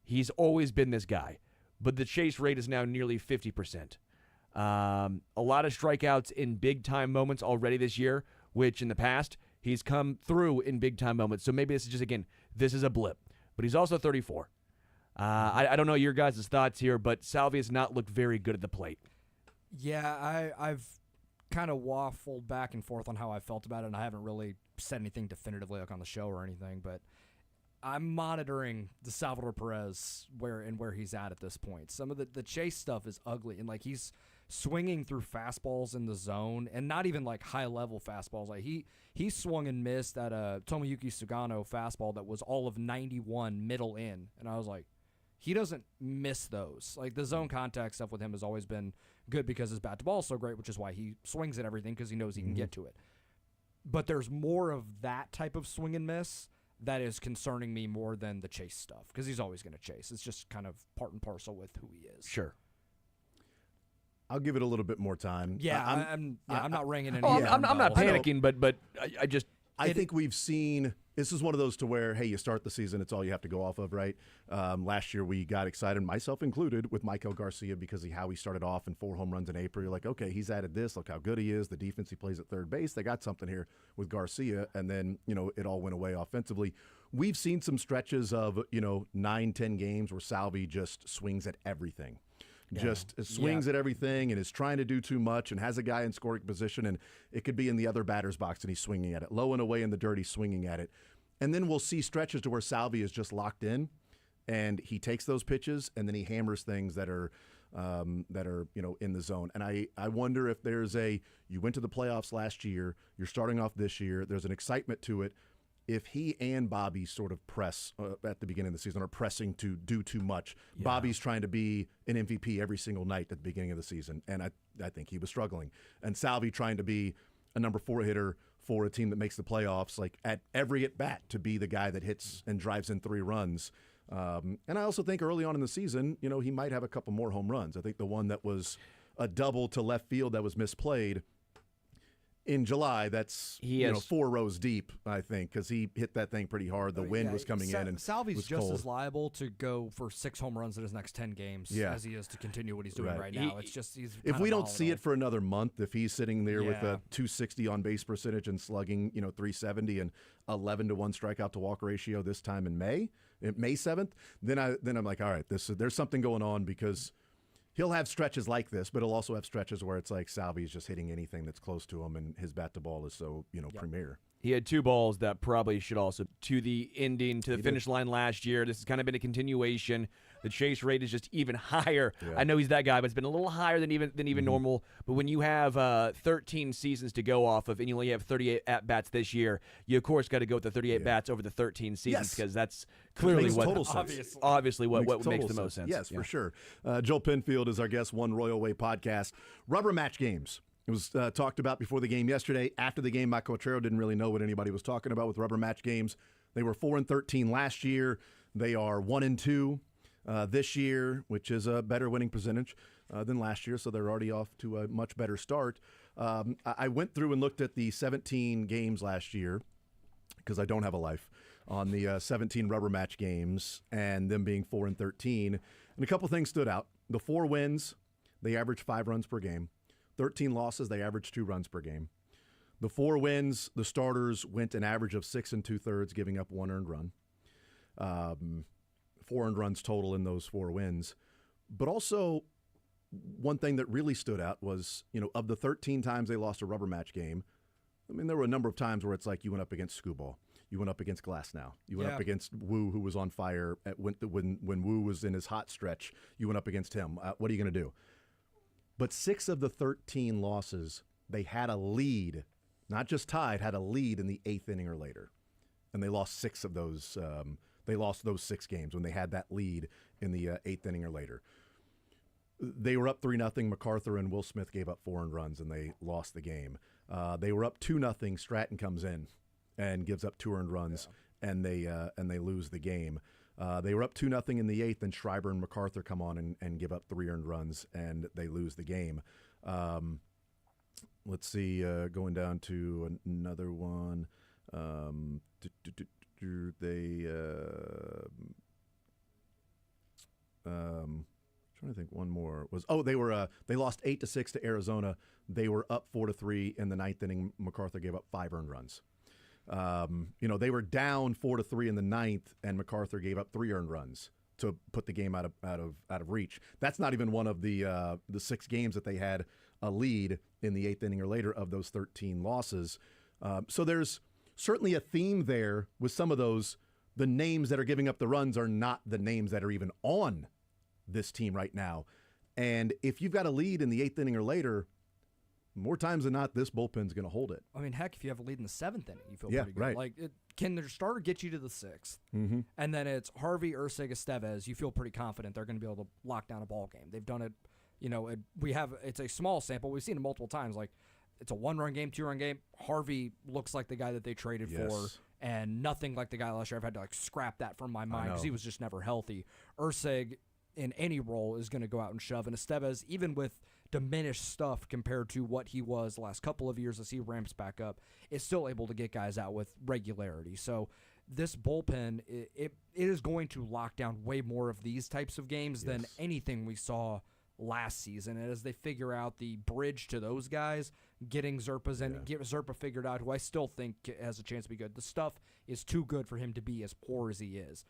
He's always been this guy, but the chase rate is now nearly 50%. A lot of strikeouts in big-time moments already this year, which in the past, he's come through in big-time moments. So maybe this is just, again, this is a blip. but he's also 34. I don't know your guys' thoughts here, but Salvi has not looked very good at the plate. Yeah, I've kind of waffled back and forth on how I felt about it, and I haven't really said anything definitively like on the show or anything, but I'm monitoring the Salvador Perez where he's at this point. Some of the chase stuff is ugly, and like he's swinging through fastballs in the zone, and not even like high level fastballs. Like he swung and missed at a Tomoyuki Sugano fastball that was all of 91 middle in, and I was like, he doesn't miss those. Like the zone contact stuff with him has always been good because his bat to ball is so great, which is why he swings at everything because he knows he can get to it. But there's more of that type of swing and miss that is concerning me more than the chase stuff because he's always going to chase. It's just kind of part and parcel with who he is. Sure. I'll give it a little bit more time. Yeah, I'm not ringing any. I'm not panicking, but I think we've seen this is one of those to where, hey, you start the season, it's all you have to go off of, right? Last year we got excited, myself included, with Michael Garcia because of how he started off in 4 home runs in April. You're like, okay, he's added this. Look how good he is. The defense he plays at third base. They got something here with Garcia, and then it all went away offensively. We've seen some stretches of 9-10 games where Salvi just swings at everything. Just swings at everything and is trying to do too much and has a guy in scoring position, and it could be in the other batter's box and he's swinging at it. Low and away in the dirt, he's swinging at it. And then we'll see stretches to where Salvi is just locked in and he takes those pitches and then he hammers things that are in the zone. And I wonder if there's you went to the playoffs last year, you're starting off this year, there's an excitement to it. If he and Bobby sort of press at the beginning of the season, are pressing to do too much, Bobby's trying to be an MVP every single night at the beginning of the season, and I think he was struggling. And Salvi trying to be a number 4 hitter for a team that makes the playoffs, like at every at-bat to be the guy that hits and drives in 3 runs. And I also think early on in the season, he might have a couple more home runs. I think the one that was a double to left field that was misplayed in July, that's 4 rows deep, I think, because he hit that thing pretty hard. The wind was coming in, and Salvi's was just cold. as liable to go for 6 home runs in his next 10 games as he is to continue what he's doing right now. It's just if we don't see it for another month, if he's sitting there with a 260 on base percentage and slugging 370 and 11-1 strikeout to walk ratio this time in May 7th, then I'm like, all right, there's something going on because he'll have stretches like this, but he'll also have stretches where it's like Salvi's just hitting anything that's close to him, and his bat to ball is so premier. He had 2 balls that probably should also to the ending, to the finish line last year. This has kind of been a continuation. The chase rate is just even higher. Yeah. I know he's that guy, but it's been a little higher than even normal. But when you have 13 seasons to go off of, and you only have 38 at bats this year, you of course got to go with the 38 bats over the 13 seasons because that's clearly what obviously what makes the most sense. Yes, for sure. Joel Penfield is our guest. One Royal Way podcast. Rubber match games. It was talked about before the game yesterday. After the game, Mike Cotrero didn't really know what anybody was talking about with rubber match games. They were 4-13 last year. They are 1-2 this year, which is a better winning percentage than last year, so they're already off to a much better start. I went through and looked at the 17 games last year, because I don't have a life, on the 17 rubber match games and them being 4-13. And a couple things stood out. The 4 wins, they averaged 5 runs per game. 13 losses, they averaged 2 runs per game. The 4 wins, the starters went an average of 6 2/3, giving up 1 earned run. 4 earned runs total in those 4 wins. But also, one thing that really stood out was, of the 13 times they lost a rubber match game, I mean, there were a number of times where it's like you went up against Skubal. You went up against Glasnow. You went up against Wu, who was on fire when Wu was in his hot stretch. You went up against him. What are you going to do? But 6 of the 13 losses, they had a lead, not just tied, had a lead in the 8th inning or later. And they lost 6 of those. They lost those 6 games when they had that lead in the 8th inning or later. They were up 3-0. MacArthur and Will Smith gave up 4 earned runs, and they lost the game. They were up 2-0. Stratton comes in and gives up 2 earned runs, and they lose the game. They were up 2-0 in the 8th, and Schreiber and MacArthur come on and give up 3 earned runs, and they lose the game. Let's see, going down to another one. Trying to think one more was they lost 8-6 to Arizona. They were up 4-3 in the 9th inning. MacArthur gave up 5 earned runs. They were down 4-3 in the ninth, and MacArthur gave up 3 earned runs to put the game out of reach. That's not even one of the 6 games that they had a lead in the 8th inning or later of those 13 losses. So there's certainly a theme there with some of those. The names that are giving up the runs are not the names that are even on this team right now. And if you've got a lead in the 8th inning or later, more times than not, this bullpen's going to hold it. I mean, heck, if you have a lead in the 7th inning, you feel pretty good. Right. Like, can their starter get you to the 6th? Mm-hmm. And then it's Harvey, Ursig, Estevez. You feel pretty confident they're going to be able to lock down a ball game. They've done it. It's a small sample. We've seen it multiple times. Like, it's a 1-run game, 2-run game. Harvey looks like the guy that they traded for, and nothing like the guy last year. I've had to scrap that from my mind because he was just never healthy. Ursig, in any role, is going to go out and shove. And Estevez, even with diminished stuff compared to what he was the last couple of years as he ramps back up, is still able to get guys out with regularity. So this bullpen, it is going to lock down way more of these types of games than anything we saw last season. And as they figure out the bridge to those guys, getting Zerpa's and get Zerpa figured out, who I still think has a chance to be good. The stuff is too good for him to be as poor as he is.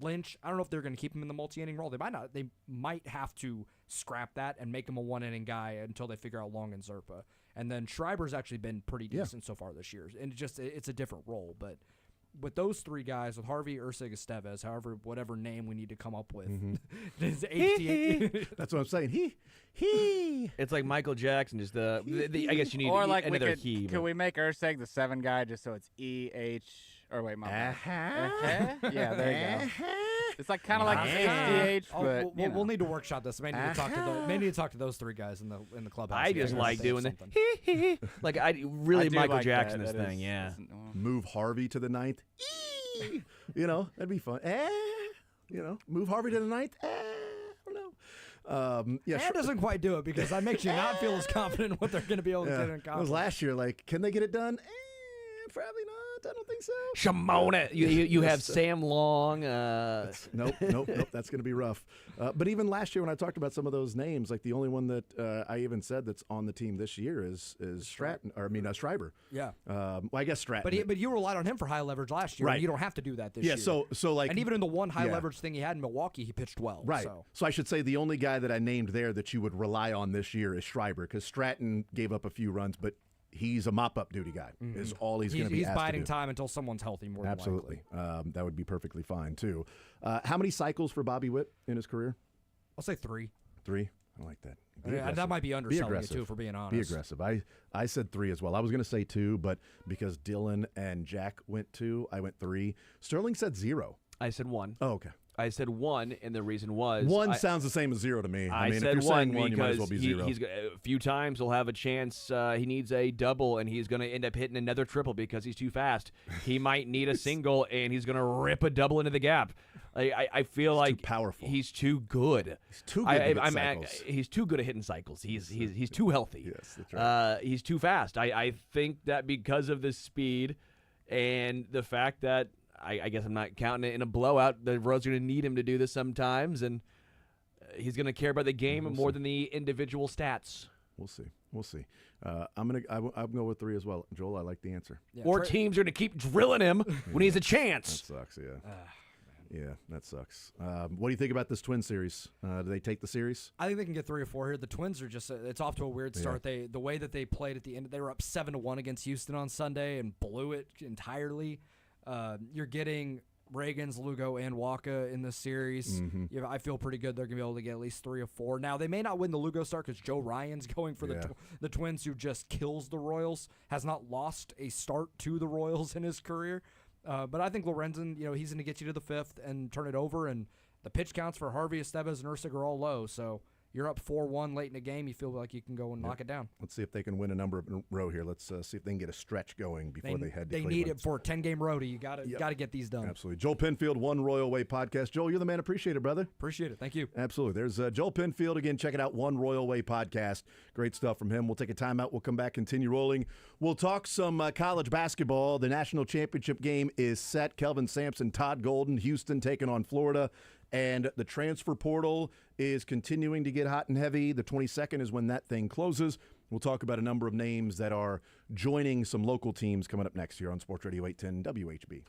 Lynch, I don't know if they're going to keep him in the multi-inning role. They might not. They might have to scrap that and make him a 1-inning guy until they figure out Long and Zerpa. And then Schreiber's actually been pretty decent so far this year. And it's a different role. But with those 3 guys, with Harvey, Ursig, Estevez, whatever name we need to come up with, That's what I'm saying. He. It's like Michael Jackson. Just I guess you need or like another he. Can we make Ursig the 7 guy just so it's E-H? Or wait, my bad. Yeah, there you go. It's like kind of like HDH, but we'll need to workshop this. Maybe need to talk to those 3 guys in the clubhouse. I just like doing the like Michael Jackson this thing. Yeah. Move Harvey to the 9th. That'd be fun. Move Harvey to the 9th. I don't know. That doesn't quite do it because that makes you not feel as confident in what they're going to be able to get in It was last year. Like, can they get it done? Probably not. I don't think so. Shimona. You have Sam Long. Nope. That's going to be rough. But even last year when I talked about some of those names, like the only one that I even said that's on the team this year is Schreiber. Yeah. Well, I guess Stratton. But you relied on him for high leverage last year. Right. And you don't have to do that this year. Yeah. So like, and even in the one high leverage thing he had in Milwaukee, he pitched well. Right. So I should say the only guy that I named there that you would rely on this year is Schreiber because Stratton gave up a few runs, but he's a mop-up duty guy. Is all he's going to be He's asked biding to do. time until someone's healthy. More Absolutely. than likely. That would be perfectly fine too. How many cycles for Bobby Witt in his career? I'll say 3. 3. I like that. That might be underselling it too, for being honest. Be aggressive. I said 3 as well. I was going to say 2, but because Dylan and Jack went 2, I went 3. Sterling said 0. I said 1. Oh, okay. I said 1, and the reason was 1 sounds the same as 0 to me. I mean, said if you're 1 saying 1, you might as well be 0. He's a few times he'll have a chance. He needs a double, and he's going to end up hitting another triple because he's too fast. He might need a single, and he's going to rip a double into the gap. I feel like too powerful. He's too good. He's too good at cycles. He's too good at hitting cycles. He's too healthy. Yes, that's right. He's too fast. I think that because of the speed and the fact that I guess I'm not counting it in a blowout. The Roads are going to need him to do this sometimes, and he's going to care about the game more than the individual stats. We'll see. I'm going with 3 as well. Joel, I like the answer. Yeah, or teams are going to keep drilling him when he has a chance. That sucks, yeah. Yeah, that sucks. What do you think about this Twin series? Do they take the series? I think they can get 3 or 4 here. The Twins are just it's off to a weird start. The way that they played at the end, they were up 7-1 against Houston on Sunday and blew it entirely. You're getting Reagans, Lugo, and Waka in this series. Mm-hmm. I feel pretty good they're going to be able to get at least 3 or 4. Now, they may not win the Lugo start because Joe Ryan's going for the Twins, who just kills the Royals, has not lost a start to the Royals in his career. But I think Lorenzen, he's going to get you to the 5th and turn it over, and the pitch counts for Harvey, Estevez, and Ursig are all low, so you're up 4-1 late in the game. You feel like you can go and knock it down. Let's see if they can win a number in a row here. Let's see if they can get a stretch going before they head to Cleveland. They need it for a 10-game roadie. You got to get these done. Absolutely. Joel Penfield, One Royal Way podcast. Joel, you're the man. Appreciate it, brother. Appreciate it. Thank you. Absolutely. There's Joel Penfield. Again, check it out, One Royal Way podcast. Great stuff from him. We'll take a timeout. We'll come back, continue rolling. We'll talk some college basketball. The national championship game is set. Kelvin Sampson, Todd Golden, Houston taking on Florida. And the transfer portal is continuing to get hot and heavy. The 22nd is when that thing closes. We'll talk about a number of names that are joining some local teams coming up next year on Sports Radio 810 WHB.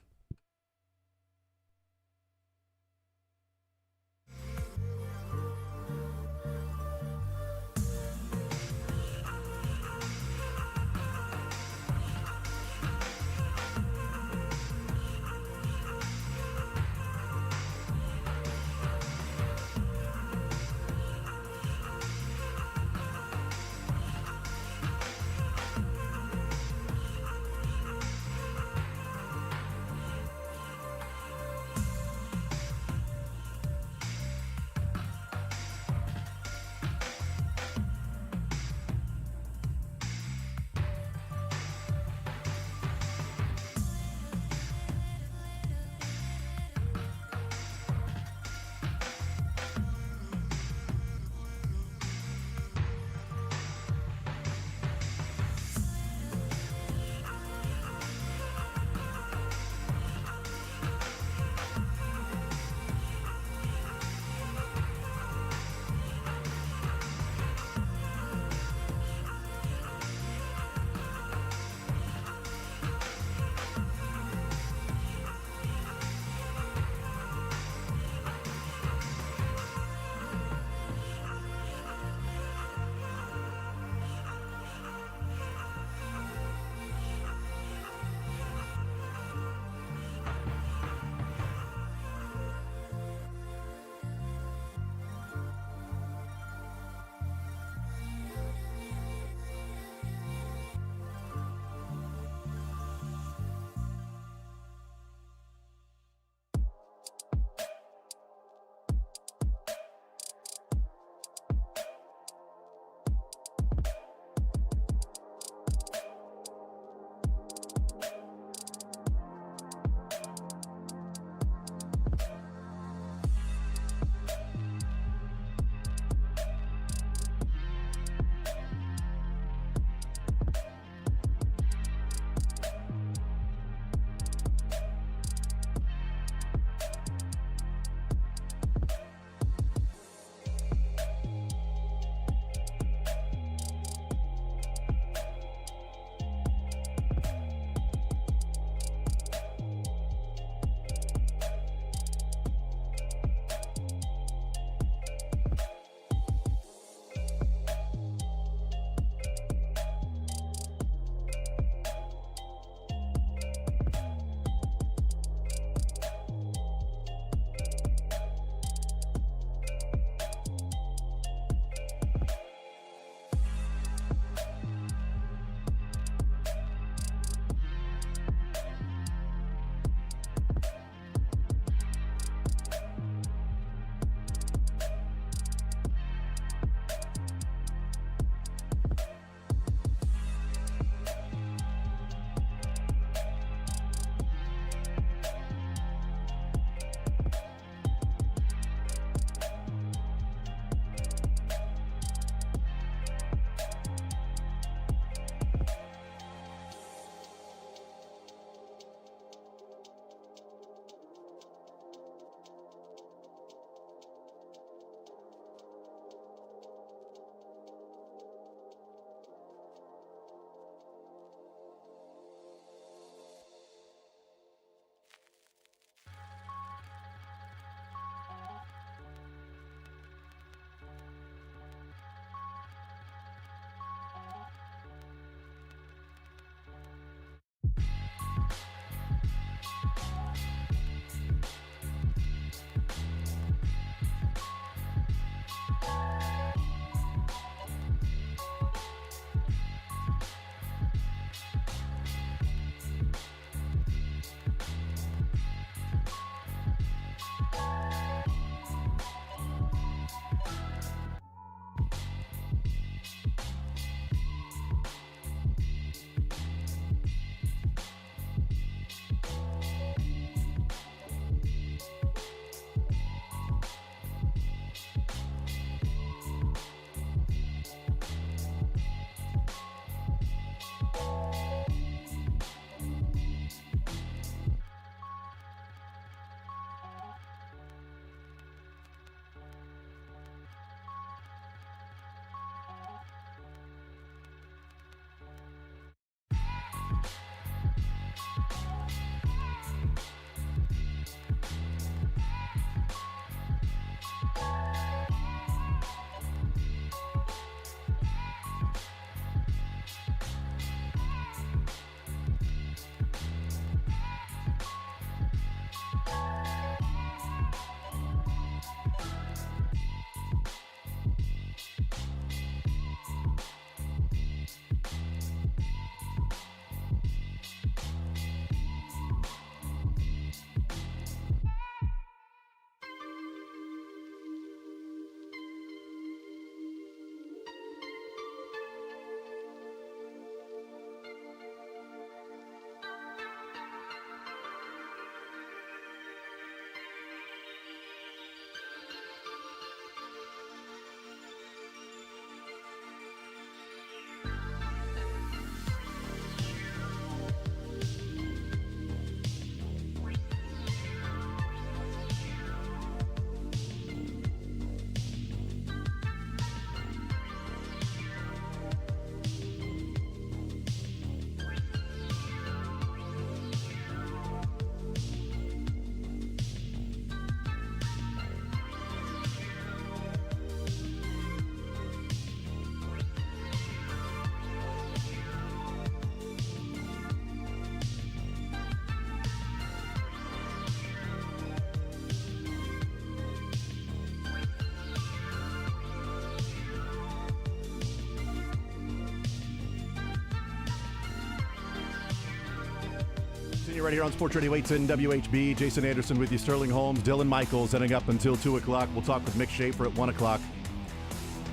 Continue right here on Sports Radio 810 WHB. Jason Anderson with you, Sterling Holmes, Dylan Michaels, heading up until 2 o'clock. We'll talk with Mick Schaefer at 1 o'clock.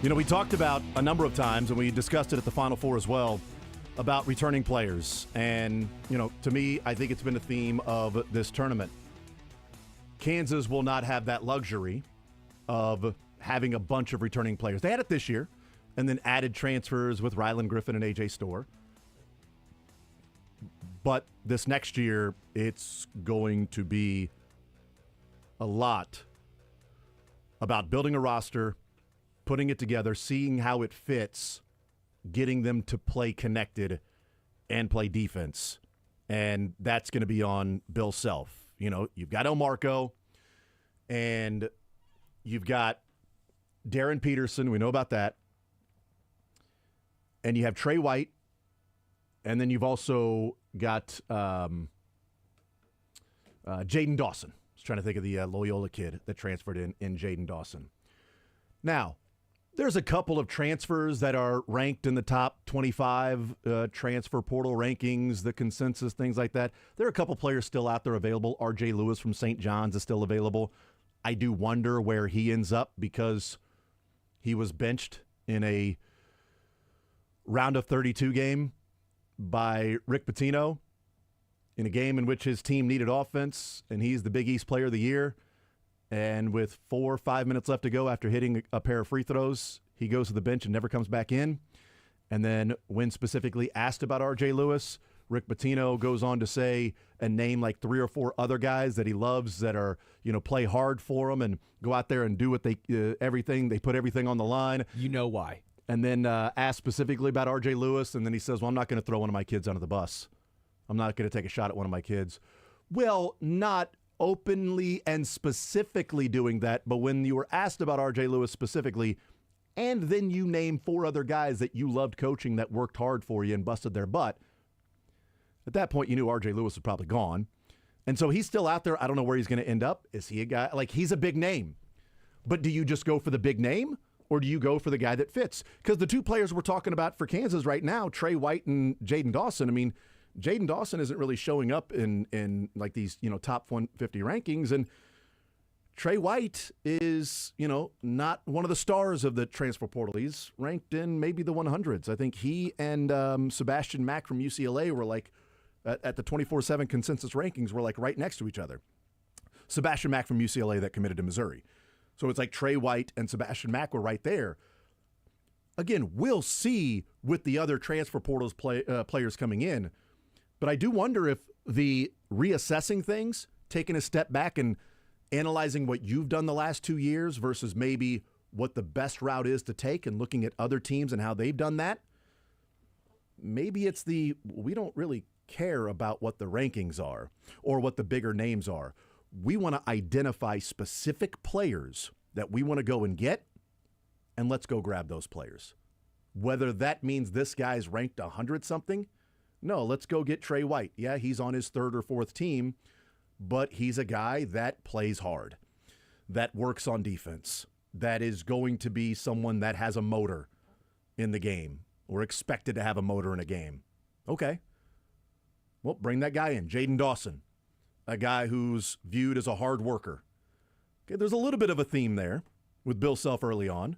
You know, we talked about a number of times, and we discussed it at the Final Four as well, about returning players. And, you know, to me, I think it's been a theme of this tournament. Kansas will not have that luxury of having a bunch of returning players. They had it this year, and then added transfers with Ryland Griffin and A.J. Storr. But this next year, it's going to be a lot about building a roster, putting it together, seeing how it fits, getting them to play connected and play defense. And that's going to be on Bill Self. You know, you've got Elmarko, and you've got Darren Peterson. We know about that. And you have Trey White. And then you've also got Jaden Dawson. I was trying to think of the Loyola kid that transferred in Jaden Dawson. Now, there's a couple of transfers that are ranked in the top 25 transfer portal rankings, the consensus, things like that. There are a couple players still out there available. R.J. Lewis from St. John's is still available. I do wonder where he ends up because he was benched in a round of 32 game by Rick Pitino in a game in which his team needed offense, and he's the Big East Player of the Year. And with 4 or 5 minutes left to go after hitting a pair of free throws, he goes to the bench and never comes back in. And then when specifically asked about R.J. Lewis, Rick Pitino goes on to say and name like 3 or 4 other guys that he loves that are, you know, play hard for him and go out there and do what they everything. They put everything on the line. You know why. And then asked specifically about R.J. Lewis, and then he says, well, I'm not going to throw one of my kids under the bus. I'm not going to take a shot at one of my kids. Well, not openly and specifically doing that, but when you were asked about R.J. Lewis specifically, and then you name 4 other guys that you loved coaching that worked hard for you and busted their butt, at that point you knew R.J. Lewis was probably gone. And so he's still out there. I don't know where he's going to end up. Is he a guy? Like, he's a big name. But do you just go for the big name, or do you go for the guy that fits? Because the 2 players we're talking about for Kansas right now, Trey White and Jaden Dawson, I mean, Jaden Dawson isn't really showing up in like these, you know, top 150 rankings. And Trey White is, you know, not one of the stars of the transfer portal. He's ranked in maybe the 100s. I think he and Sebastian Mack from UCLA were like, at the 24/7 consensus rankings, were like right next to each other. Sebastian Mack from UCLA that committed to Missouri. So it's like Trey White and Sebastian Mack were right there. Again, we'll see with the other transfer portals players coming in. But I do wonder if the reassessing things, taking a step back and analyzing what you've done the last 2 years versus maybe what the best route is to take and looking at other teams and how they've done that, maybe it's we don't really care about what the rankings are or what the bigger names are. We want to identify specific players that we want to go and get, and let's go grab those players. Whether that means this guy's ranked 100-something, no, let's go get Trey White. Yeah, he's on his 3rd or 4th team, but he's a guy that plays hard, that works on defense, that is going to be someone that has a motor in the game or expected to have a motor in a game. Okay. Well, bring that guy in. Jaden Dawson, a guy who's viewed as a hard worker. Okay, there's a little bit of a theme there with Bill Self early on.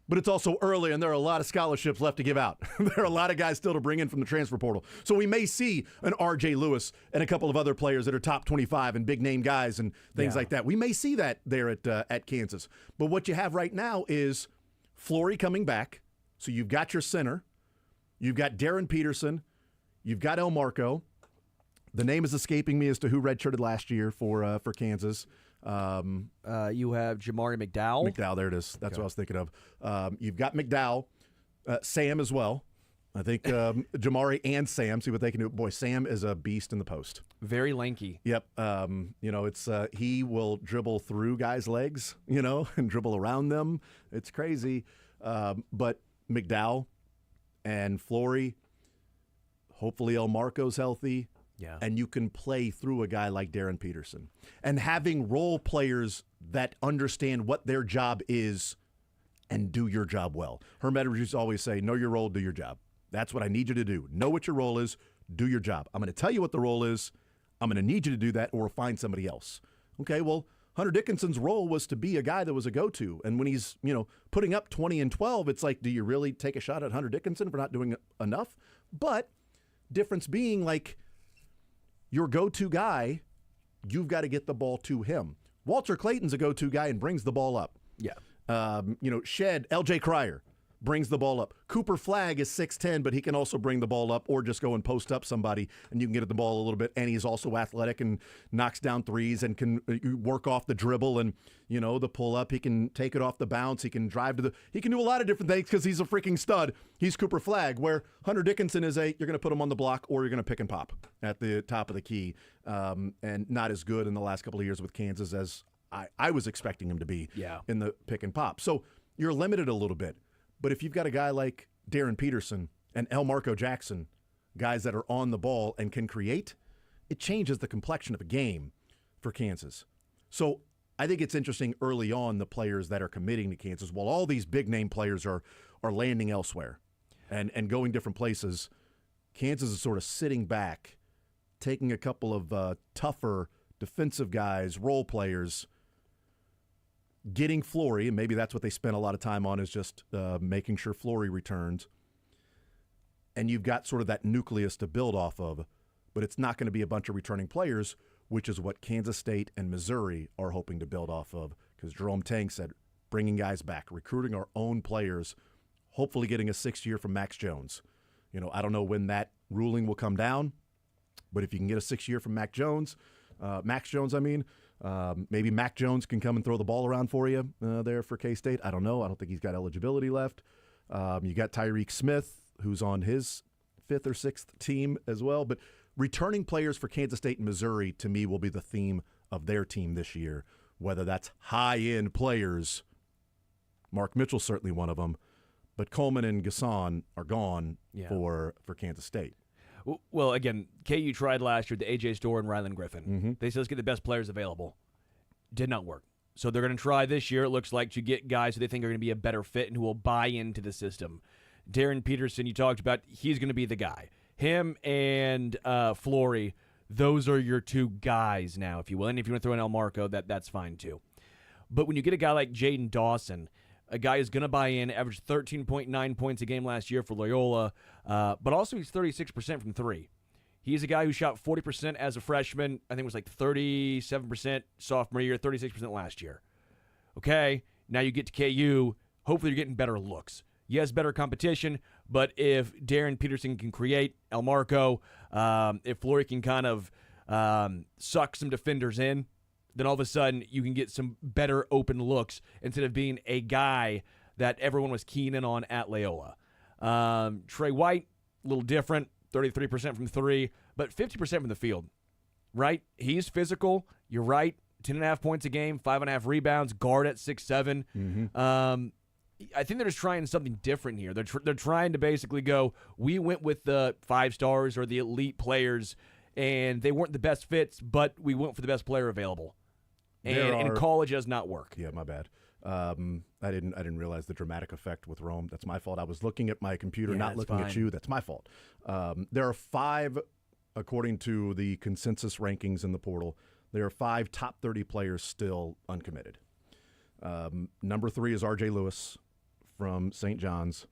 But it's also early, and there are a lot of scholarships left to give out. There are a lot of guys still to bring in from the transfer portal. So we may see an R.J. Lewis and a couple of other players that are top 25 and big-name guys and things like that. We may see that there at Kansas. But what you have right now is Flory coming back. So you've got your center. You've got Darren Peterson. You've got Elmarko. The name is escaping me as to who redshirted last year for Kansas. You have Jamari McDowell. McDowell, there it is. That's what I was thinking of. You've got McDowell, Sam as well. I think Jamari and Sam, see what they can do. Boy, Sam is a beast in the post. Very lanky. Yep. It's he will dribble through guys' legs, and dribble around them. It's crazy. But McDowell and Flory, hopefully Elmarko's healthy. Yeah. And you can play through a guy like Darren Peterson. And having role players that understand what their job is and do your job well. Herm Edwards used to always say, know your role, do your job. That's what I need you to do. Know what your role is, do your job. I'm going to tell you what the role is. I'm going to need you to do that, or we'll find somebody else. Okay, well, Hunter Dickinson's role was to be a guy that was a go-to. And when he's, putting up 20 and 12, it's like, do you really take a shot at Hunter Dickinson for not doing enough? But difference being, like, your go-to guy, you've got to get the ball to him. Walter Clayton's a go-to guy and brings the ball up. Yeah. Shed, L.J. Cryer brings the ball up. Cooper Flagg is 6'10", but he can also bring the ball up or just go and post up somebody, and you can get at the ball a little bit. And he's also athletic and knocks down threes and can work off the dribble and, the pull-up. He can take it off the bounce. He can drive to he can do a lot of different things because he's a freaking stud. He's Cooper Flagg, where Hunter Dickinson is you're going to put him on the block or you're going to pick and pop at the top of the key, and not as good in the last couple of years with Kansas as I was expecting him to be in the pick and pop. So you're limited a little bit. But if you've got a guy like Darren Peterson and Elmarco Jackson, guys that are on the ball and can create, it changes the complexion of a game for Kansas. So I think it's interesting early on the players that are committing to Kansas. While all these big-name players are landing elsewhere and going different places, Kansas is sort of sitting back, taking a couple of tougher defensive guys, role players, getting Flory, and maybe that's what they spent a lot of time on, is just making sure Flory returns. And you've got sort of that nucleus to build off of, but it's not going to be a bunch of returning players, which is what Kansas State and Missouri are hoping to build off of, because Jerome Tang said, bringing guys back, recruiting our own players, hopefully getting a 6th year from Max Jones. I don't know when that ruling will come down, but if you can get a 6th year from Max Jones, maybe Mac Jones can come and throw the ball around for you there for K-State. I don't know. I don't think he's got eligibility left. You got Tyreek Smith, who's on his 5th or 6th team as well. But returning players for Kansas State and Missouri, to me, will be the theme of their team this year, whether that's high-end players. Mark Mitchell's certainly one of them. But Coleman and Gasson are gone for Kansas State. Well, again, KU tried last year, the A.J. Storr and Rylan Griffin. Mm-hmm. They said, let's get the best players available. Did not work. So they're going to try this year, it looks like, to get guys who they think are going to be a better fit and who will buy into the system. Darren Peterson, you talked about, he's going to be the guy. Him and Flory, those are your two guys now, if you will. And if you want to throw in Elmarco, that's fine too. But when you get a guy like Jaden Dawson, a guy who's going to buy in, averaged 13.9 points a game last year for Loyola, but also he's 36% from three. He's a guy who shot 40% as a freshman. I think it was like 37% sophomore year, 36% last year. Okay, now you get to KU. Hopefully you're getting better looks. Yes, better competition, but if Darren Peterson can create, Elmarco, if Flory can kind of suck some defenders in, then all of a sudden you can get some better open looks instead of being a guy that everyone was keen in on at Loyola. Trey White, a little different, 33% from three, but 50% from the field, right? He's physical. You're right. 10.5 points a game, 5.5 rebounds, guard at 6'7". Mm-hmm. I think they're just trying something different here. They're trying to basically go, we went with the 5 stars or the elite players, and they weren't the best fits, but we went for the best player available. And in college, it does not work. Yeah, my bad. I didn't realize the dramatic effect with Rome. That's my fault. I was looking at my computer, not looking at you. That's my fault. There are 5, according to the consensus rankings in the portal, there are 5 top 30 players still uncommitted. Number 3 is R.J. Lewis from St. John's.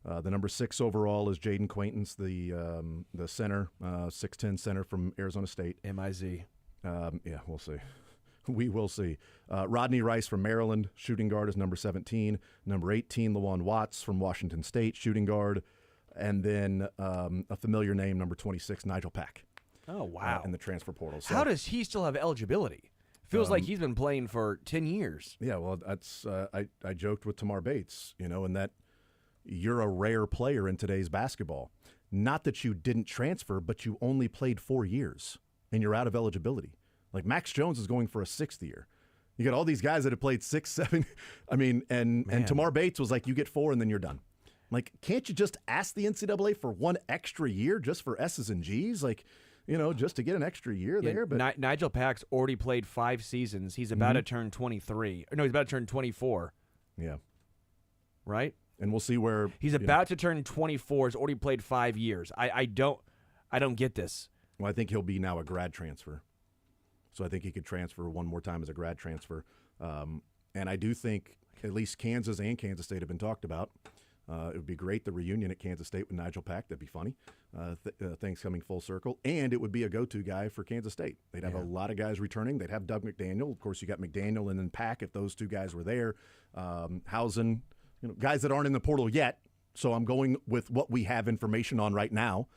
The number 6 overall is Jaden Quaintance, the center, 6'10" center from Arizona State. MIZ. Yeah, we'll see. We will see. Rodney Rice from Maryland, shooting guard, is number 17. Number 18, Lawan Watts from Washington State, shooting guard. And then a familiar name, number 26, Nigel Pack. Oh, wow. In the transfer portal. So, how does he still have eligibility? Feels like he's been playing for 10 years. Yeah, well, that's I joked with Tamar Bates, and that you're a rare player in today's basketball. Not that you didn't transfer, but you only played 4 years, and you're out of eligibility. Like, Max Jones is going for a 6th year. You got all these guys that have played 6, 7. I mean, and Tamar Bates was like, you get 4 and then you're done. Like, can't you just ask the NCAA for 1 extra year just for S's and G's? Like, just to get an extra year there. But Nigel Pack's already played 5 seasons. He's about to turn 23. Or no, he's about to turn 24. Yeah. Right? And we'll see where he's about to turn 24. He's already played 5 years. I don't I don't get this. Well, I think he'll be now a grad transfer. So I think he could transfer one more time as a grad transfer. And I do think at least Kansas and Kansas State have been talked about. It would be great, the reunion at Kansas State with Nigel Pack. That'd be funny. Things coming full circle. And it would be a go-to guy for Kansas State. They'd have a lot of guys returning. They'd have Doug McDaniel. Of course, you got McDaniel and then Pack if those two guys were there. Hausen, guys that aren't in the portal yet. So I'm going with what we have information on right now.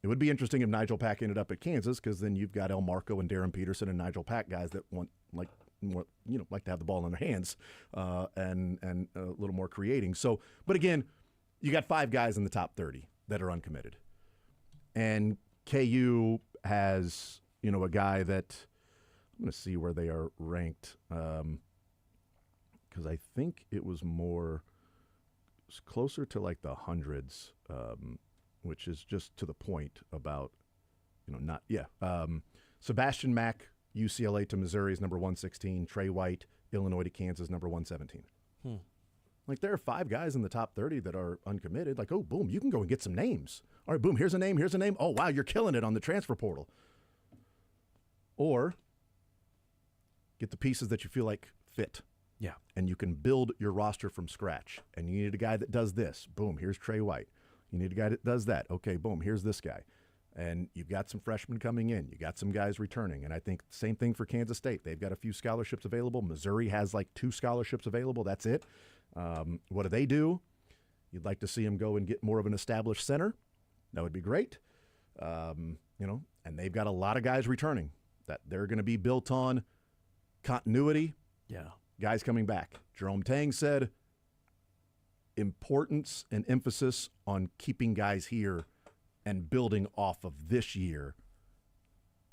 It would be interesting if Nigel Pack ended up at Kansas, because then you've got El Marco and Darren Peterson and Nigel Pack, guys that want like to have the ball in their hands and a little more creating. So, but again, you got 5 guys in the top 30 that are uncommitted, and KU has a guy that I'm going to see where they are ranked because I think it was closer to like the hundreds. Which is just to the point about, Sebastian Mack, UCLA to Missouri is number 116. Trey White, Illinois to Kansas, number 117. Like, there are 5 guys in the top 30 that are uncommitted. Like, oh, boom, you can go and get some names. All right, boom, here's a name, here's a name. Oh, wow, you're killing it on the transfer portal. Or get the pieces that you feel like fit. Yeah. And you can build your roster from scratch. And you need a guy that does this. Boom, here's Trey White. You need a guy that does that. Okay, boom, here's this guy. And you've got some freshmen coming in. You got some guys returning. And I think same thing for Kansas State. They've got a few scholarships available. Missouri has like 2 scholarships available. That's it. What do? You'd like to see them go and get more of an established center. That would be great. And they've got a lot of guys returning that they're going to be built on continuity. Yeah. Guys coming back. Jerome Tang said, importance and emphasis on keeping guys here and building off of this year,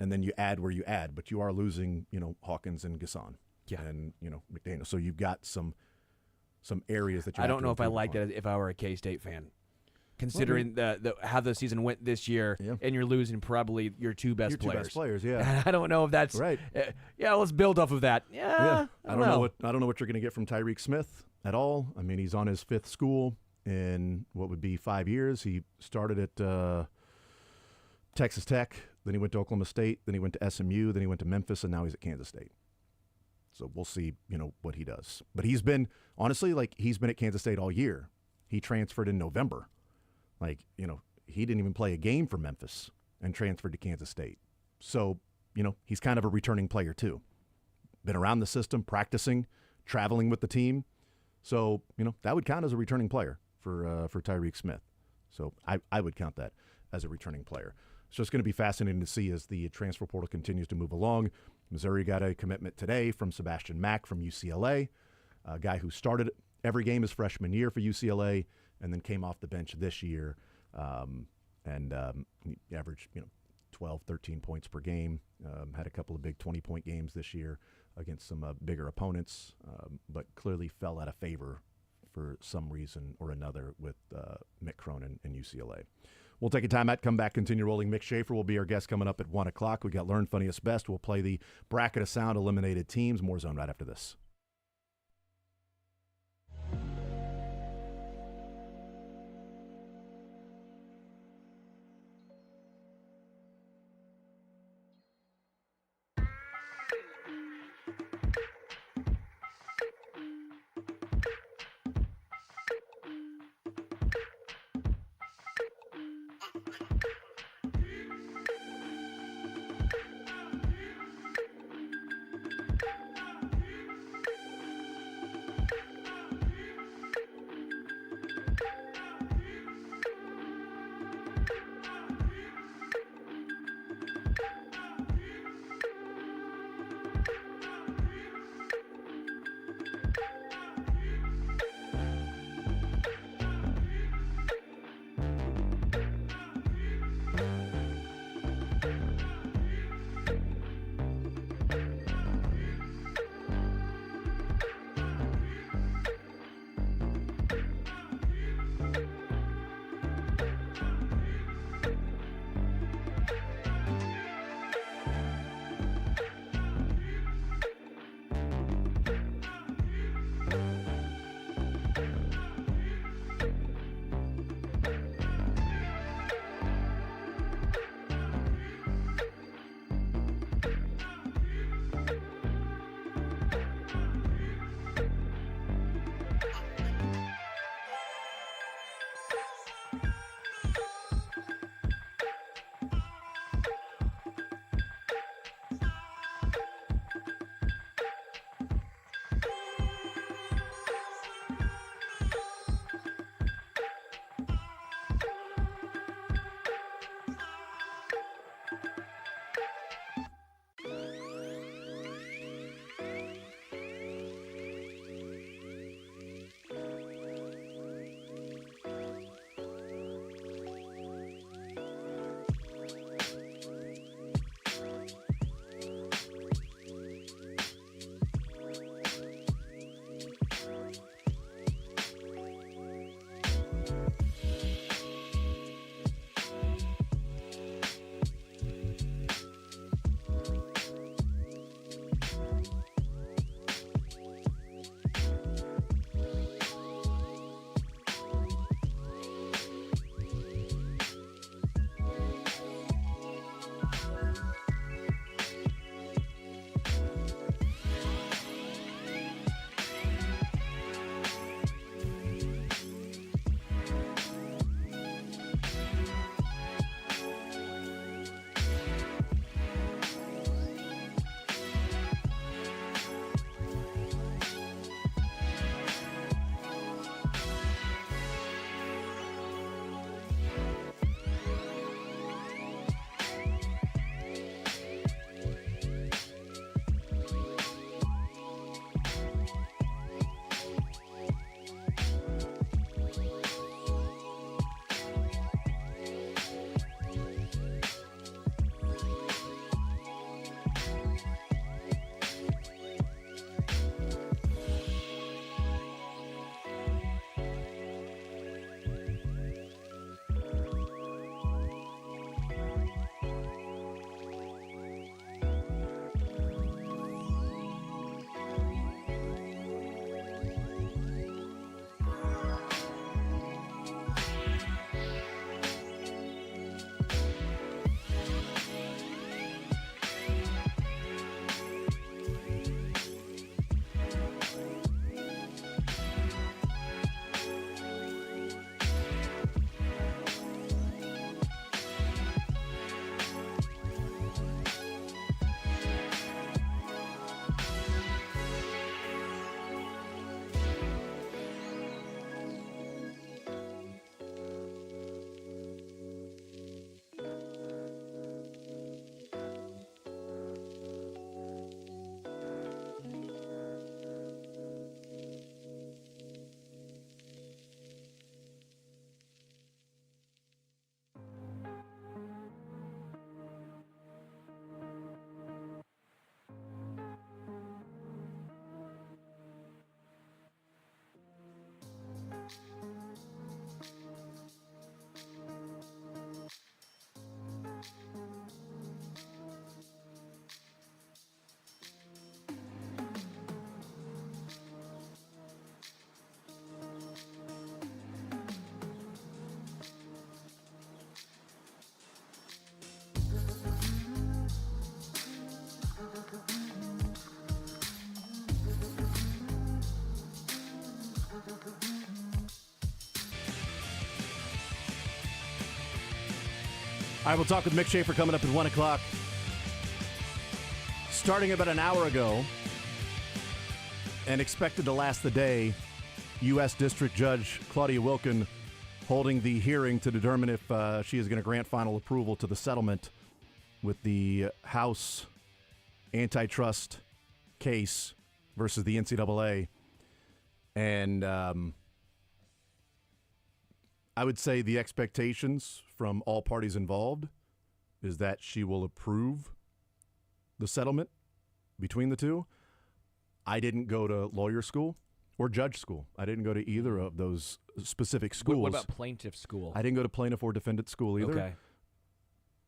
and then you add where you add, but you are losing, Hawkins and Gasson, and McDaniel. So you've got some areas that you. I don't know if I liked it if I were a K-State fan, considering how the season went this year, and you're losing probably your 2 best players. 2 best players, yeah. I don't know if that's right. Let's build off of that. Yeah. I don't know what you're going to get from Tyreek Smith at all. I mean, he's on his 5th school in what would be 5 years. He started at Texas Tech, then he went to Oklahoma State, then he went to SMU, then he went to Memphis, and now he's at Kansas State. So we'll see, what he does. But he's been, honestly, he's been at Kansas State all year. He transferred in November. He didn't even play a game for Memphis and transferred to Kansas State. So, he's kind of a returning player too. Been around the system, practicing, traveling with the team. So, that would count as a returning player for Tyreek Smith. So I would count that as a returning player. So it's going to be fascinating to see as the transfer portal continues to move along. Missouri got a commitment today from Sebastian Mack from UCLA, a guy who started every game his freshman year for UCLA and then came off the bench this year and averaged 12, 13 points per game. Had a couple of big 20-point games this year against some bigger opponents, but clearly fell out of favor for some reason or another with Mick Cronin and UCLA. We'll take a timeout, come back, continue rolling. Mick Schaefer will be our guest coming up at 1 o'clock. We got Learn Funniest Best. We'll play the Bracket of Sound eliminated teams. More Zone right after this. right, we'll talk with Mick Schaefer coming up at 1 o'clock. Starting about an hour ago and expected to last the day, U.S. District Judge Claudia Wilken holding the hearing to determine if she is going to grant final approval to the settlement with the House antitrust case versus the NCAA. And I would say the expectations from all parties involved is that she will approve the settlement between the two. I didn't go to lawyer school or judge school. I didn't go to either of those specific schools. What about plaintiff school? I didn't go to plaintiff or defendant school either. Okay.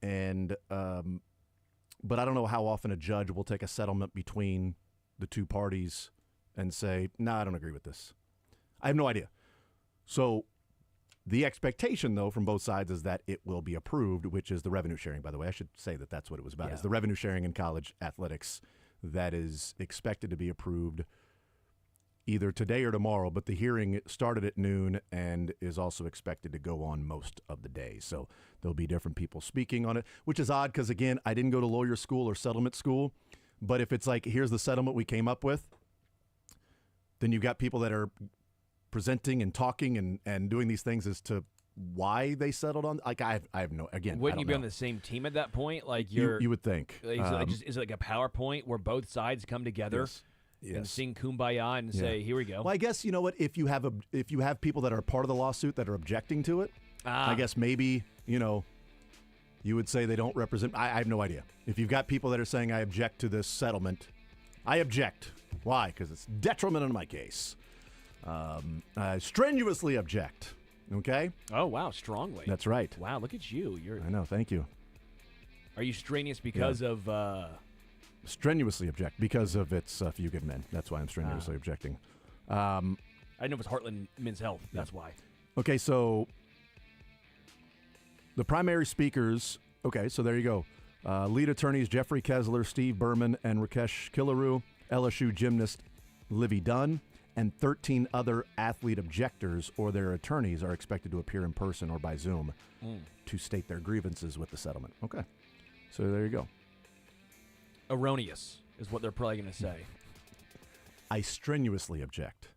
And but I don't know how often a judge will take a settlement between the two parties and say, no, I don't agree with this. I have no idea. So the expectation, though, from both sides is that it will be approved, which is the revenue sharing, by the way. I should say that that's what it was about. Yeah. It's the revenue sharing in college athletics that is expected to be approved either today or tomorrow, but the hearing started at noon and is also expected to go on most of the day. So there'll be different people speaking on it, which is odd because, again, I didn't go to lawyer school or settlement school, but if it's like, here's the settlement we came up with, then you've got people that are presenting and talking and doing these things as to why they settled on. Like I have no. Again, wouldn't you be on the same team at that point? Like you would think. Is it like a PowerPoint where both sides come together and sing "Kumbaya" and say, "Here we go"? Well, I guess you know what. If you have people that are part of the lawsuit that are objecting to it, I guess maybe you would say they don't represent. I have no idea. If you've got people that are saying I object to this settlement, I object. Why? Because it's detrimental to my case. I strenuously object. Okay. Oh wow, strongly. That's right. Wow, look at you. I know. Thank you. Are you strenuous because of? Strenuously object because of its Few Good Men. That's why I'm strenuously objecting. I know it's Heartland Men's Health. That's why. Okay, so the primary speakers. Okay, so there you go. Lead attorneys Jeffrey Kessler, Steve Berman, and Rakesh Kilaru, LSU gymnast Livy Dunn, and 13 other athlete objectors or their attorneys are expected to appear in person or by Zoom to state their grievances with the settlement. Okay, so there you go. Erroneous is what they're probably going to say. I strenuously object.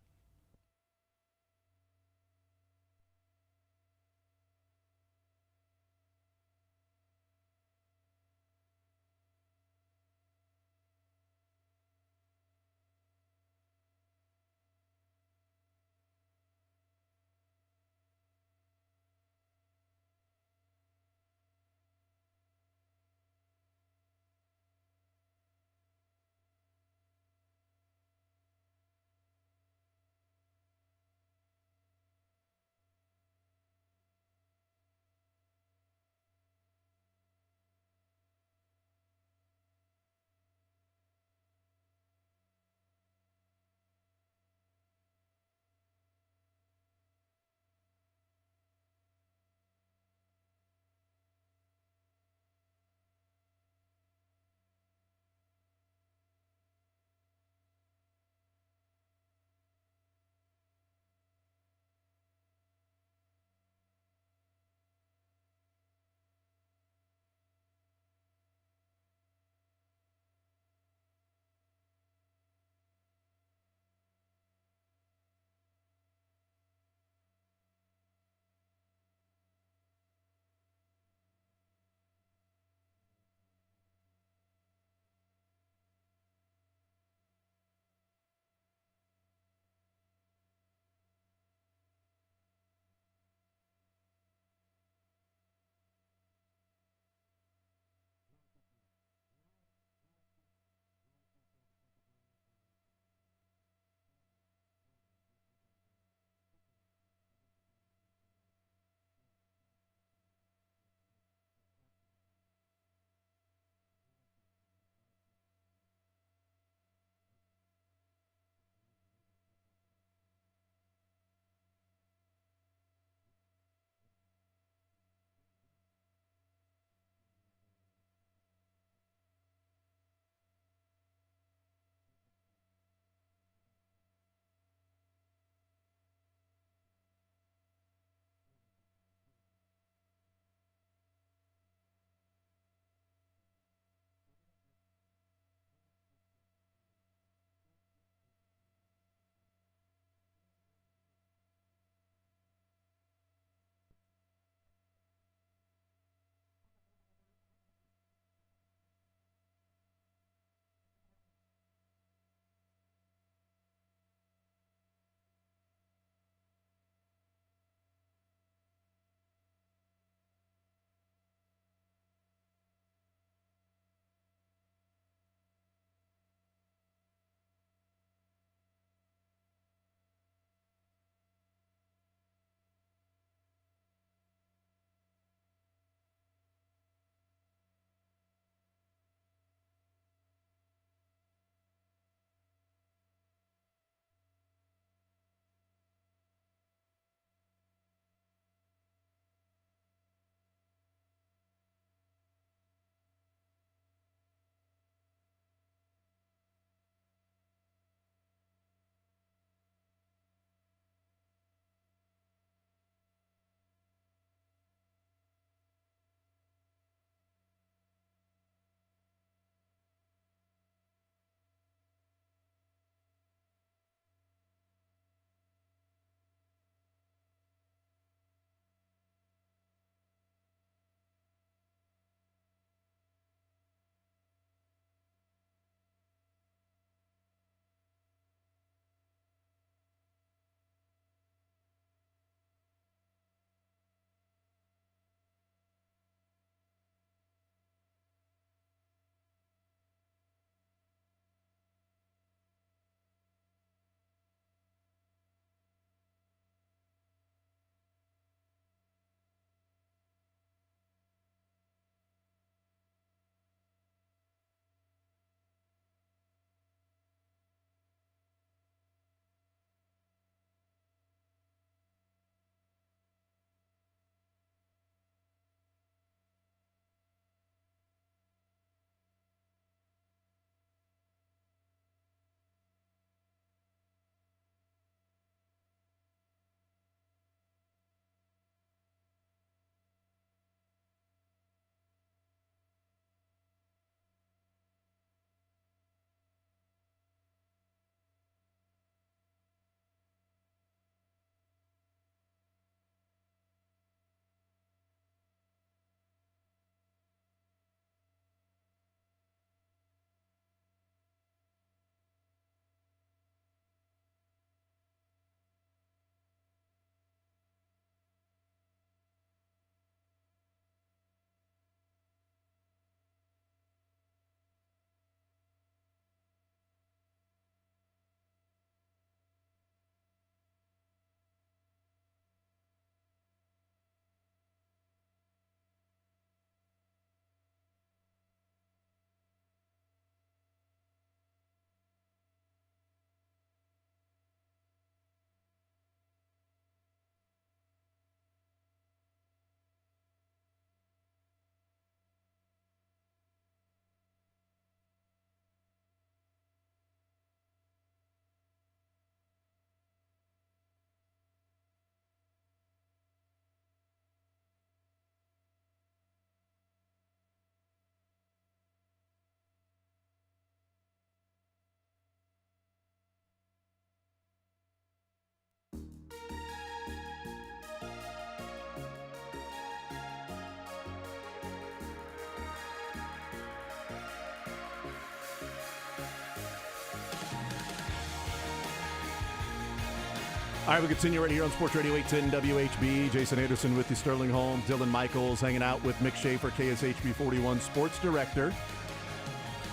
All right, we continue right here on Sports Radio 810 WHB. Jason Anderson with you, Sterling Holmes, Dylan Michaels hanging out with Mick Schaefer, KSHB 41 Sports Director.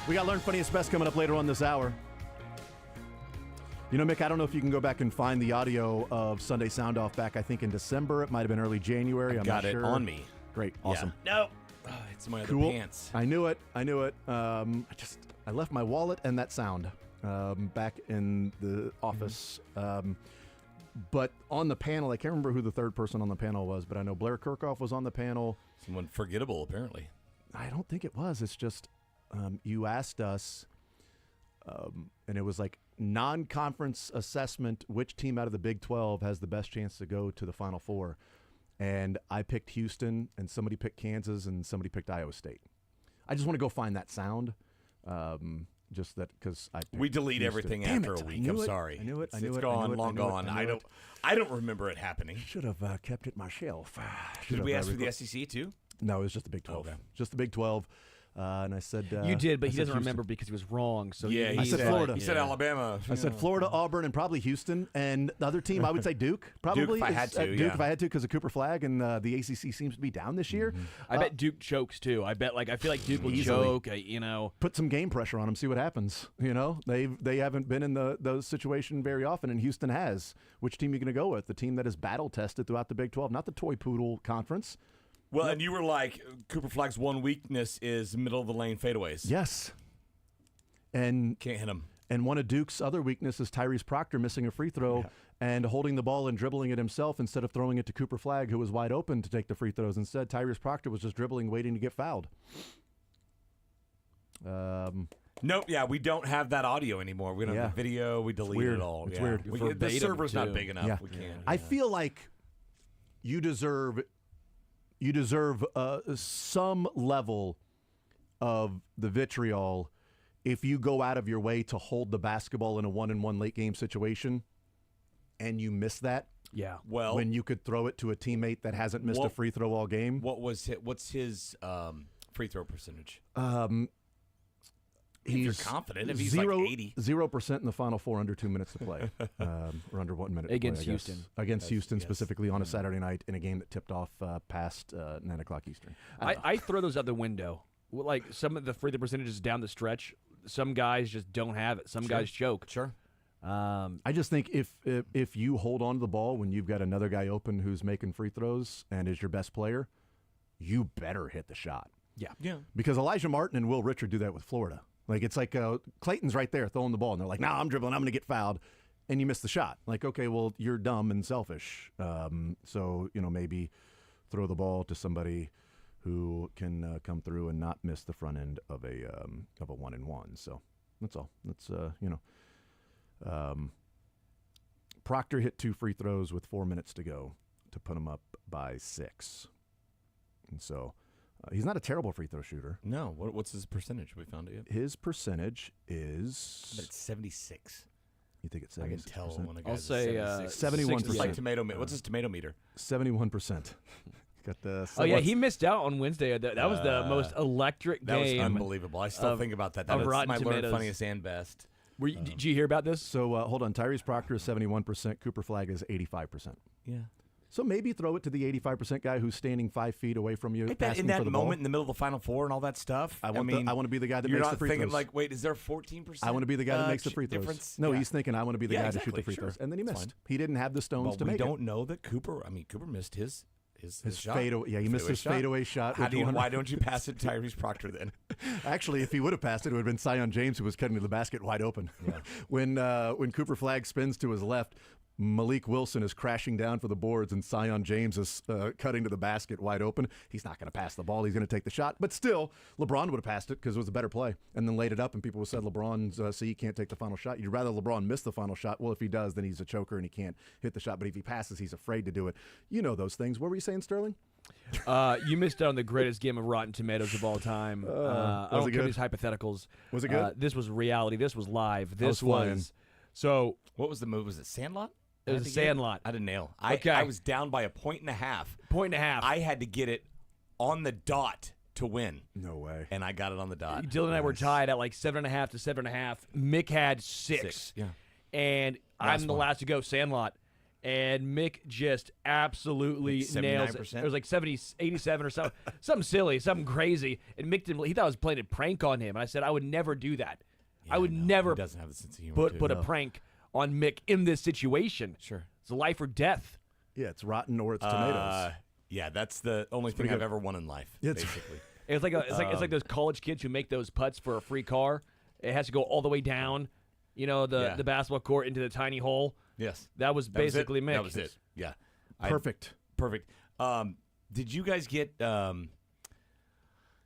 We got Learn Funniest Best coming up later on this hour. You know, Mick, I don't know if you can go back and find the audio of Sunday Sound Off back, I think, in December. It might have been early January. I'm got not it sure. on me. Great. Awesome. Yeah. No. Oh, it's my other pants. I knew it. I left my wallet and that sound back in the office. But on the panel, I can't remember who the third person on the panel was, but I know Blair Kirchhoff was on the panel. Someone forgettable, apparently. I don't think it was. It's just you asked us, and it was like non-conference assessment, which team out of the Big 12 has the best chance to go to the Final Four? And I picked Houston, and somebody picked Kansas, and somebody picked Iowa State. I just want to go find that sound. Just that because we delete Houston. everything Damn after it. a week. I'm sorry. I knew it. It's gone, long gone. I don't remember it happening. Should have kept it myself. Did we ask for the SEC too? No, it was just the Big 12. Okay. Just the Big 12. And I said you did, but he doesn't Houston. remember because he was wrong. So yeah, I said Florida. He said Alabama. I said Florida, Auburn, and probably Houston. And the other team, I would say Duke. Probably Duke if I had to. Duke if I had to, because of Cooper Flag, and the ACC seems to be down this year. I bet Duke chokes too. I feel like Duke will choke. Put some game pressure on them, see what happens. You know, they haven't been in those situations very often, and Houston has. Which team are you going to go with? The team that is battle tested throughout the Big 12, not the Toy Poodle Conference. Well, and you were like, Cooper Flag's one weakness is middle of the lane fadeaways. Yes. And can't hit him. And one of Duke's other weaknesses is Tyrese Proctor missing a free throw and holding the ball and dribbling it himself instead of throwing it to Cooper Flag, who was wide open to take the free throws. Instead, Tyrese Proctor was just dribbling, waiting to get fouled. Nope, we don't have that audio anymore. We don't have the video. We deleted it all. It's weird. The server's not big enough. Yeah. We can't. I feel like you deserve some level of the vitriol if you go out of your way to hold the basketball in a 1-and-1 late game situation and you miss that. Yeah. Well, when you could throw it to a teammate that hasn't missed a free throw all game. What's his free throw percentage? He's you're confident if he's 0% like 80. 0% in the Final Four under 2 minutes to play, or under 1 minute against to play, Houston. Against Houston specifically on a Saturday night in a game that tipped off past 9 o'clock Eastern. I throw those out the window. Like some of the free throw percentages down the stretch, some guys just don't have it. Some guys choke. Sure. I just think if you hold on to the ball when you've got another guy open who's making free throws and is your best player, you better hit the shot. Yeah. Because Elijah Martin and Will Richard do that with Florida. Like, it's like Clayton's right there throwing the ball, and they're like, I'm dribbling, I'm going to get fouled. And you miss the shot. Like, okay, well, you're dumb and selfish. So, maybe throw the ball to somebody who can come through and not miss the front end of a 1-and-1. So that's all. That's, Proctor hit 2 free throws with 4 minutes to go to put him up by 6. And so he's not a terrible free throw shooter. No. What's his percentage? We found it yet? His percentage is... It's 76. You think it's 76%? I can tell when a guy's I'll say 71%. It's like tomato meter. What's his tomato meter? 71%. Got the. He missed out on Wednesday. That was the most electric game. That was unbelievable. I still think about that. That was my Learn Funniest and Best. Did you hear about this? So hold on. Tyrese Proctor is 71%. Cooper Flag is 85%. Yeah. So maybe throw it to the 85% guy who's standing 5 feet away from you. In that moment in the middle of the Final Four and all that stuff, I want to be the guy that makes the free throws. You're not thinking throws. wait, is there 14%? I want to be the guy that makes the free throws. Difference? No, he's thinking I want to be the guy to shoot the free sure. throws, and then he That's missed. fine. He didn't have the stones to make it. We don't know that Cooper. Cooper missed his shot. fadeaway. Yeah, he missed his fadeaway shot. Why don't you pass it to Tyrese Proctor then? Actually, if he would have passed it, it would have been Sion James who was cutting to the basket wide open. Yeah. When Cooper Flag spins to his left, Malik Wilson is crashing down for the boards, and Sion James is cutting to the basket wide open. He's not going to pass the ball. He's going to take the shot. But still, LeBron would have passed it because it was a better play and then laid it up, and people would have said LeBron's, he can't take the final shot. You'd rather LeBron miss the final shot. Well, if he does, then he's a choker and he can't hit the shot. But if he passes, he's afraid to do it. You know those things. What were you saying, Sterling? You missed out on the greatest game of Rotten Tomatoes of all time. I don't care these hypotheticals. Was it good? This was reality. This was live. This flying. was so. What was the move? Was it Sandlot? It was a Sandlot. I didn't nail. Okay. I was down by a point and a half. I had to get it on the dot to win. No way. And I got it on the dot. Dylan and I were tied at like 7.5 to 7.5. Mick had 6. Yeah. And I'm the last to go. Sandlot. and Mick just absolutely Like nails 79%? it. It was like 70, 87 or something, something silly, something crazy. And Mick didn't. He thought I was playing a prank on him. And I said I would never do that. I would never He doesn't have the sense of humor. put a prank on Mick in this situation. Sure, it's life or death. Yeah, it's rotten or it's tomatoes. Yeah, that's the only thing I've ever won in life. Basically, It's like those college kids who make those putts for a free car. It has to go all the way down, the basketball court into the tiny hole. Yes, that was basically Mick. That was it. Yeah, Perfect. Perfect. Did you guys get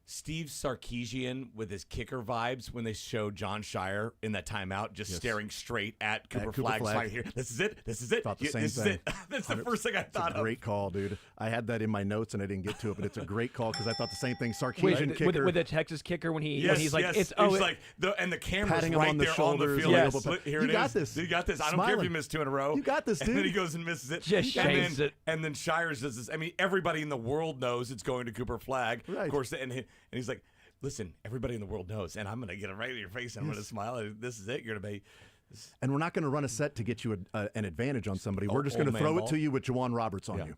Steve Sarkisian with his kicker vibes when they showed John Shire in that timeout just staring straight at Cooper Flag? Right here. This is it. This is it. Thought the same this thing. is it. That's the first thing I thought It's a great call, dude. I had that in my notes and I didn't get to it, but it's a great call because I thought the same thing. Sarkisian kicker with the Texas kicker when he yes, when he's like yes. it's He's like and the camera's patting him right on the there shoulders, on the field. yes. Look, here You it got is. this. You got this. I don't Smiling. care if you miss 2 in a row. You got this, And then dude. he goes and misses it. Just shaves it. And then Shires does this. I mean, everybody in the world knows it's going to Cooper Flag. Right. Of course, and he's like, listen, everybody in the world knows, and I'm going to get it right in your face, and I'm going to smile. And this is it. You're going to be. And we're not going to run a set to get you an advantage on somebody. We're just Old going to man throw ball. it to you with Juwan Roberts on you.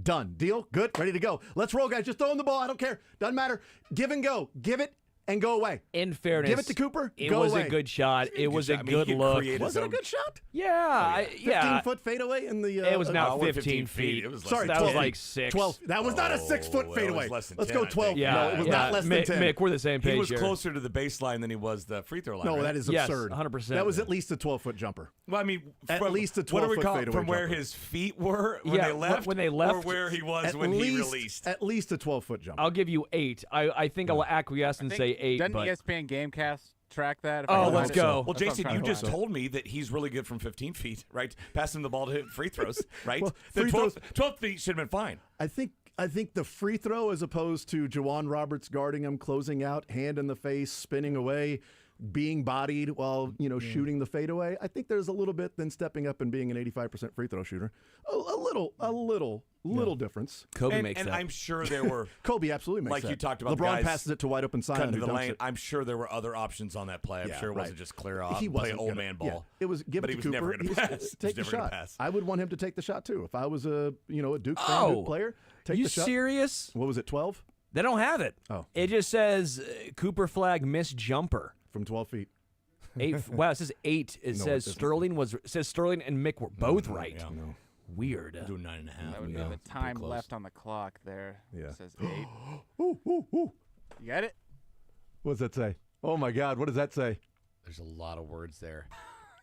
Done. Deal? Good? Ready to go. Let's roll, guys. Just throw him the ball. I don't care. Doesn't matter. Give and go. Give it and go away. In fairness, give it to Cooper. It go was away. a good shot. It was a I mean, good he could look. create Was his it a own- good shot? Yeah, 15-foot fadeaway in the. It was not 15 15 feet. feet. It was less Sorry, than that was 12. like 6. 12. That was not a 6-foot Oh, fadeaway. it was less than Let's 10, go I 12. think. Yeah, No, it was not less than 10. Mick, we're the same page He was here. closer to the baseline than he was the free throw line. No, right? that is Yes, absurd. 100%. That was at least a 12-foot jumper. Well, I mean, At from, least a what do we 12-foot call it? fadeaway From where jumper. his feet were when Yeah, they left, when they or left, where he was At when he least, released. At least a 12-foot jumper. I'll give you 8. I think I will acquiesce and say 8. Doesn't But ESPN Gamecast track that? If Oh, I can let's find it? go. Well, That's what I'm Jason, trying you to just find. told me that he's really good from 15 feet, right? Passing the ball to free throws, right? Well, the free 12 feet should have been fine. I think the free throw, as opposed to Juwan Roberts guarding him, closing out, hand in the face, spinning away, being bodied while shooting the fadeaway. I think there's a little bit than stepping up and being an 85% free throw shooter. A little difference. Kobe makes and that. I'm sure there were Kobe absolutely makes like that. you talked about. LeBron guys passes it to wide open Zion cutting who to the dunks lane. it. I'm sure there were other options on that play. I'm Yeah, sure it right. wasn't just clear off. He Play wasn't old gonna- man ball. Yeah, it was give but it he to was never Cooper. going to pass. He Take the was never shot. gonna pass. I would want him to take the shot too. If I was a Duke fan, Duke player, take you the shot. serious? What was it? 12 They don't have it. Oh. It just says Cooper Flag missed jumper. from 12 feet. 8. Wow, it says 8. It No, says it Sterling and Mick were both right. Yeah. No. Weird. Do 9.5. That would No, be the it's pretty time close. left on the clock there. Yeah. It says 8. Ooh. You got it? What does that say? Oh my God! What does that say? There's a lot of words there.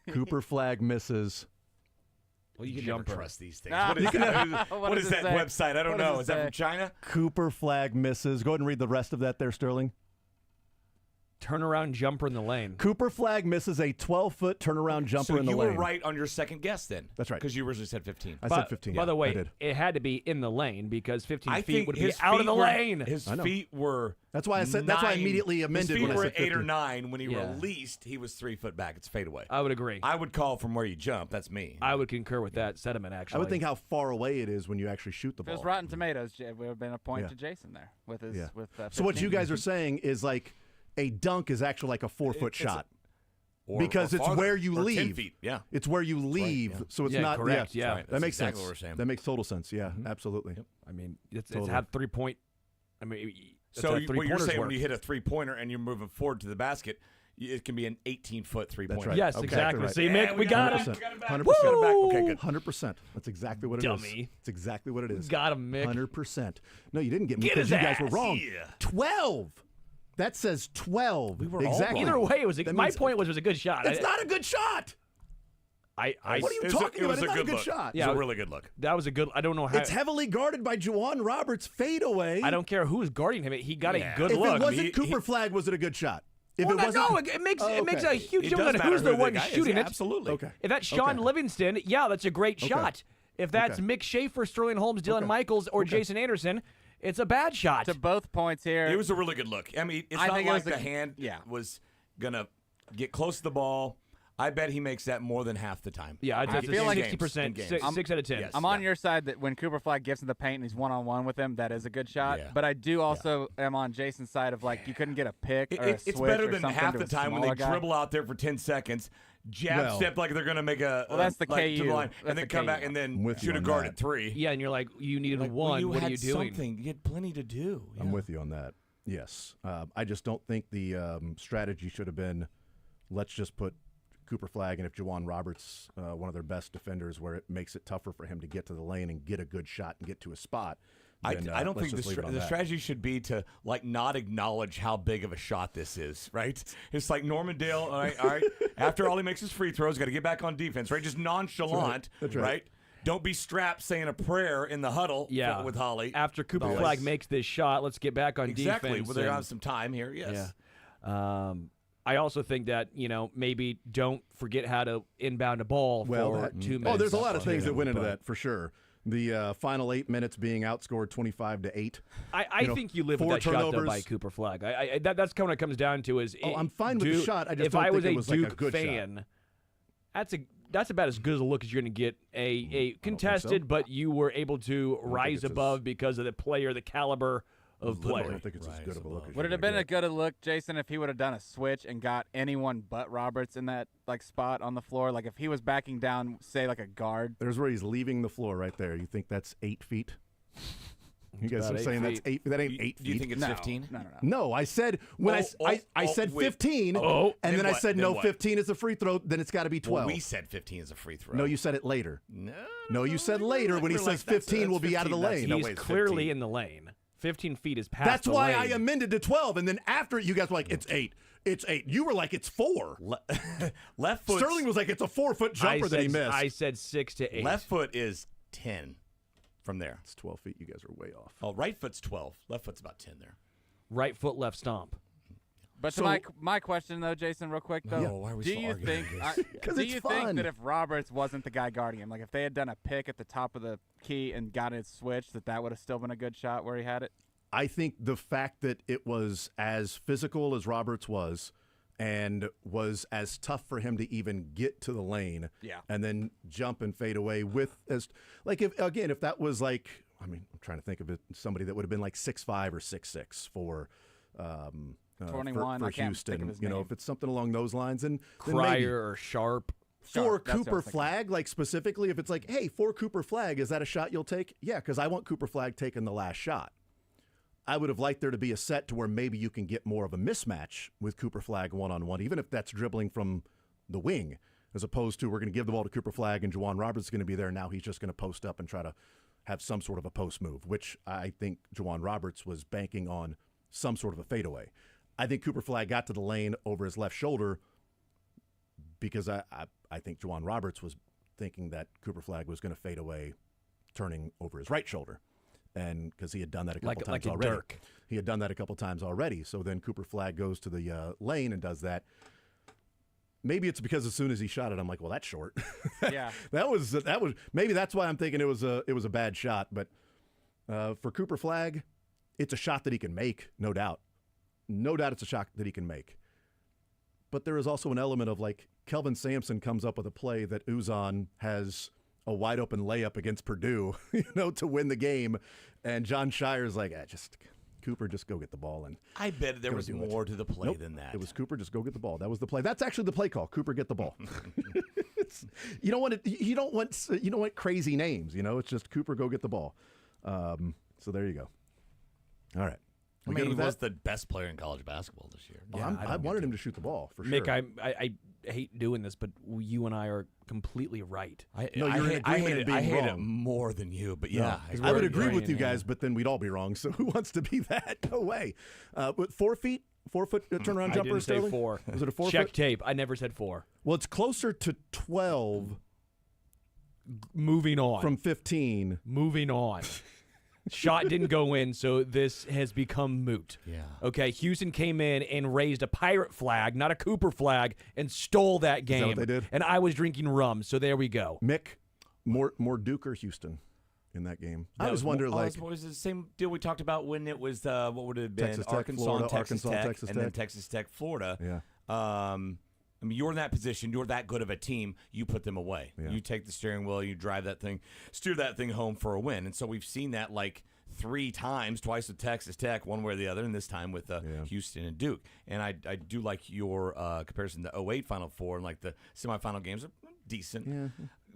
Cooper Flag misses. Well, you can Jumper. never trust these things. Ah. What is that? What what does is it that say? website? I don't What does know. it Is that say? from China? Cooper Flag misses. Go ahead and read the rest of that there, Sterling. Turnaround jumper in the lane. Cooper Flag misses a 12-foot turnaround jumper So in the you lane. were right on your second guess then. That's right. Because you originally said 15. I said 15. By the I way, did. it had to be in the lane because 15 I feet think would be his out of feet the were- lane. His I know. feet were. That's why I said. That's why I 9. immediately amended His feet when I were said 8 or 15. 9. When he Yeah. released, he was 3 foot back. It's fadeaway. I would agree. I would call from where you jump. That's me. I would concur with that sentiment, actually. I would think how far away it is when you actually shoot the If it was ball. Rotten Tomatoes, it would have been a point Yeah. to Jason there with his. Yeah. With, So what 15. you guys are saying is like a dunk is actually like a 4-foot It's shot. Or- Because or it's farther, where you or 10 leave. feet. Yeah. It's where you leave, yeah. so it's Yeah, not. correct, Yeah, yeah. Right. that That's makes exactly sense. what we're saying. That makes total sense. Yeah, absolutely. I mean, it's Totally. had 3-point. I mean, So what you're three-pointers saying work. when you hit a 3-pointer and you're moving forward to the basket, it can be an 18-foot 3-pointer. That's right. Yes, Okay. exactly. Right. See, Mick, we got him. 100%. Okay, good. 100%. That's exactly what it is. Dummy. It's exactly what it is. Got him, Mick. 100%. No, you didn't get me Get because his you guys were ass. wrong. Yeah. 12. That says 12. We were all exactly. Either way, it was. That My means- point was it was a good shot. It's not a good shot. I What are you It was talking it about? was It's not a good look. shot. It Yeah, was a really good look. That was a good. I don't know how. It's heavily guarded by Juwan Roberts. Fadeaway. I don't care who's guarding him. He got Yeah. a good If look. it wasn't he- Cooper Flag, was it a good shot? If Well, it wasn't, no, it makes Oh, it makes a okay. huge It difference does on who's matter the who one guy is. shooting Yeah, it. absolutely. Okay. If that's Sean Okay. Livingston, yeah, that's a great shot. If that's Okay. Mick Schaefer, Sterling Holmes, Dylan Okay. Michaels, or Jason Anderson, it's a bad shot. To both points here. It was a really good look. I mean, it's I not think it like was the a- hand yeah. was going to get close to the ball. I bet he makes that more than half the time. Yeah, I'd I say feel like 60%, games. 6 out of 10. Yes. I'm on your side that when Cooper Flag gets in the paint and he's one-on-one with him, that is a good shot. Yeah. But I do also am on Jason's side of like you couldn't get a pick or a It's switch better or than something half to the a time when they smaller guy. dribble out there for 10 seconds. jab step like they're going to make a that's the like, KU. to the line, That's and then the come KU. back and then with you should have on guarded that. 3. Yeah, and you're like, you needed Like, one. You what had are you doing? Something. You had plenty to do. I'm with you on that. Yes. I just don't think the strategy should have been, let's just put Cooper Flagg, and if Juwan Roberts, one of their best defenders, where it makes it tougher for him to get to the lane and get a good shot and get to a spot. Then, I don't let's think just leave it on the that. strategy should be to like not acknowledge how big of a shot this is, right? It's like Normandale, all right. After all he makes his free throws, got to get back on defense, right? Just nonchalant, That's right. Don't be strapped saying a prayer in the huddle with Holly. After Cooper Flagg makes this shot, let's get back on exactly. defense. Well, they have some time here, yes. Yeah. I also think that, maybe don't forget how to inbound a ball for 2 minutes. Oh, there's a lot of things that went into that, for sure. The final 8 minutes being outscored 25-8. I think you live with 4 that shot, though, turnovers. by Cooper Flagg. That's kind of what it comes down to is... I'm fine with the shot. I just if don't I think was it was a like a Duke good fan, that's about as good as a look as you're going to get. A contested, but you were able to rise above because of the player, the caliber of player. I don't think it's as good of a look as Would it have been a good look, Jason, if he would have done a switch and got anyone but Roberts in that spot on the floor? Like if he was backing down, say like a guard. There's where he's leaving the floor right there. You think that's 8 feet? You guys are saying that's 8. That ain't 8 feet. Do you think it's 15? No. No, I said I said 15, and then I said no. 15 is a free throw. Then it's got to be 12. Well, we said 15 is a free throw. No, you said it later. No, you said later when he says 15 will be out of the lane. He's clearly in the lane. 15 feet is past That's the why lane. I amended to 12, and then after you guys were like, it's 8. It's 8. You were like, it's 4. Left foot. Sterling was like, it's a 4-foot jumper that he missed. I said 6 to 8. Left foot is 10 from there. It's 12 feet. You guys are way off. Oh, right foot's 12. Left foot's about 10 there. Right foot, left stomp. But to my question though, Jason, real quick though, why are we do so you arguing think Because do it's you fun. think that if Roberts wasn't the guy guarding him, like if they had done a pick at the top of the key and got it switched, that would have still been a good shot where he had it? I think the fact that it was as physical as Roberts was and was as tough for him to even get to the lane and then jump and fade away with as like if that was like, I mean, I'm trying to think of it, somebody that would have been like 6'5" or 6'6" for 21 for I can't Houston. think of his You know, name. if it's something along those lines, and then Cryer maybe. or Sharp. For That's what I Cooper was thinking. Flagg, like specifically, if it's like, hey, for Cooper Flagg, is that a shot you'll take? Yeah, because I want Cooper Flagg taking the last shot. I would have liked there to be a set to where maybe you can get more of a mismatch with Cooper Flagg one-on-one, even if that's dribbling from the wing, as opposed to we're going to give the ball to Cooper Flagg and Juwan Roberts is going to be there. Now he's just going to post up and try to have some sort of a post move, which I think Juwan Roberts was banking on some sort of a fadeaway. I think Cooper Flagg got to the lane over his left shoulder because I think Juwan Roberts was thinking that Cooper Flagg was going to fade away turning over his right shoulder. And because he had done that a couple times already. Dirk. He had done that a couple times already. So then Cooper Flagg goes to the lane and does that. Maybe it's because as soon as he shot it, I'm like, well, that's short. Yeah. that was maybe that's why I'm thinking it was a bad shot. But for Cooper Flagg, it's a shot that he can make, no doubt. No doubt it's a shot that he can make. But there is also an element of like Kelvin Sampson comes up with a play that Uzan has a wide open layup against Purdue, to win the game. And John Shire's like, Cooper, just go get the ball. And I bet there was more to the play than that. It was Cooper, just go get the ball. That was the play. That's actually the play call. Cooper, get the ball. You don't want crazy names. It's just Cooper, go get the ball. So there you go. All right. I mean, he was the best player in college basketball this year. Yeah, I wanted him to shoot the ball for Mick, sure. I hate doing this, but you and I are completely right. You're in agreement in being I hate it wrong. more than you, but yeah. I would agree with you guys, but then we'd all be wrong. So who wants to be that? No way. But 4 feet, 4 foot turnaround I jumper, didn't say Sterling? 4. Was it a 4 Check foot? tape. I never said 4. Well, it's closer to 12 Moving on. from 15. Moving on. Shot didn't go in, so this has become moot. Yeah. Okay, Houston came in and raised a pirate flag, not a Cooper flag, and stole that game. Is that what they did? And I was drinking rum, so there we go. Mick, more Duke or Houston in that game? I just wonder, it was the same deal we talked about when it was, what would it have been? Texas Tech, Arkansas, Florida, and Texas Arkansas, Tech, Texas and then Tech. Texas Tech, Florida. Yeah. I mean, you're in that position. You're that good of a team. You put them away. Yeah. You take the steering wheel. You drive that thing, steer that thing home for a win. And so we've seen that like 3 times, twice with Texas Tech, one way or the other, and this time with Houston and Duke. And I do like your comparison to the 08 Final Four and like the semifinal games are decent. Yeah.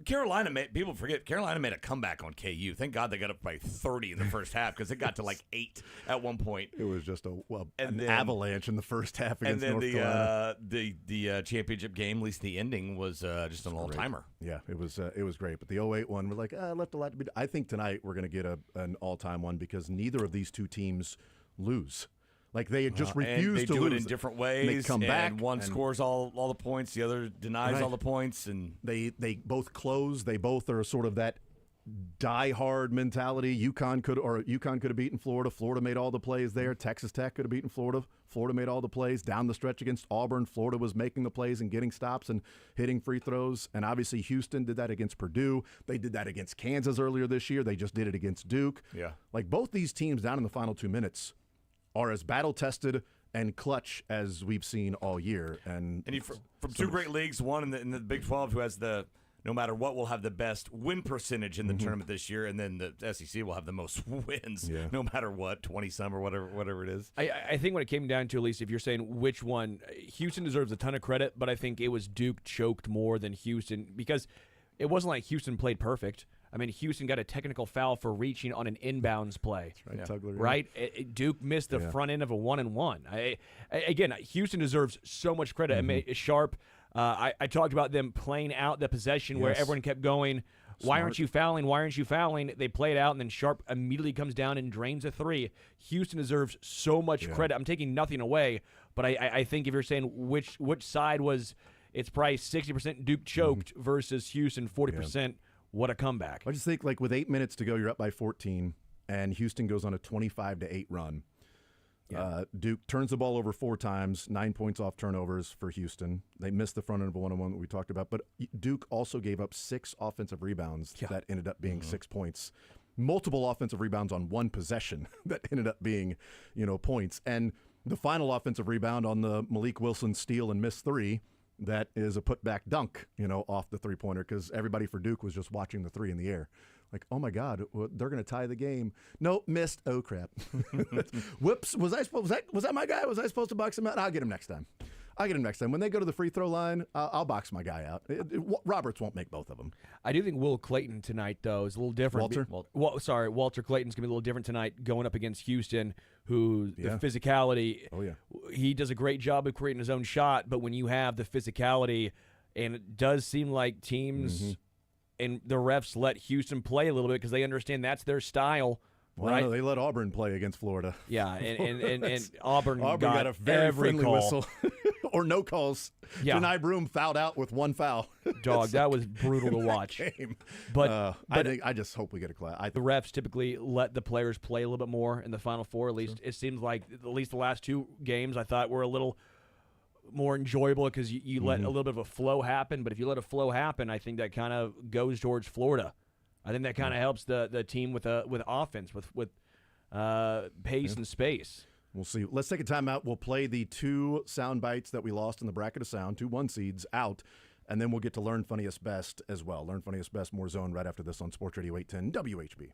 People forget, Carolina made a comeback on KU. Thank God they got up by 30 in the first half because it got to like 8 at one point. It was just an avalanche in the first half against North Carolina. The championship game, at least the ending, was just an all-timer. Yeah, it was great. But the 08 one, we're like, left a lot to be. I think tonight we're going to get an all-time one because neither of these two teams lose. Like they just refuse to lose. They do it in different ways. They come back. One scores all the points, the other denies all the points, and they both close. They both are sort of that die-hard mentality. UConn could have beaten Florida. Florida made all the plays there. Texas Tech could have beaten Florida. Florida made all the plays down the stretch against Auburn. Florida was making the plays and getting stops and hitting free throws. And obviously Houston did that against Purdue. They did that against Kansas earlier this year. They just did it against Duke. Yeah, like both these teams down in the final 2 minutes are as battle-tested and clutch as we've seen all year. And from two great leagues, one in the Big 12 who has no matter what, will have the best win percentage in the tournament this year, and then the SEC will have the most wins, no matter what, 20-some or whatever it is. I think when it came down to, at least if you're saying which one, Houston deserves a ton of credit, but I think it was Duke choked more than Houston because it wasn't like Houston played perfect. I mean, Houston got a technical foul for reaching on an inbounds play. That's right, Tugler. Right? Duke missed the front end of a 1-and-1. Again, Houston deserves so much credit. I mean, Sharp, I talked about them playing out the possession where everyone kept going, why aren't you fouling? Why aren't you fouling? They played out, and then Sharp immediately comes down and drains a 3. Houston deserves so much credit. I'm taking nothing away, but I think if you're saying which side was, it's probably 60% Duke choked versus Houston 40%. What a comeback. I just think, like, with 8 minutes to go, you're up by 14, and Houston goes on a 25-8 run. Yeah. Duke turns the ball over 4 times, 9 points off turnovers for Houston. They missed the front end of a 1-on-1 that we talked about, but Duke also gave up 6 offensive rebounds that ended up being 6 points. Multiple offensive rebounds on one possession that ended up being, points. And the final offensive rebound on the Malik Wilson steal and miss 3, that is a putback dunk, off the three-pointer because everybody for Duke was just watching the 3 in the air. Like, oh, my God, they're going to tie the game. Nope, missed. Oh, crap. Whoops. Was that my guy? Was I supposed to box him out? I'll get him next time. When they go to the free throw line, I'll box my guy out. Roberts won't make both of them. I do think Will Clayton tonight, though, is a little different. Walter Clayton's going to be a little different tonight going up against Houston, who the physicality, he does a great job of creating his own shot, but when you have the physicality, and it does seem like teams and the refs let Houston play a little bit because they understand that's their style. Well, right? No, they let Auburn play against Florida. Yeah, and Auburn got a very every friendly call. whistle. Or no calls. Yeah. Janai Broom fouled out with 1 foul. Dog, that was brutal to watch. Game. But I just hope we get a class. The refs typically let the players play a little bit more in the Final Four. At least it seems like at least the last 2 games I thought were a little more enjoyable because you let a little bit of a flow happen. But if you let a flow happen, I think that kind of goes towards Florida. I think that kind of helps the team with offense, with pace and space. We'll see. Let's take a timeout. We'll play the 2 sound bites that we lost in the bracket of sound, 2 1 seeds out, and then we'll get to Learn Funniest Best as well. Learn Funniest Best, more zone right after this on Sports Radio 810 WHB.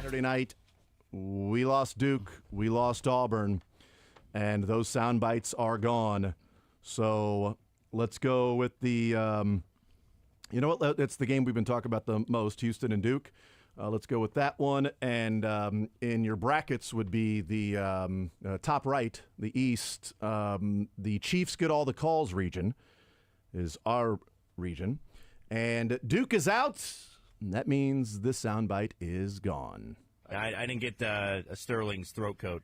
Saturday night, we lost Duke, we lost Auburn, and those sound bites are gone. So let's go with the, you know what, it's the game we've been talking about the most, Houston and Duke. Let's go with that one. And in your brackets would be the top right, the East. The Chiefs get all the calls region is our region. And Duke is out. And that means this soundbite is gone. I didn't get a Sterling's throat coat.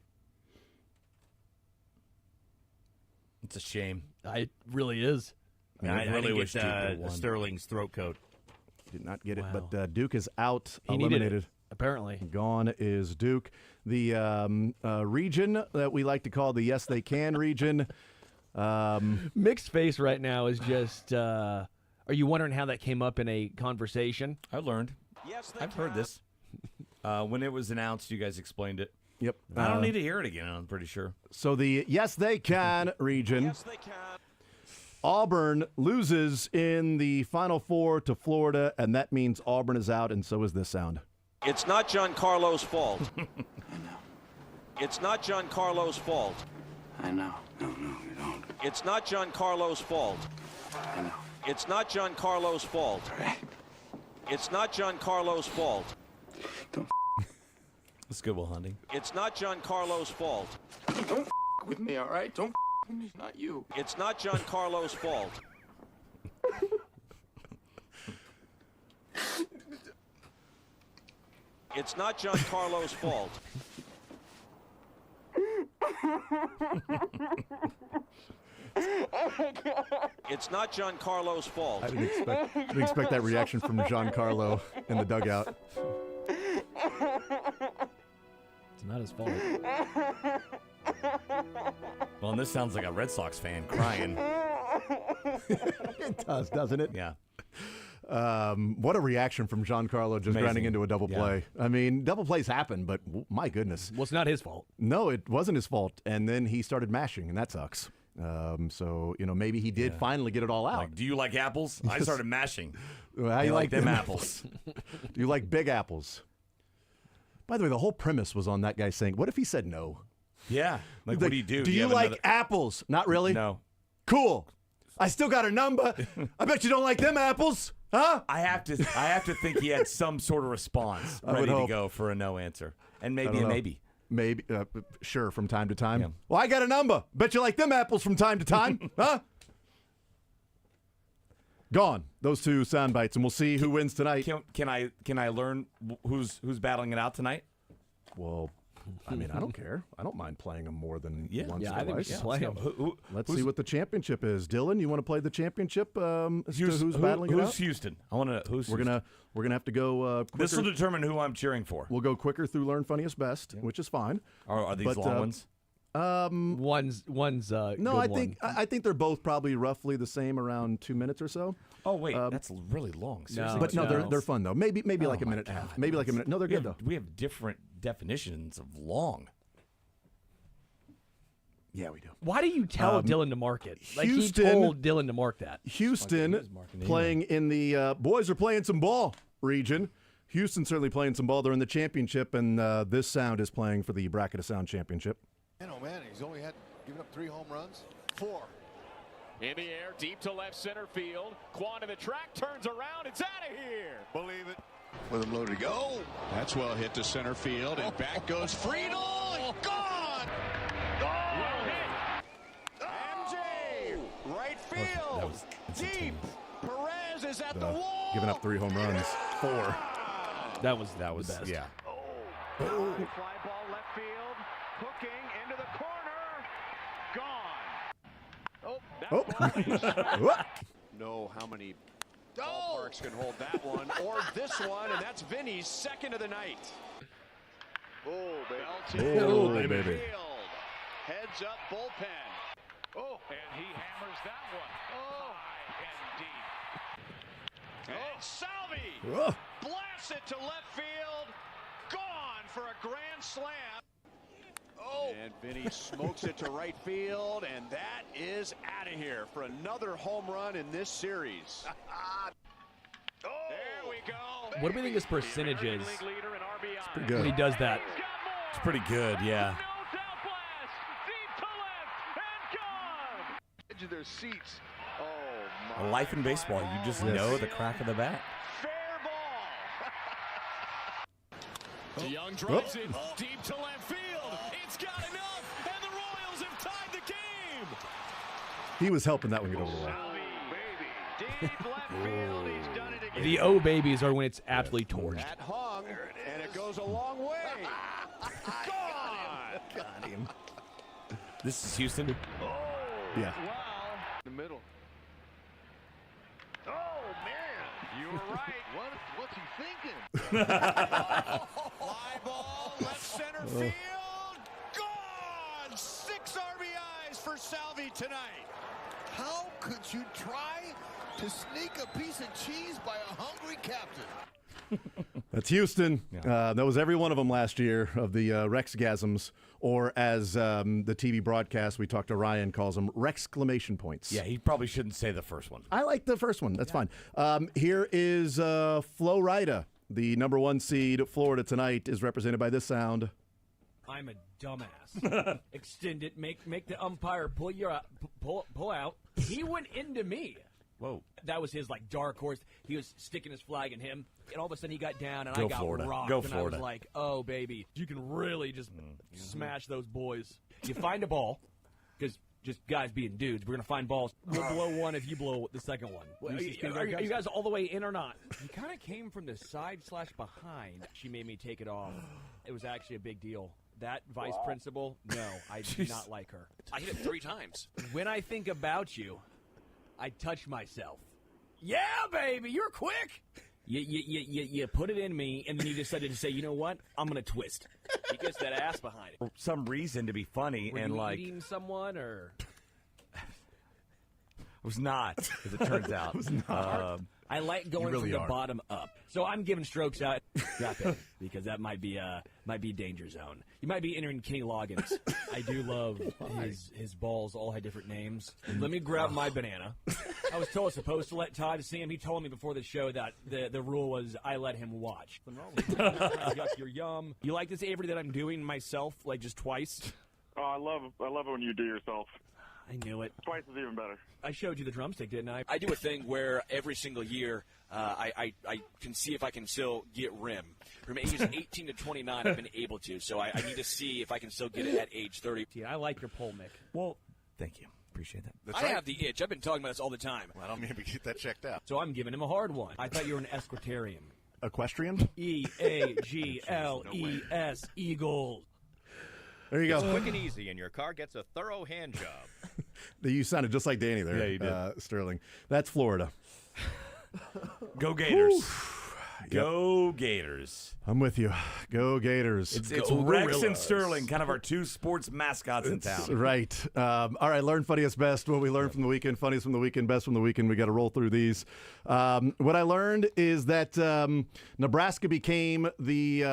It's a shame. It really is. I really didn't wish get Duke would've won. a Sterling's throat coat. Did not get it, Wow. but Duke is out, He needed eliminated. it, apparently. Gone is Duke. The region that we like to call the Yes They Can region. Mixed face right now is just, are you wondering how that came up in a conversation? I learned. Yes, I've heard this. When it was announced, you guys explained it. Yep. I don't need to hear it again, I'm pretty sure. So the Yes They Can region. Yes, they can. Auburn loses in the Final Four to Florida, and that means Auburn is out, and so is this sound. It's not Giancarlo's fault. I know. It's not Giancarlo's fault. I know. No, you don't. It's not Giancarlo's fault. I know. It's not Giancarlo's fault. It's not Giancarlo's fault. That's good, Will Hunting. It's not Giancarlo's fault. Don't with me, all right? Don't with me, not you. It's not Giancarlo's fault. It's not Giancarlo's fault. It's not Giancarlo's fault. I didn't expect that reaction from Giancarlo in the dugout. It's not his fault. Well, and this sounds like a Red Sox fan crying. It does, doesn't it? Yeah. What a reaction from Giancarlo just Amazing. grounding into a double Yeah. play. I mean, double plays happen, but my goodness. Well, it's not his fault. No, it wasn't his fault. And then he started mashing, and that sucks. So, maybe he did finally get it all out. Like, do you like apples? I started mashing. How I you like them apples. Do you like big apples? By the way, the whole premise was on that guy saying, what if he said no? Yeah. Like, what do you do? Do you have like another- apples? Not really? No. Cool. I still got her number. I bet you don't like them apples, huh? I have to think he had some sort of response I would ready to hope. go for a no answer. And I maybe don't a know. maybe. Maybe, sure, from time to time. Yeah. Well, I got a number. Bet you like them apples from time to time, huh? Gone. Those two sound bites, and we'll see who wins tonight. Can I learn who's battling it out tonight? Well, I mean, I don't care. I don't mind playing them more than once Yeah, or I think we twice. should play them. Let's see what the championship is. Dylan, you want to play the championship? As to who's battling it out? Who's Houston? I want to. Who's We're gonna have to go. Quicker. This will determine who I'm cheering for. We'll go quicker through Learn Funniest Best, which is fine. Are these But, long ones? One's No, good I one. think I think they're both probably roughly the same, around 2 minutes or so. Oh wait, that's really long. Seriously. But no, they're fun though. Maybe like a my minute and a half. God. Maybe like a minute. No, they're good though. We have different definitions of long. Yeah, we do. Why do you tell Dylan to mark it? Like Houston- he told Dylan to mark that. Houston playing in the boys are playing some ball region. Houston certainly playing some ball. They're in the championship, and this sound is playing for the Bracket of Sound Championship. Man, oh man, he's only given up 3 home runs. 4. In the air, deep to left center field. Quan to the track, turns around, it's out of here. Believe it. With him loaded to go. That's well hit to center field, and back goes Friedel. Gone! Well hit. MJ, right field. Deep. Perez is at the wall. Giving up 3 home runs. 4. That was the best. Yeah. Fly ball left field, hooking into the corner, gone. Oh, Know how many ballparks can hold that one or this one, and that's Vinny's second of the night. Belton. Oh, Left baby. field. Heads up bullpen. Oh, And he hammers that one. High and deep. And Salvi blasts it to left field. Gone for a grand slam. And Vinny smokes it to right field, and that is out of here for another home run in this series. There we go. What do we think his percentage is? League leader in Pretty good. When he does that. It's pretty good, yeah. Edge of their seats. Oh, A my. life in baseball, you just know the crack of the bat. DeYoung drives it deep to left field. It's got enough, and the Royals have tied the game. He was helping that one get over the wall. The O babies are when it's absolutely torched. That hung, and it goes a long way. Gone. Got him. This is Houston. Yeah. Wow. The middle. Oh, man. You were right. What's he thinking? Fly ball, left center field. Gone. 6 RBIs for Salvi tonight. How could you try to sneak a piece of cheese by a hungry captain? That's Houston. That was every one of them last year of the Rexgasms, or as the TV broadcast we talked to Ryan calls them, Rexclamation points. Yeah, he probably shouldn't say the first one. I like the first one. That's fine. Here is Flo Rida, the number 1 seed. Florida tonight is represented by this sound. I'm a dumbass. Extend it. Make the umpire pull out. He went into me. Whoa. That was his dark horse. He was sticking his flag in him, and all of a sudden he got down, and Go I got Florida. rocked. Go and Florida. I was like, oh, baby, you can really just smash those boys. You find a ball, because just guys being dudes, we're going to find balls. We'll blow one if you blow the second one. Are you guys all the way in or not? He kind of came from the side/behind. She made me take it off. It was actually a big deal. That vice principal, no, I do not like her. I hit it 3 times. When I think about you, I touch myself. Yeah, baby, you're quick. You put it in me, and then you decided to say, you know what? I'm going to twist. He gets that ass behind it. For some reason to be funny Were and you like eating someone, or? It was not, as it turns out. It was not. I like going really from the are. bottom up. So I'm giving strokes out. Drop it, because that might be danger zone. You might be entering Kenny Loggins. I do love his balls all had different names. Let me grab my banana. I was told I was supposed to let Todd see him. He told me before the show that the rule was I let him watch. You're yum. You like this, Avery, that I'm doing myself just twice? Oh, I love it when you do yourself. I knew it. Twice is even better. I showed you the drumstick, didn't I? I do a thing where every single year I can see if I can still get rim. From ages 18 to 29, I've been able to. So I need to see if I can still get it at age 30. Yeah, I like your pole, Mick. Well, thank you. Appreciate that. I have the itch. I've been talking about this all the time. Well, I'll maybe get that checked out. So I'm giving him a hard one. I thought you were an Esquitarian. Equestrian? E-A-G-L-E-S, Eagles. There you go. It's quick and easy, and your car gets a thorough hand job. You sounded just like Danny there. Yeah, you did. Sterling. That's Florida. Go Gators. Go Gators. I'm with you. Go Gators. It's Rex and Sterling, kind of our 2 sports mascots in town. Right. All right, learn funniest best. What we learned from the weekend, funniest from the weekend, best from the weekend. We got to roll through these. What I learned is that Nebraska became the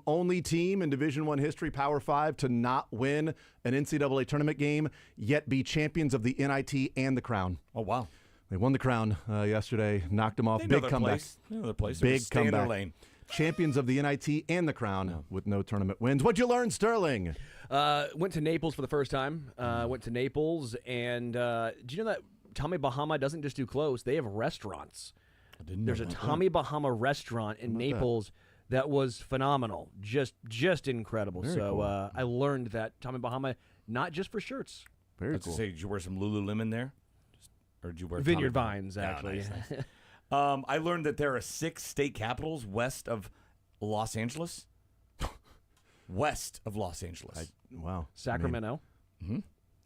only team in Division I history, Power 5, to not win an NCAA tournament game, yet be champions of the NIT and the Crown. Oh, wow. They won the Crown yesterday, knocked them off. They know Big their comeback. place. They know their place. Big Stay in their comeback. lane. Champions of the NIT and the Crown with no tournament wins. What'd you learn, Sterling? Went to Naples for the first time. Went to Naples, and do you know that Tommy Bahama doesn't just do clothes? They have restaurants. There's a Tommy Bahama restaurant in Naples that was phenomenal. Just incredible. Very so cool. I learned that Tommy Bahama, not just for shirts. Very Let's cool. say, did you wear some Lululemon there? Or did you wear Vineyard Tommy Vines, Bahama? actually. Nice. I learned that there are 6 state capitals west of Los Angeles. West of Los Angeles. Wow. Sacramento.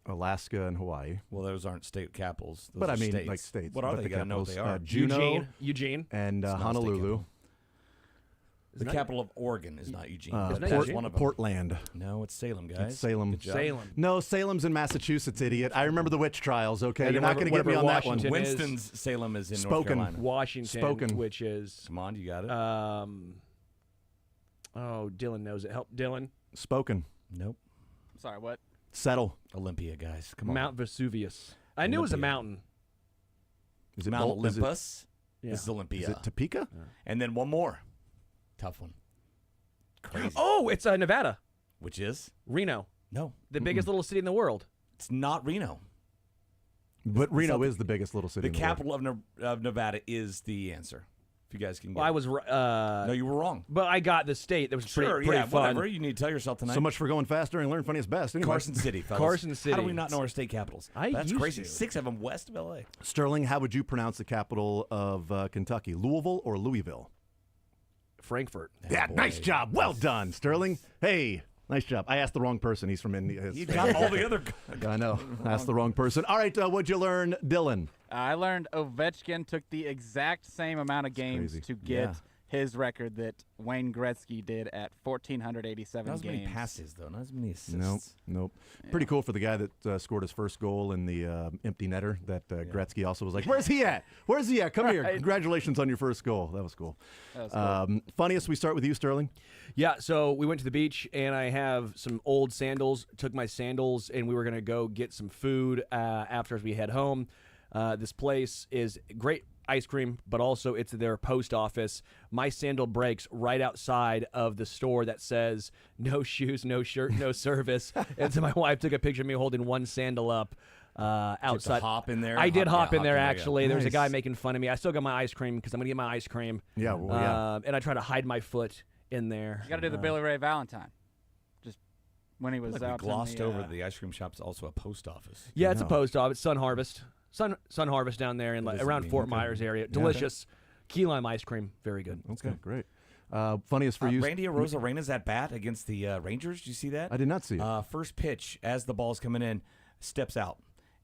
Alaska and Hawaii. Well, those aren't state capitals. Those But are I mean, states. like states. What are but they? the You gotta know what capitals, they are. Juneau, Eugene. and It's not a state Honolulu. capital. The that- capital of Oregon is not Eugene. Isn't that That's Eugene? one of them. Portland. No, it's Salem, guys. It's Salem. Good job. Salem. No, Salem's in Massachusetts, idiot. I remember the witch trials, okay? And You're not going to get me on that one. Washington is- Winston's Salem is in North Spoken. Carolina. Washington, Spoken. which is Come on, you got it. Dylan knows it. Help, Dylan. Spoken. Nope. Sorry, what? Settle. Olympia, guys. Come on. Mount Vesuvius. I knew it was a Olympia. mountain. Is it Mount Bol- is it- Olympus. Yeah. This is Olympia. Is it Topeka? And then one more. Tough one. Crazy. Oh, it's Nevada. Which is? Reno. No. The biggest little city in the world. It's not Reno. But Reno is the biggest little city The in the capital of Nevada is the answer. If you guys can get Well, I it. was No, you were wrong. But I got the state. That was pretty fun. Whatever. You need to tell yourself tonight. So much for going faster and learn funniest best. Anyway. Carson City, fellas. Carson City. How do we not know our state capitals? That's used crazy. to. 6 of them west of L.A. Sterling, how would you pronounce the capital of Kentucky? Louisville or Louisville? Frankfurt. Yeah, nice job. Well done, Sterling. Hey, nice job. I asked the wrong person. He's from India. You got all the other. I know. I asked the wrong person. All right, what'd you learn, Dylan? I learned Ovechkin took the exact same amount of games crazy. to get Yeah. his record that Wayne Gretzky did at 1,487 Not as games. many passes, though. Not as many assists. Nope. Pretty cool for the guy that scored his first goal in the empty netter. That Gretzky also was like, "Where's he at? Where's he at? Come here! Right. Congratulations on your first goal." That was cool. That was cool. Funniest. We start with you, Sterling. Yeah, so we went to the beach, and I have some old sandals. Took my sandals, and we were going to go get some food after as we head home. This place is great ice cream, but also it's their post office. My sandal breaks right outside of the store that says no shoes, no shirt, no service. And so my wife took a picture of me holding one sandal up outside. Did you hop in there? I did hop in there, yeah. actually. There was a Nice. guy making fun of me. I still got my ice cream because I'm going to get my ice cream. Yeah, well, yeah. And I try to hide my foot in there. You got to do the Billy Ray Valentine. Just when he was Like out we glossed in the, over the ice cream shop's also a post office. Yeah, it's a post office. Sun Harvest. Sun Harvest down there in does it around mean? Fort Okay. Myers area. Yeah. Delicious. Key lime ice cream. Very good. Okay, great. Funniest for you, Randy Arozarena's at bat against the Rangers. Did you see that? I did not see it. First pitch, as the ball's coming in, steps out,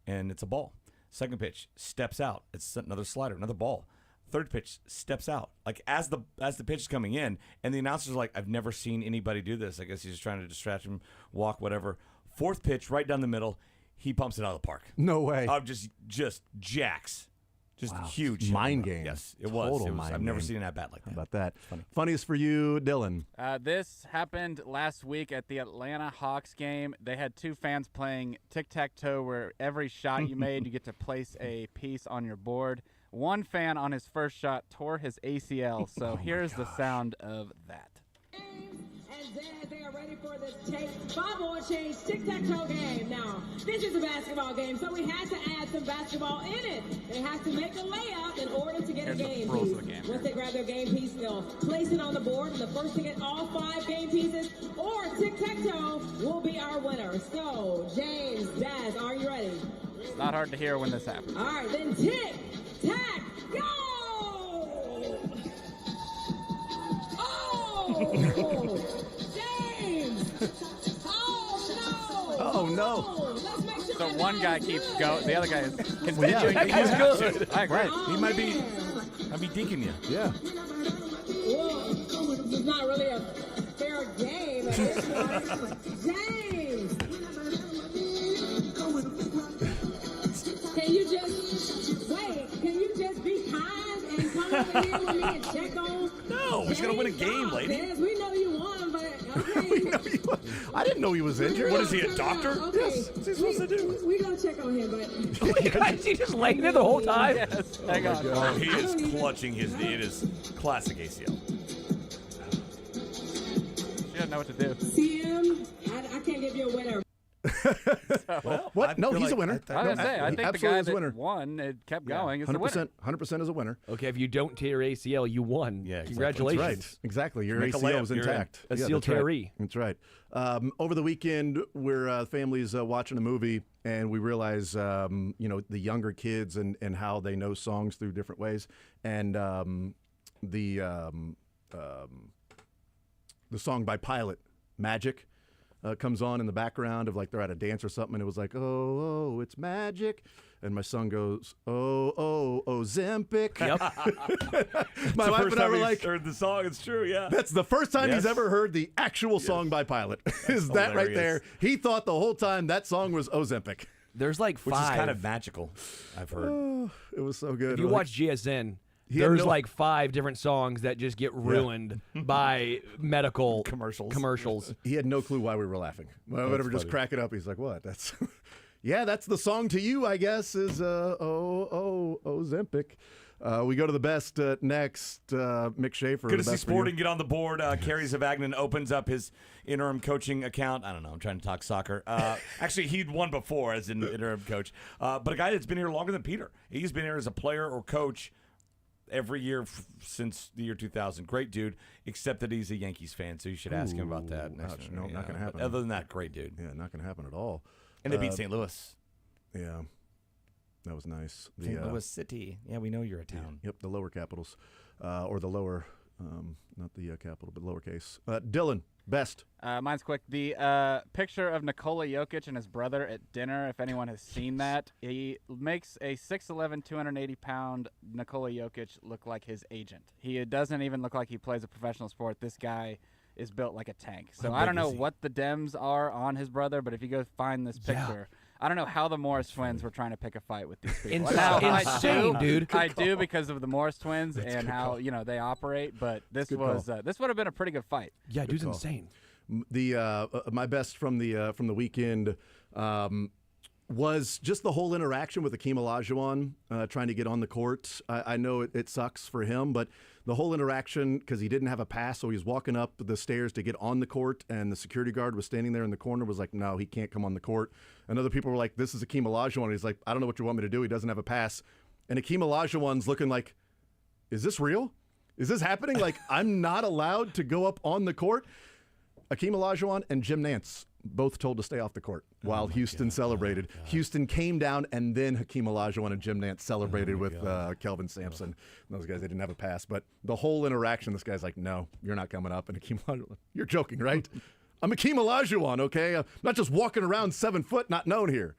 and it's a ball. Second pitch, steps out. It's another slider, another ball. Third pitch, steps out. Like as the pitch is coming in, and the announcer's like, "I've never seen anybody do this." I guess he's just trying to distract him, walk, whatever. Fourth pitch, right down the middle, he pumps it out of the park. No way. Just jacks. Just huge. Mind game. Yes, it was. Total It was. mind I've never game. seen an at-bat like that. How about that? Funny. Funniest for you, Dylan. This happened last week at the Atlanta Hawks game. They had two fans playing tic-tac-toe where every shot you made, you get to place a piece on your board. One fan on his first shot tore his ACL, so here's the sound of that. And they are ready for this five-ball change tic-tac-toe game. Now, this is a basketball game, so we had to add some basketball in it. They have to make a layup in order to get a game piece. Once they grab their game piece, they'll place it on the board, and the first to get all 5 game pieces or tic-tac-toe will be our winner. So, James, Daz, are you ready? It's not hard to hear when this happens. All right, then tic-tac, go! Oh! James! Oh, no. So one guy keeps going, the other guy is continuing. Well, yeah. That guy's good. I agree. He might be deking you. Yeah. Well, this is not really a fair game at this point. James! Can you just be kind and come over here with me and check on? No, he's gonna win a game, lady. Yes, we know you won, but okay. I didn't know he was injured. What is he, a doctor? Okay. Yes. What's he supposed to do? We gonna check on him, but Is he just laying there the whole time? Yes, hang on. Oh, he is clutching his knee. It is classic ACL. She doesn't know what to do. CM, I can't give you a winner. Well, What? No, feel he's like- a winner. I was gonna say, I He think the absolutely guy is a winner. that won, it kept going, is the winner. 100% is a winner. Okay, if you don't tear your ACL, you won. Yeah, exactly. Congratulations. That's right. Exactly. Your Make a ACL layup, is you're in. intact. A Yeah, seal that's right. tearee. That's right. Over the weekend, we're family's watching a movie, and we realize, the younger kids and how they know songs through different ways. And the song by Pilot, Magic, comes on in the background of like they're at a dance or something, and it was like, oh, it's magic. And my son goes, oh, Ozempic. Yep. My wife and I were like, heard the song. It's true, yeah. that's the first time he's Yes. ever heard the actual song by Pilot. Is that right there? hilarious. He thought the whole time that song was Ozempic. There's like Which 5. is kind of magical, I've heard. Oh, it was so good. If you Like, watch GSN, He had there's no- like 5 different songs that just get ruined by medical commercials. he had no clue why we were laughing. Whatever, just funny. crack it up. He's like, what? That's, yeah, that's the song to you, I guess, is Ozempic. We go to the best next. Mick Schaefer. Good to see Sporting get on the board. Kerry Zavagnin opens up his interim coaching account. I don't know. I'm trying to talk soccer. Actually, he'd won before as an interim coach. But a guy that's been here longer than Peter. He's been here as a player or coach every year since the year 2000. Great dude, except that he's a Yankees fan, so you should ask him about that. Ouch, no, not going to happen. Other than that, great dude. Yeah, not going to happen at all. And they beat St. Louis. Yeah. That was nice. St. Louis City. Yeah, we know you're a town. Yep, the lower capitals. Or the lower, not the capital, but lowercase. Dylan, best. Mine's quick. The picture of Nikola Jokic and his brother at dinner, if anyone has seen that, he makes a 6'11", 280-pound Nikola Jokic look like his agent. He doesn't even look like he plays a professional sport. This guy is built like a tank. So I don't know what the Dems are on his brother, but if you go find this picture, I don't know how the Morris twins were trying to pick a fight with these people. Insane, dude. I do because of the Morris twins and how they operate. But this would have been a pretty good fight. Yeah, dude's insane. The my best from the weekend was just the whole interaction with Akeem Olajuwon trying to get on the court. I know it sucks for him, but the whole interaction, because he didn't have a pass, so he was walking up the stairs to get on the court, and the security guard was standing there in the corner, was like, no, he can't come on the court. And other people were like, this is Akeem Olajuwon. He's like, I don't know what you want me to do. He doesn't have a pass. And Akeem Olajuwon's looking like, is this real? Is this happening? Like, I'm not allowed to go up on the court? Akeem Olajuwon and Jim Nance both told to stay off the court while Houston celebrated. Houston came down, and then Hakeem Olajuwon and Jim Nance celebrated with Kelvin Sampson. Those guys, they didn't have a pass. But the whole interaction, this guy's like, no, you're not coming up. And Hakeem Olajuwon, you're joking, right? I'm Hakeem Olajuwon, okay? I'm not just walking around 7 foot, not known here.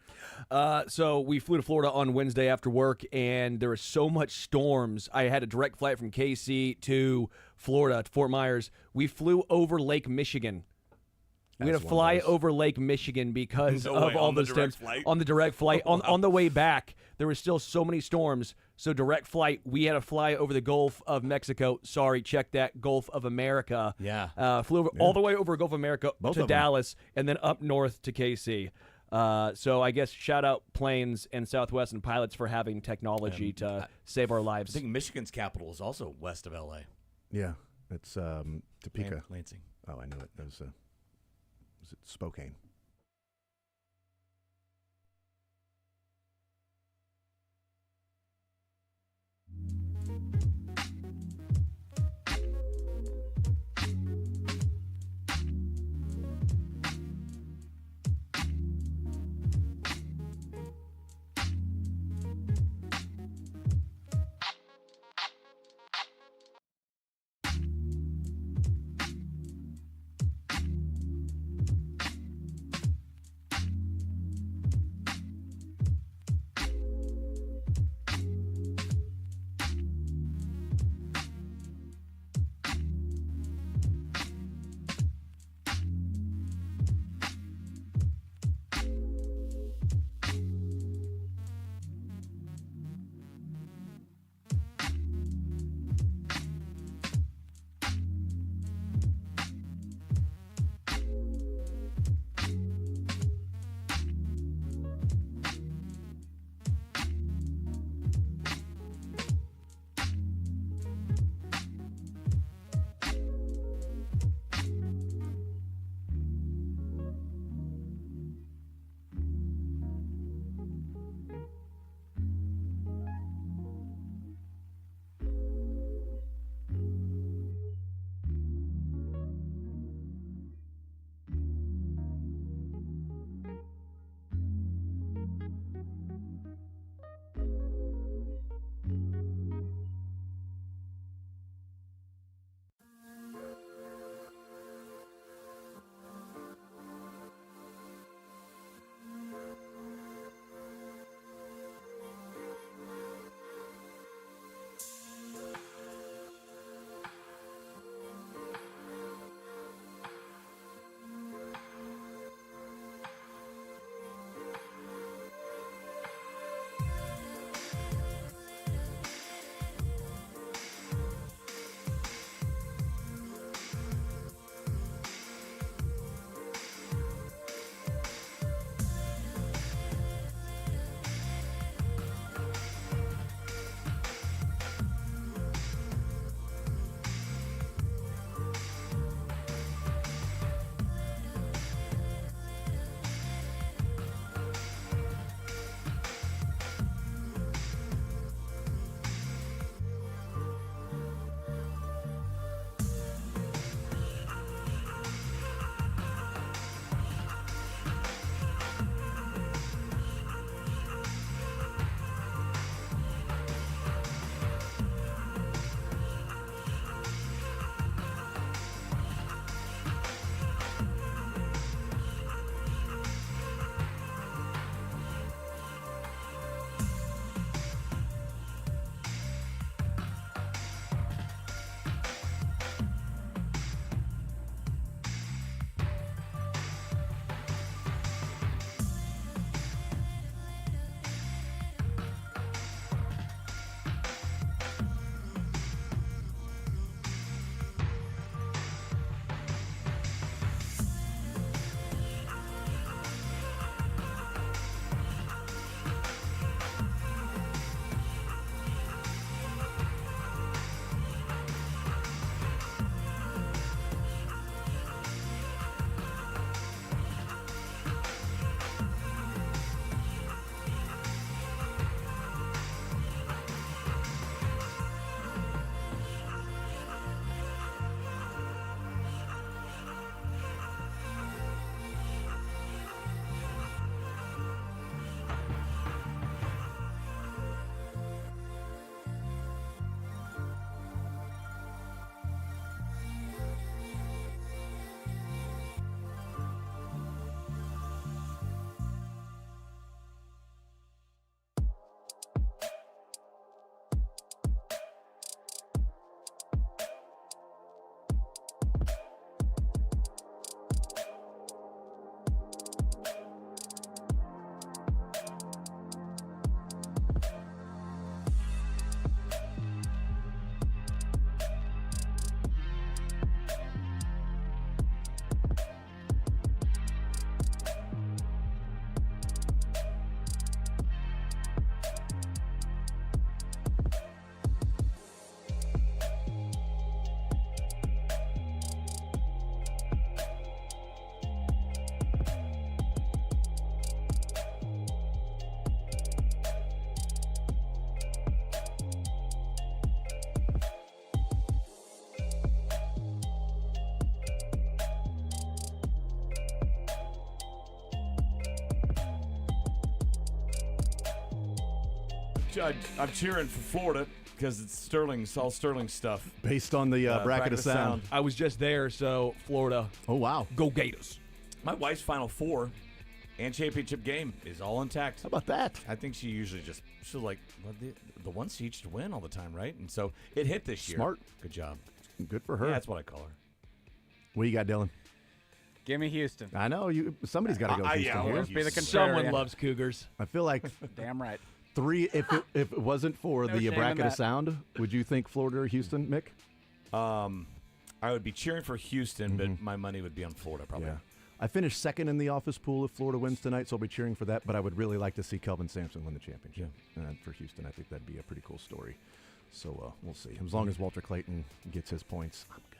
So we flew to Florida on Wednesday after work, and there was so much storms. I had a direct flight from KC to Florida, to Fort Myers. We flew over Lake Michigan. We had to fly over Lake Michigan because of all the storms. On the direct flight. On the way back, there were still so many storms. So direct flight, we had to fly over the Gulf of Mexico. Sorry, check that, Gulf of America. Yeah. Flew over, all the way over Gulf of America to Dallas, and then up north to KC. So I guess shout out planes and Southwest and pilots for having technology to save our lives. I think Michigan's capital is also west of L.A. Yeah, it's Topeka. Lansing. Oh, I knew it. That was it Spokane? I'm cheering for Florida because it's all Sterling stuff. Based on the bracket of sound. I was just there, so Florida. Oh, wow. Go Gators. My wife's Final Four and championship game is all intact. How about that? I think she usually she'll like the one seed should win all the time, right? And so it hit this year. Smart. Good job. Good for her. Yeah, that's what I call her. What you got, Dylan? Give me Houston. I know somebody's got to go Houston here. Be the Someone loves Cougars. I feel like damn right. 3. If it wasn't for the bracket of sound, would you think Florida or Houston, Mick? I would be cheering for Houston, but my money would be on Florida probably. Yeah. I finished second in the office pool if Florida wins tonight, so I'll be cheering for that. But I would really like to see Kelvin Sampson win the championship. For Houston, I think that'd be a pretty cool story. So we'll see. As long as Walter Clayton gets his points, I'm good.